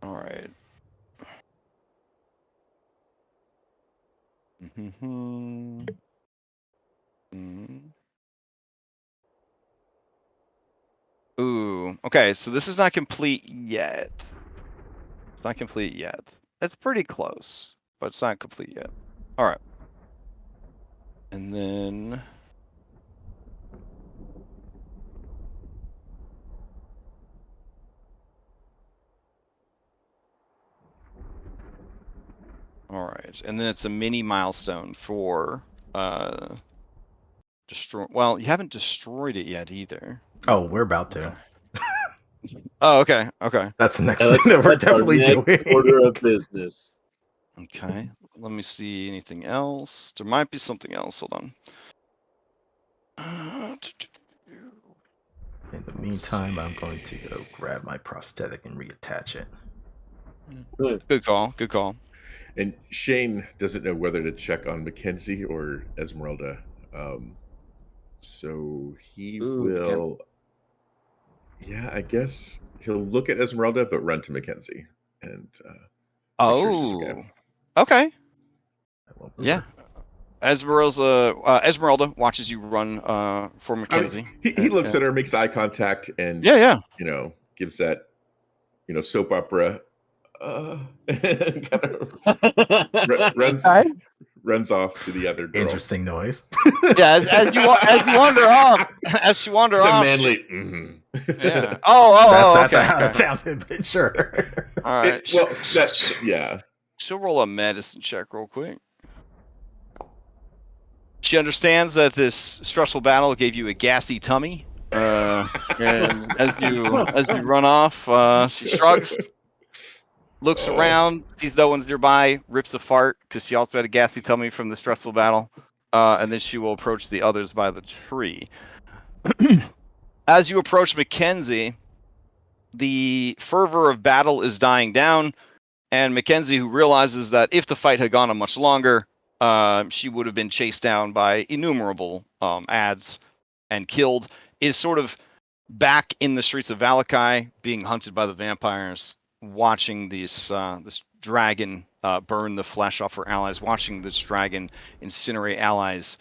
All right. Ooh, okay, so this is not complete yet. It's not complete yet. It's pretty close, but it's not complete yet. All right. And then... All right, and then it's a mini milestone for destroy. Well, you haven't destroyed it yet either. Oh, we're about to. Oh, okay, okay, That's the next thing that we're That's our definitely next doing. order of business. okay. Let me see anything else. There might be something else. Hold on. In the meantime, I'm going to go grab my prosthetic and reattach it. Good call. Good call. And Shane doesn't know whether to check on Mackenzie or Esmeralda. So he will. Yeah, I guess he'll look at Esmeralda, but run to Mackenzie and. Make sure she's okay. Okay. I won't Yeah. Esmeralda watches you run for Mackenzie. He looks at her, makes eye contact, and yeah. Gives that soap opera kind of runs off to the other girl. Interesting noise. Yeah, as you wander off, It's a manly. Yeah. That's okay, how okay. it sounded, but sure. All right. Yeah. She'll roll a medicine check real quick. She understands that this stressful battle gave you a gassy tummy, and as you run off, she shrugs, looks around, sees no one's nearby, rips a fart because she also had a gassy tummy from the stressful battle, and then she will approach the others by the tree. As you approach Mackenzie, the fervor of battle is dying down, and Mackenzie, who realizes that if the fight had gone on much longer, she would have been chased down by innumerable ads and killed, is sort of back in the streets of Valakai, being hunted by the vampires, watching this dragon burn the flesh off her allies, watching this dragon incinerate allies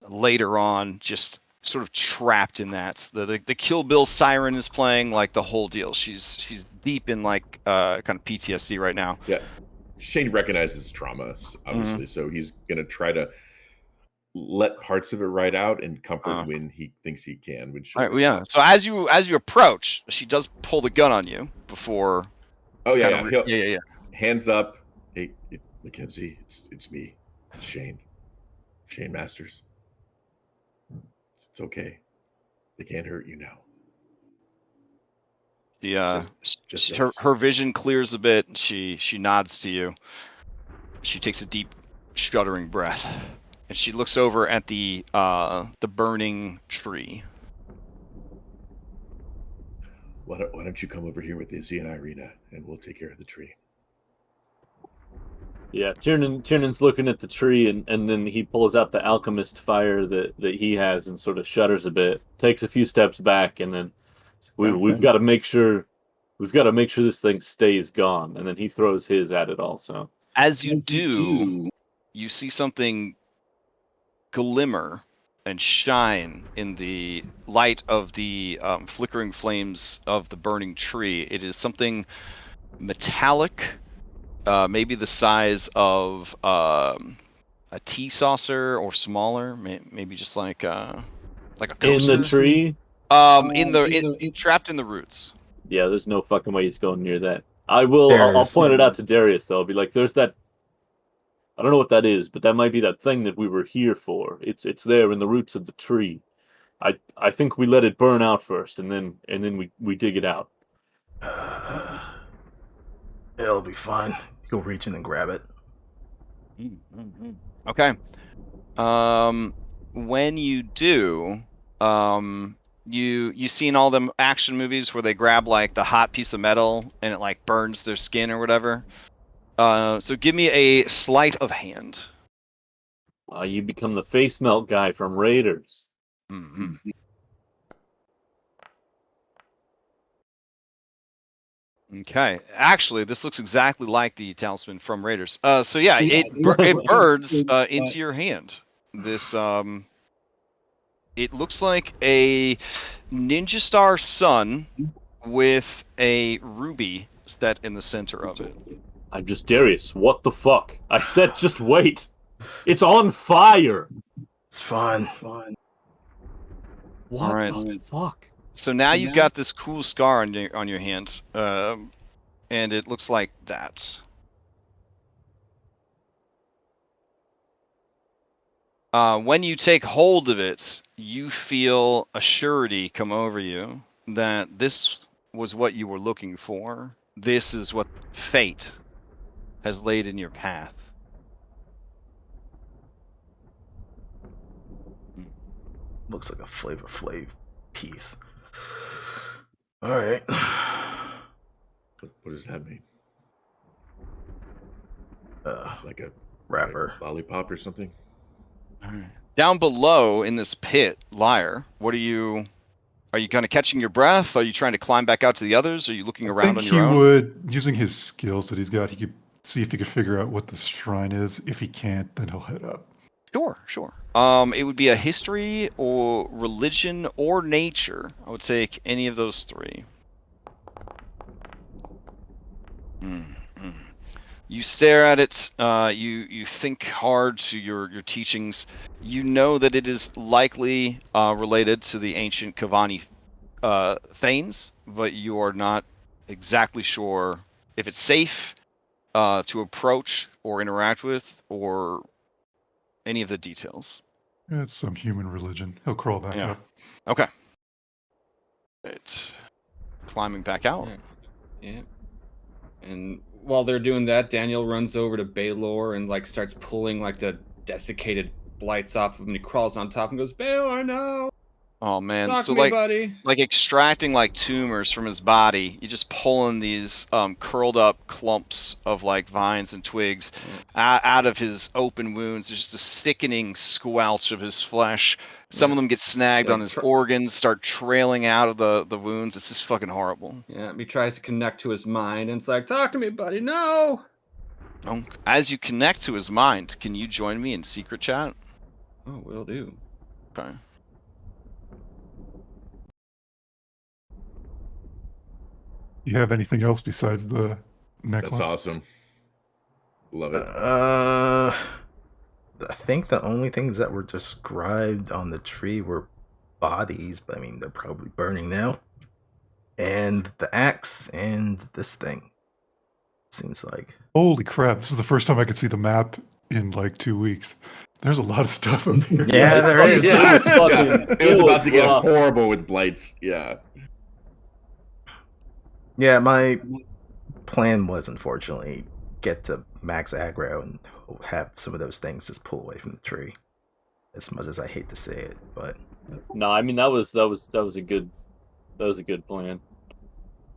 later on, just sort of trapped in that. The Kill Bill siren is playing, like the whole deal. She's deep in like kind of PTSD right now. Yeah. Shane recognizes trauma, obviously, so he's gonna try to let parts of it ride out and comfort when he thinks he can. All right, well, yeah. So as you approach, she does pull the gun on you before. Oh yeah, yeah. Hands up. Hey, Mackenzie, it's me, it's Shane Masters. It's okay. They can't hurt you now. Her vision clears a bit. She nods to you. She takes a deep, shuddering breath, and she looks over at the burning tree. Why don't you come over here with Izzy and Irina, and we'll take care of the tree. Yeah, Tiernan's looking at the tree, and then he pulls out the alchemist fire that he has and sort of shudders a bit, takes a few steps back, and then we've got to make sure this thing stays gone. And then he throws his at it also. As you do, you see something glimmer and shine in the light of the flickering flames of the burning tree. It is something metallic, maybe the size of a tea saucer or smaller, maybe just like a coaster. In the tree? Trapped in the roots. Yeah, there's no fucking way he's going near that. I'll point it out to Darius, though. I'll be like, there's that... I don't know what that is, but that might be that thing that we were here for. It's there in the roots of the tree. I think we let it burn out first, and then we dig it out. It'll be fine. Go reach in and grab it. Okay. When you do, you seen all them action movies where they grab like the hot piece of metal and it like burns their skin or whatever. So give me a sleight of hand. You become the face melt guy from Raiders. Mm-hmm. Okay. Actually, this looks exactly like the talisman from Raiders. So yeah, it burns into your hand. This it looks like a Ninja Star sun with a ruby set in the center of it. I'm just Darius. What the fuck? I said just wait. It's on fire. It's fine. What right. the fuck? So now you've got this cool scar on your hand, and it looks like that. When you take hold of it, you feel a surety come over you that this was what you were looking for. This is what fate has laid in your path. Looks like a Flavor Flav piece. Alright. What does that mean? Like a wrapper. Like lollipop or something? Down below in this pit, Liar, what are you kind of catching your breath? Are you trying to climb back out to the others? Are you looking around on your own? I think he would, using his skills that he's got, he could see if he could figure out what the shrine is. If he can't, then he'll head up. Sure. It would be a history or religion or nature. I would take any of those three. You stare at it. You think hard to your teachings. You know that it is likely related to the ancient Kavani Thanes, but you are not exactly sure if it's safe to approach or interact with, or any of the details. It's some human religion. He'll crawl back up. Okay. It's climbing back out. Yeah. And while they're doing that, Daniel runs over to Baylor and like starts pulling like the desiccated blights off of him. And he crawls on top and goes, "Baylor, no!" Oh man, Talk so to me, like buddy. like extracting like tumors from his body. You're just pulling these curled up clumps of like vines and twigs out of his open wounds. There's just a sickening squelch of his flesh. Some of them get snagged on his organs, start trailing out of the wounds. It's just fucking horrible. Yeah, he tries to connect to his mind, and it's like, "Talk to me, buddy, no!" As you connect to his mind, can you join me in secret chat? Oh, will do. Okay. You have anything else besides the necklace? That's awesome. Love it. I think the only things that were described on the tree were bodies, but I mean, they're probably burning now. And the axe and this thing. Seems like. Holy crap, this is the first time I could see the map in like 2 weeks. There's a lot of stuff up here. Yeah, there is. Yeah, It's fucking, it was about to get rough. horrible with blights. Yeah. Yeah, my plan was, unfortunately, get to max aggro and have some of those things just pull away from the tree. As much as I hate to say it, but No, I mean that was a good plan.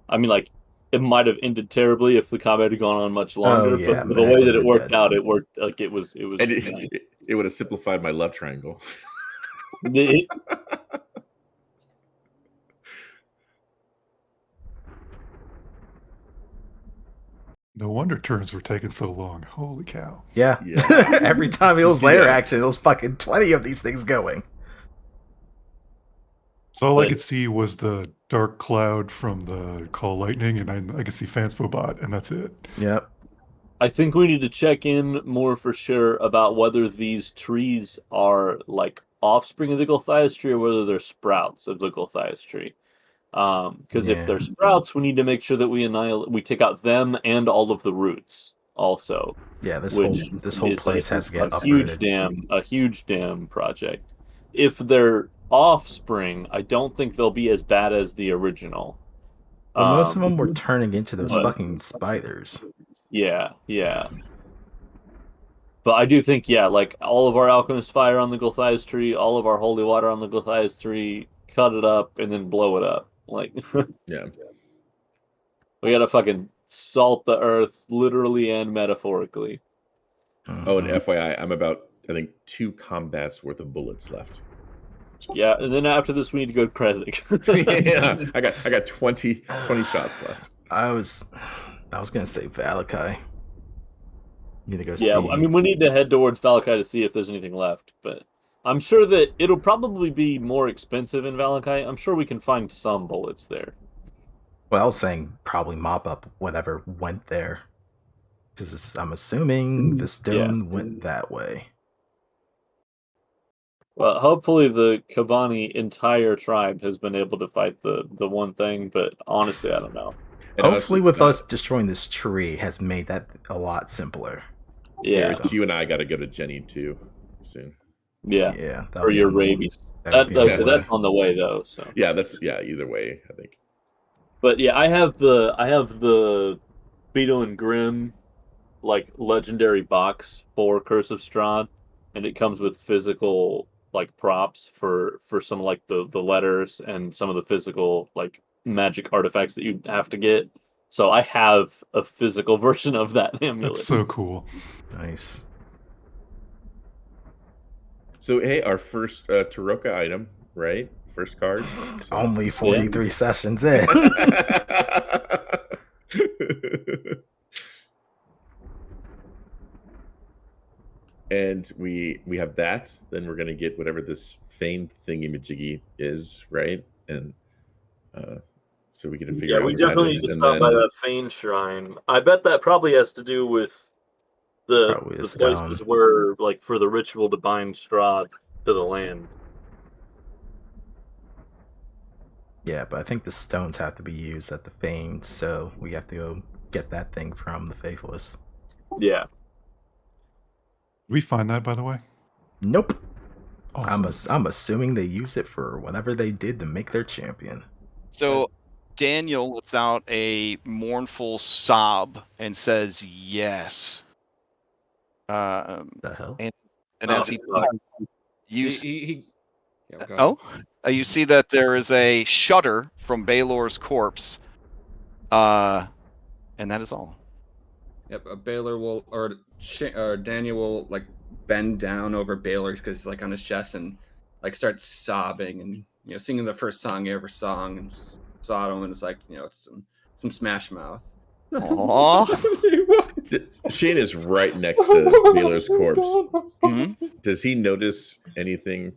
I mean, like, it might have ended terribly if the combat had gone on much longer. yeah, but man, the way that it would've worked been dead. out, it worked like it was. And Nice. it would have simplified my love triangle. No wonder turns were taking so long. Holy cow. Yeah. Yeah. Every time it was layer Yeah. action, there was fucking 20 of these things going. So all I But- could see was the dark cloud from the Call Lightning, and I could see Fanspobot, and that's it. Yep. I think we need to check in more for sure about whether these trees are like offspring of the Gulthais Tree or whether they're sprouts of the Gulthais Tree. Because if they're sprouts, we need to make sure that we take out them and all of the roots also. Yeah, this Which whole is place has to get a huge upgraded. a huge dam project. If they're offspring, I don't think they'll be as bad as the original. Well, most of them were turning into those but- fucking spiders. Yeah. But I do think, like all of our alchemist fire on the Gulthais Tree, all of our holy water on the Gulthais Tree, cut it up and then blow it up. Like, Yeah. we gotta fucking salt the earth, literally and metaphorically. Oh, and FYI, I'm about, I think, 2 combats worth of bullets left. Yeah, and then after this, we need to go to Kresik. Yeah, I got 20 shots left. I was gonna say Valakai. Need to go see. Yeah, I mean, we need to head towards Valakai to see if there's anything left, but I'm sure that it'll probably be more expensive in Valakai. I'm sure we can find some bullets there. Well, I was saying probably mop up whatever went there. Because I'm assuming the stone went that way. Well, hopefully the Kavani entire tribe has been able to fight the one thing, but honestly, I don't know. And Hopefully honestly, with us destroying this tree has made that a lot simpler. Yeah, Harris, you and I got to go to Jenny too soon. yeah. Yeah. that'll Or be your on the- rabies. that'll be on the way. That's on the way though. So, Yeah, either way, I think. but yeah, I have the Beetle and Grim like legendary box for Curse of Strahd, and it comes with physical like props for some like the letters and some of the physical like magic artifacts that you have to get. So I have a physical version of that amulet. That's so cool. Nice. So, hey, our first Taroka item, right? First card. So- Only 43 sessions in. And we have that. Then we're gonna get whatever this feigned thingy-majiggy is, right? And so we get to figure out. we what that definitely is. need to And stop then- by that Fane Shrine. I bet that probably has to do with Probably the a stone. places where, like, for the ritual to bind Strahd to the land. Yeah, but I think the stones have to be used at the Fane, so we have to go get that thing from the Faithless. Yeah. Did we find that, by the way? Nope. Awesome. I'm assuming they used it for whatever they did to make their champion. So Daniel lets out a mournful sob and says yes. The hell? And as he you Yeah, go ahead. you see that there is a shudder from Baelor's corpse, and that is all. Yep, Baylor will, or Daniel will like bend down over Baylor because he's like on his chest and like starts sobbing and singing the first song he ever sung and Sodom, and it's like it's some Smash Mouth. Aww. Shane is right next to Baylor's corpse. Mhm. Does he notice anything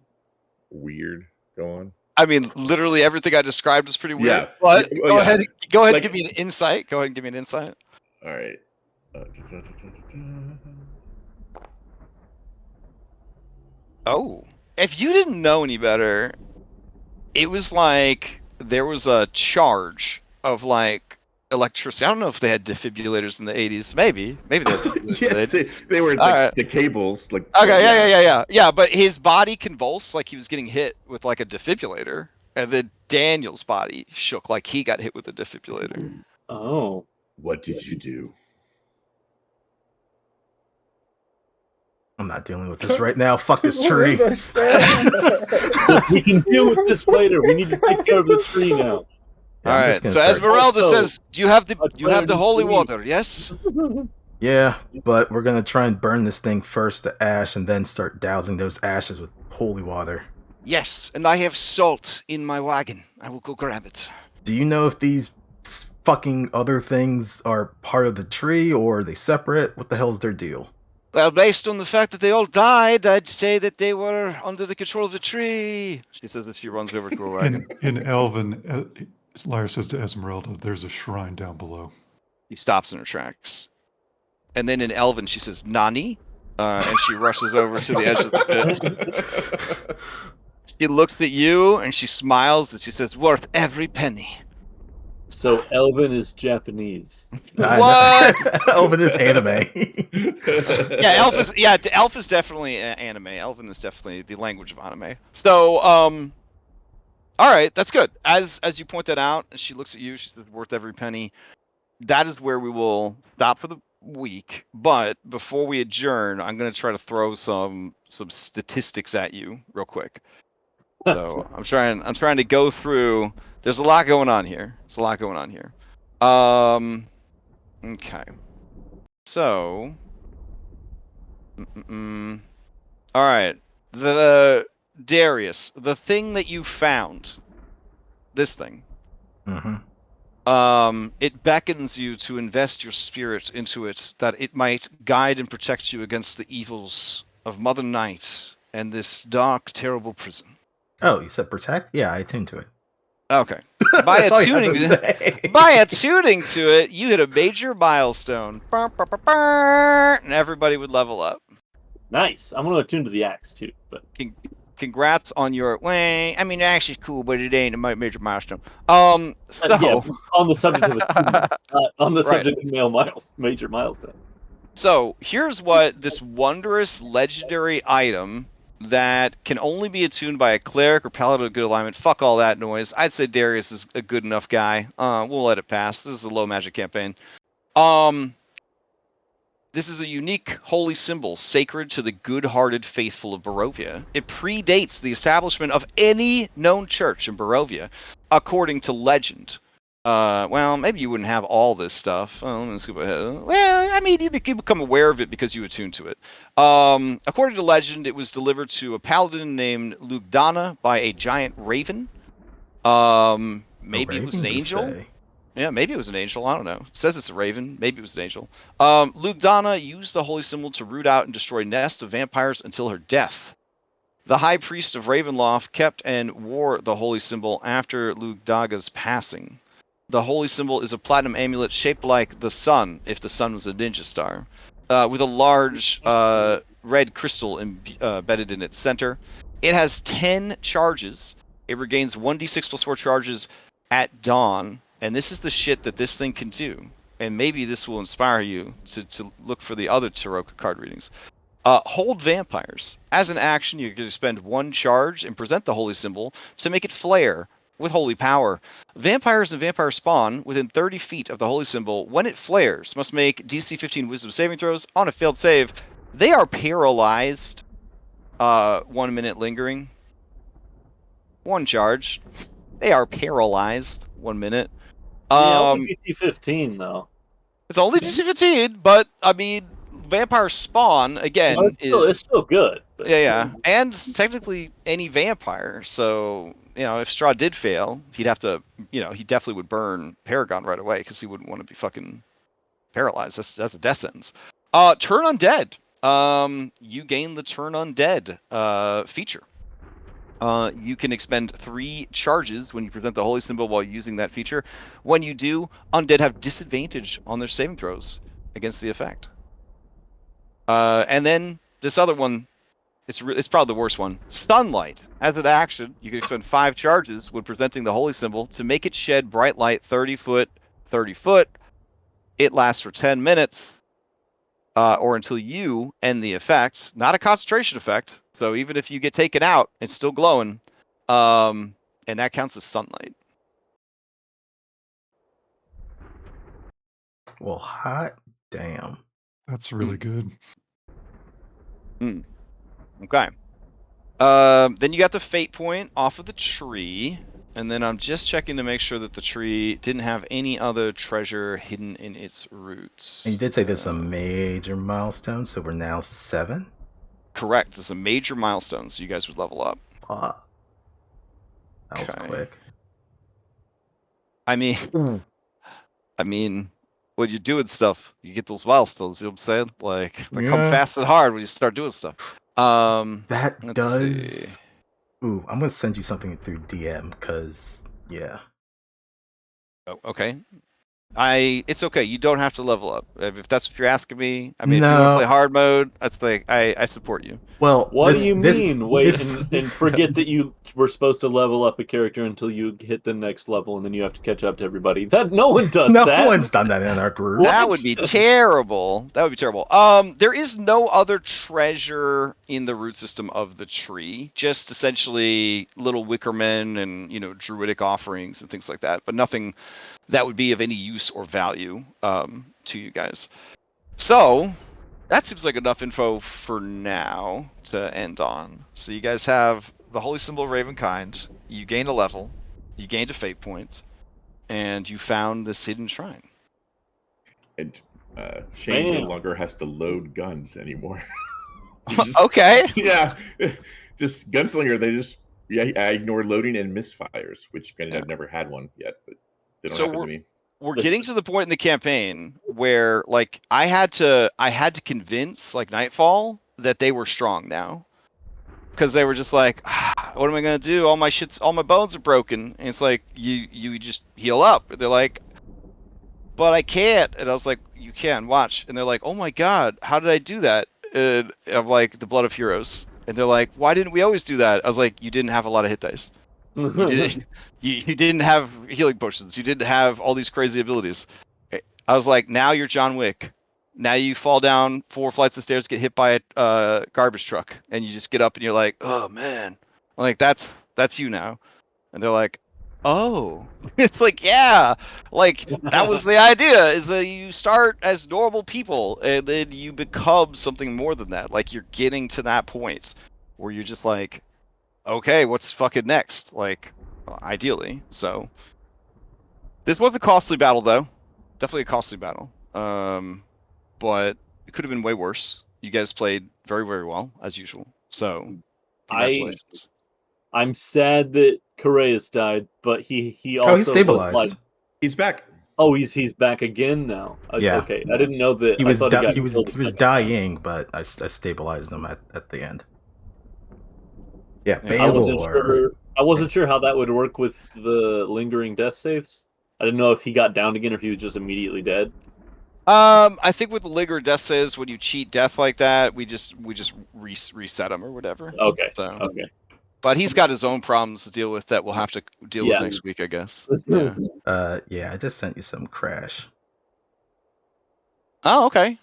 weird go on? I mean, literally everything I described was pretty weird. Yeah. But Oh, go yeah. ahead and Like- give me an insight. Go ahead and give me an insight. All right. Oh, if you didn't know any better, it was like there was a charge of like electricity. I don't know if they had defibrillators in the 80s. Maybe they had defibrillators. Yes, they were All like right. the cables. Like Okay, yeah. But his body convulsed like he was getting hit with like a defibrillator, and then Daniel's body shook like he got hit with a defibrillator. Oh. What did you do? I'm not dealing with this right now. Fuck this tree. We can deal with this later. We need to take care of the tree now. Yeah, All I'm right. just gonna So start. Esmeralda Also, says, "Do you have the turn holy into water?" Yes. Yeah, but we're gonna try and burn this thing first to ash, and then start dousing those ashes with holy water. Yes, and I have salt in my wagon. I will go grab it. Do you know if these fucking other things are part of the tree or are they separate? What the hell's their deal? Well, based on the fact that they all died, I'd say that they were under the control of the tree. She says as she runs over to her wagon. In Elven, Lyra says to Esmeralda, "There's a shrine down below." She stops in her tracks. And then in Elven, she says, "Nani?" And she rushes over to the edge of the pit. She looks at you and she smiles and she says, "Worth every penny." So Elven is Japanese. What? Over this anime. Yeah, Elf is definitely anime. Elven is definitely the language of anime. So, all right, that's good. As you point that out, and she looks at you, she says, "Worth every penny." That is where we will stop for the week. But before we adjourn, I'm going to try to throw some statistics at you real quick. So I'm trying to go through. There's a lot going on here. Okay. So, all right. The Darius, the thing that you found, this thing. Mm-hmm. It beckons you to invest your spirit into it, that it might guide and protect you against the evils of Mother Night and this dark, terrible prison. Oh, you said protect? Yeah, I attuned to it. Okay. That's all you have to say. By attuning to it, you hit a major milestone. And everybody would level up. Nice. I'm gonna attune to the axe too, but Congrats on your. Well, I mean, the axe is cool, but it ain't a major milestone. So, yeah, on the subject of subject of major milestone. So here's what this wondrous legendary item that can only be attuned by a cleric or paladin of good alignment. Fuck all that noise. I'd say Darius is a good enough guy. We'll let it pass. This is a low magic campaign. This is a unique holy symbol sacred to the good-hearted faithful of Barovia. It predates the establishment of any known church in Barovia, according to legend. Well, maybe you wouldn't have all this stuff. Let's go ahead. Well, I mean, you become aware of it because you attune to it. According to legend, it was delivered to a paladin named Lugdana by a giant raven. Maybe it was an angel. Yeah, maybe it was an angel. I don't know. It says it's a raven. Maybe it was an angel. Lugdana used the holy symbol to root out and destroy nests of vampires until her death. The high priest of Ravenloft kept and wore the holy symbol after Lugdaga's passing. The holy symbol is a platinum amulet shaped like the sun, if the sun was a ninja star, with a large red crystal embedded in its center. It has 10 charges. It regains 1d6 plus 4 charges at dawn. And this is the shit that this thing can do. And maybe this will inspire you to look for the other tarot card readings. Hold vampires. As an action, you can spend 1 charge and present the holy symbol to make it flare with holy power. Vampires and vampire spawn within 30 feet of the holy symbol when it flares must make DC 15 wisdom saving throws. On a failed save, they are paralyzed. 1 minute lingering. 1 charge. They are paralyzed. 1 minute. Only DC 15 though. It's only DC 15, but I mean, vampire spawn again. Well, it's still good. But... Yeah, and technically any vampire. So if Strahd did fail, he'd have to, he definitely would burn Paragon right away because he wouldn't want to be fucking paralyzed. That's a death sentence. Turn undead. You gain the turn undead feature. You can expend 3 charges when you present the holy symbol while using that feature. When you do, undead have disadvantage on their saving throws against the effect. And then this other one, it's probably the worst one. Sunlight. As an action, you can expend 5 charges when presenting the holy symbol to make it shed bright light 30 foot. It lasts for 10 minutes, or until you end the effect. Not a concentration effect. So even if you get taken out, it's still glowing, and that counts as sunlight. Well, hot damn. That's really good. Okay. Then you got the fate point off of the tree. And then I'm just checking to make sure that the tree didn't have any other treasure hidden in its roots. And you did say there's a major milestone, so we're now 7? Correct. It's a major milestone, so you guys would level up. That was Okay. quick. I mean, when you're doing stuff, you get those milestones. You know what I'm saying? Like they come fast and hard when you start doing stuff. That let's does. see. Ooh, I'm gonna send you something through DM because yeah. Oh, okay. It's okay. You don't have to level up if that's what you're asking me. I mean, if you want to No. play hard mode, that's like I support you. Well, What do you mean? Wait, this- and forget that you were supposed to level up a character until you hit the next level, and then you have to catch up to everybody. That no one does no that. one's done that in our group. That would be terrible. That would be terrible. There is no other treasure in the root system of the tree. Just essentially little wickermen and druidic offerings and things like that, but nothing that would be of any use or value to you guys. So that seems like enough info for now to end on. So you guys have the holy symbol of Ravenkind. You gained a level. You gained a fate point. And you found this hidden shrine. And Shane no Bam. longer has to load guns anymore. Okay. Yeah. Just gunslinger, I ignore loading and misfires, which granted I've never had one yet, but they don't happen to me. We're getting to the point in the campaign where like I had to convince like Nightfall that they were strong now. Because they were just like, what am I gonna do? All my bones are broken. And it's like you just heal up. They're like, but I can't. And I was like, you can, watch. And they're like, oh my god, how did I do that? And I'm like, the blood of heroes. And they're like, why didn't we always do that? I was like, you didn't have a lot of hit dice. You didn't have healing potions. You didn't have all these crazy abilities. I was like, now you're John Wick. Now you fall down 4 flights of stairs, get hit by a garbage truck, and you just get up and you're like, oh man, like that's you now. And they're like, oh, it's like, yeah, like that was the idea, is that you start as normal people and then you become something more than that. Like you're getting to that point where you're just like, okay, what's fucking next? Like, ideally. So this was a costly battle, though. Definitely a costly battle. But it could have been way worse. You guys played very, very well as usual. So congratulations. I'm sad that Correas died, but he also he's stabilized. was like, he's back. Oh, he's back again now. Yeah. Okay, I didn't know that. He was he was dying, but I stabilized him at the end. Yeah, Baylor. I wasn't sure how that would work with the lingering death saves. I didn't know if he got down again or if he was just immediately dead. I think with the lingering death saves, when you cheat death like that, we just reset him or whatever. Okay. So, okay. But he's got his own problems to deal with that we'll have to deal with next week, I guess. Yeah. I just sent you some crash. Oh, okay.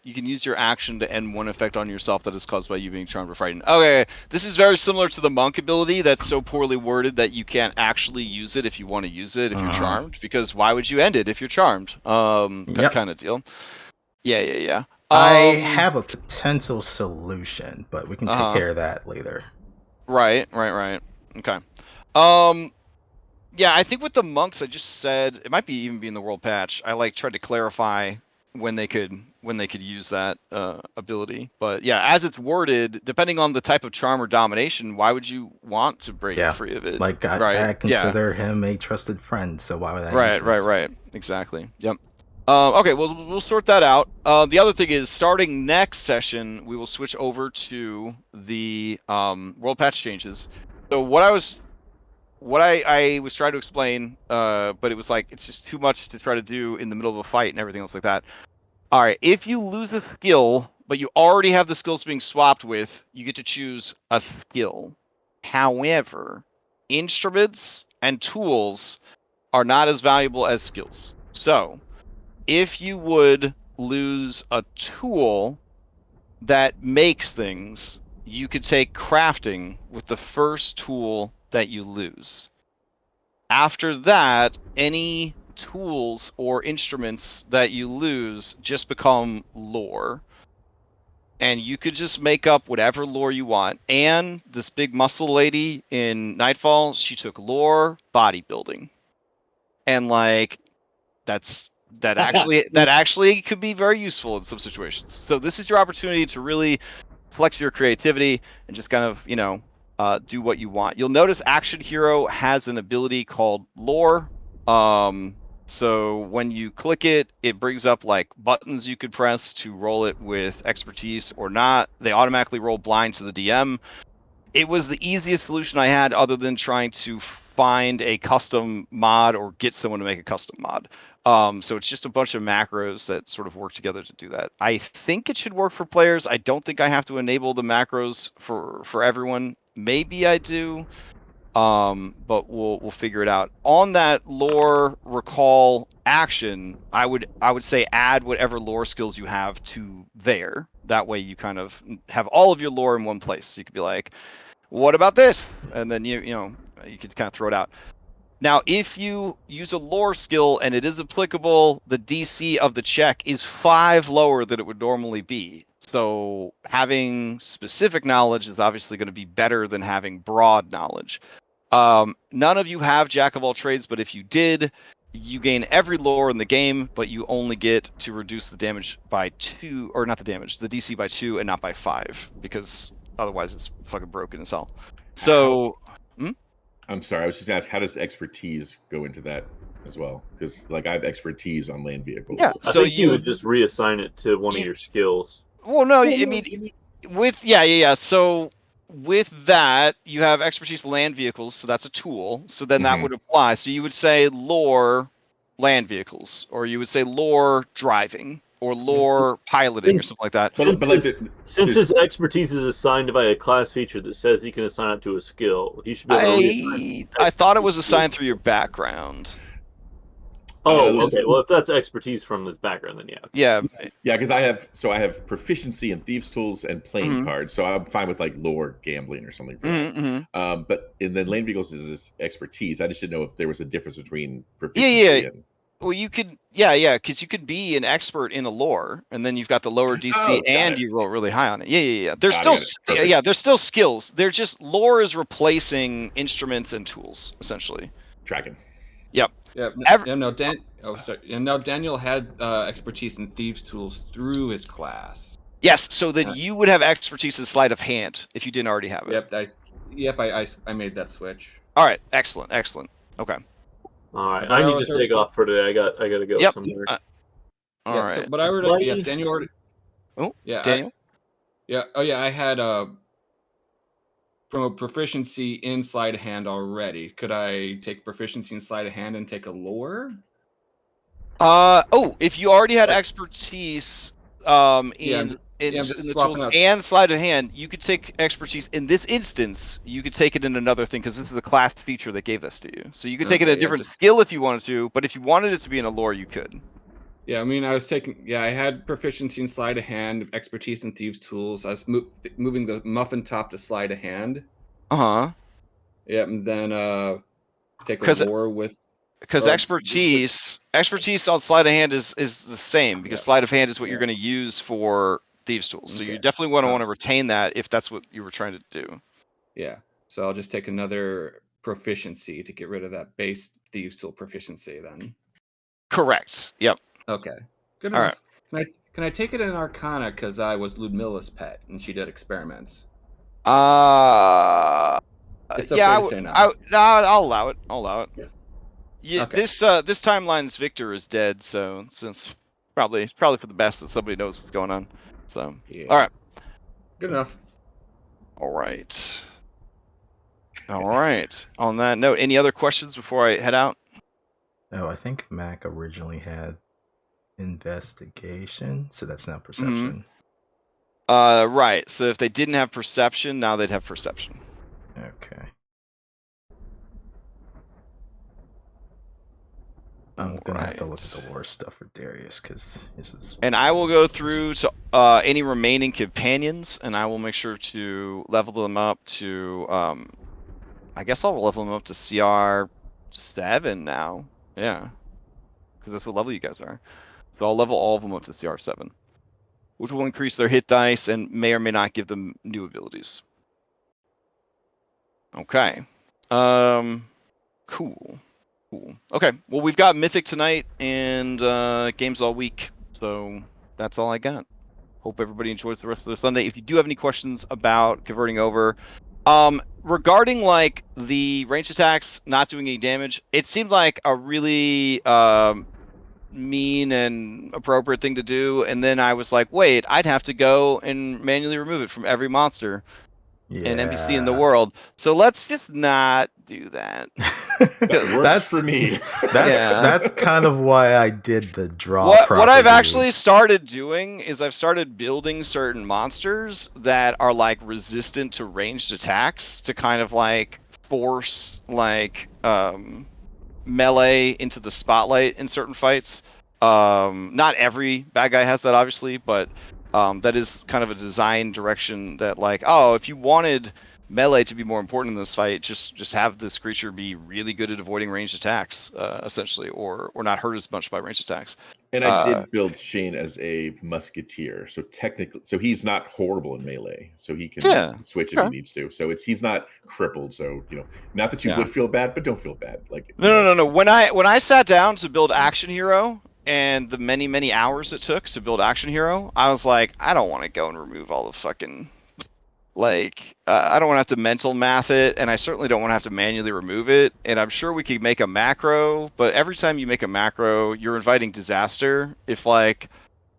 You can use your action to end one effect on yourself that is caused by you being charmed or frightened. Okay, this is very similar to the monk ability that's so poorly worded that you can't actually use it if you want to use it if you're charmed, because why would you end it if you're charmed? Kind of deal. Yeah. I have a potential solution, but we can take care of that later. Right. Okay. Yeah, I think with the monks, I just said it might be even be in the world patch. I tried to clarify when they could use that ability. But yeah, as it's worded, depending on the type of charm or domination, why would you want to break free of it? Like I consider him a trusted friend, so why would I? Right. Exactly. Yep. Okay, well we'll sort that out. The other thing is, starting next session, we will switch over to the world patch changes. So what I was trying to explain, but it was like, it's just too much to try to do in the middle of a fight and everything else like that. All right, if you lose a skill, but you already have the skills being swapped with, you get to choose a skill. However, instruments and tools are not as valuable as skills. So, if you would lose a tool that makes things, you could take crafting with the first tool that you lose. After that, any tools or instruments that you lose just become lore. and you could just make up whatever lore you want. And this big muscle lady in Nightfall, she took lore bodybuilding, and like that actually could be very useful in some situations. So this is your opportunity to really flex your creativity and just kind of do what you want. You'll notice Action Hero has an ability called Lore. So when you click it, it brings up like buttons you could press to roll it with expertise or not. They automatically roll blind to the DM. It was the easiest solution I had other than trying to find a custom mod or get someone to make a custom mod. So it's just a bunch of macros that sort of work together to do that. I think it should work for players. I don't think I have to enable the macros for everyone. Maybe I do. But we'll figure it out. On that lore recall action, I would say add whatever lore skills you have to there. That way you kind of have all of your lore in one place. So you could be like, what about this? And then you could kind of throw it out. Now, if you use a lore skill and it is applicable, the DC of the check is 5 lower than it would normally be. So having specific knowledge is obviously going to be better than having broad knowledge. None of you have Jack of all trades, but if you did, you gain every lore in the game, but you only get to reduce the damage by 2, or not the damage, the DC by 2 and not by 5, because otherwise it's fucking broken as hell. So, I'm sorry, I was just gonna ask, how does expertise go into that as well? Because like I have expertise on land vehicles. Yeah, I so think you would just reassign it to one of your skills. Well, no, I mean, with So with that, you have expertise land vehicles, so that's a tool. So then that would apply. So you would say lore land vehicles, or you would say lore driving, or lore piloting, or something like that. Since his expertise is assigned by a class feature that says he can assign it to a skill, he should be able to reassign. I thought it was assigned through your background. Oh, okay. Well, if that's expertise from his background, then yeah. Yeah, because I have proficiency in thieves' tools and playing cards, so I'm fine with like lore gambling or something. But in the land vehicles is this expertise. I just didn't know if there was a difference between proficiency and. Well, you could, because you could be an expert in a lore, and then you've got the lower DC, and you roll really high on it. Yeah. There's there's still skills. They're just lore is replacing instruments and tools essentially. Tracking. Yep. Yeah. Now Daniel had expertise in thieves' tools through his class. Yes. So that you would have expertise in sleight of hand if you didn't already have it. I made that switch. All right. Excellent. Okay. All right, I need to take off for today. I gotta go somewhere. All right. So, but I already, Daniel already. Oh, yeah, Daniel. I had from a proficiency in sleight of hand already. Could I take proficiency in sleight of hand and take a lore? If you already had expertise in the tools and sleight of hand, you could take expertise in this instance. You could take it in another thing because this is a class feature that gave this to you. So you could take it in a different skill if you wanted to, but if you wanted it to be in a lore, you could. Yeah, I mean, I had proficiency in sleight of hand, expertise in thieves' tools. I was moving the muffin top to sleight of hand. Yeah, and then take a lore with. Because expertise on sleight of hand is the same, because sleight of hand is what you're going to use for thieves' tools. So you definitely want to retain that if that's what you were trying to do. Yeah. So I'll just take another proficiency to get rid of that base thieves' tool proficiency then. Correct. Yep. Okay. Good All enough. Right. Can I take it in Arcana because I was Ludmilla's pet and she did experiments? It's okay to say no. I'll allow it. Yeah. Okay. This timeline's Victor is dead, so since probably for the best that somebody knows what's going on. So all right. Good enough. All right. On that note, any other questions before I head out? No, I think Mac originally had investigation, so that's now perception. Right. So if they didn't have perception, now they'd have perception. Okay. I'm gonna have to look at the lore stuff for Darius because this is. And I will go through to any remaining companions, and I will make sure to level them up to. I guess I'll level them up to CR7 now. Yeah, because that's what level you guys are. So I'll level all of them up to CR7. which will increase their hit dice and may or may not give them new abilities. Okay. Cool. Okay. Well, we've got Mythic tonight and games all week, so that's all I got. Hope everybody enjoys the rest of their Sunday. If you do have any questions about converting over, regarding like the ranged attacks not doing any damage, it seemed like a really mean and appropriate thing to do, and then I was like, wait, I'd have to go and manually remove it from every monster and NPC in the world. So let's just not do that. That works for me. That's kind of why I did the draw. What I've actually started doing is I've started building certain monsters that are like resistant to ranged attacks to kind of like force like melee into the spotlight in certain fights. Not every bad guy has that, obviously, but that is kind of a design direction that like, oh, if you wanted melee to be more important in this fight, just have this creature be really good at avoiding ranged attacks, essentially, or not hurt as much by ranged attacks. And I did build Shane as a musketeer, so technically, so he's not horrible in melee, so he can switch if he needs to. So he's not crippled. So not that you would feel bad, but don't feel bad. Like no. When I sat down to build Action Hero and the many hours it took to build Action Hero, I was like, I don't want to go and remove all the fucking. Like, I don't want to have to mental math it, and I certainly don't want to have to manually remove it. And I'm sure we could make a macro, but every time you make a macro, you're inviting disaster if, like,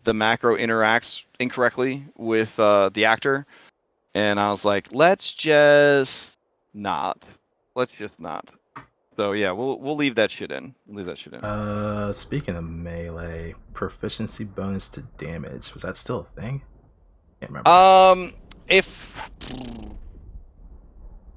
the macro interacts incorrectly with the actor. And I was like, let's just not. So, yeah, we'll leave that shit in. Speaking of melee, proficiency bonus to damage, was that still a thing? Can't remember. If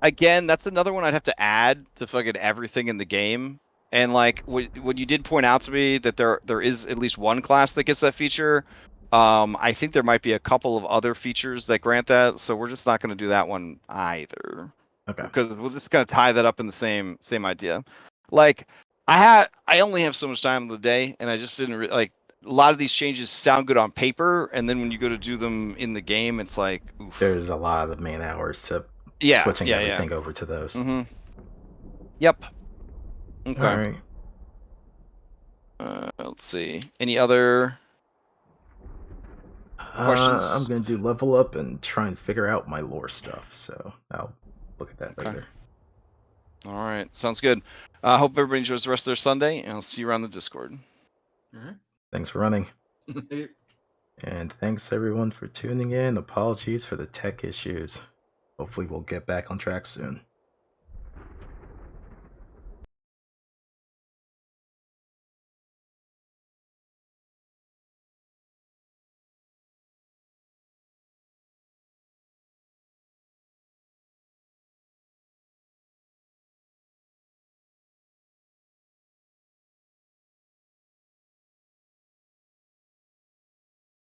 again, that's another one I'd have to add to fucking everything in the game. And like when you did point out to me that there is at least one class that gets that feature, I think there might be a couple of other features that grant that. So we're just not going to do that one either. Okay. Because we're just going to tie that up in the same idea. Like I only have so much time in the day, and I just didn't like. A lot of these changes sound good on paper, and then when you go to do them in the game, it's like, oof. There's a lot of man hours to switching everything over to those. Mm-hmm. Yep. Okay. All right. Let's see. Any other questions? I'm going to do level up and try and figure out my lore stuff, so I'll look at that later. All right. Sounds good. I hope everybody enjoys the rest of their Sunday, and I'll see you around the Discord. All right. Thanks for running. And thanks everyone for tuning in. Apologies for the tech issues. Hopefully we'll get back on track soon.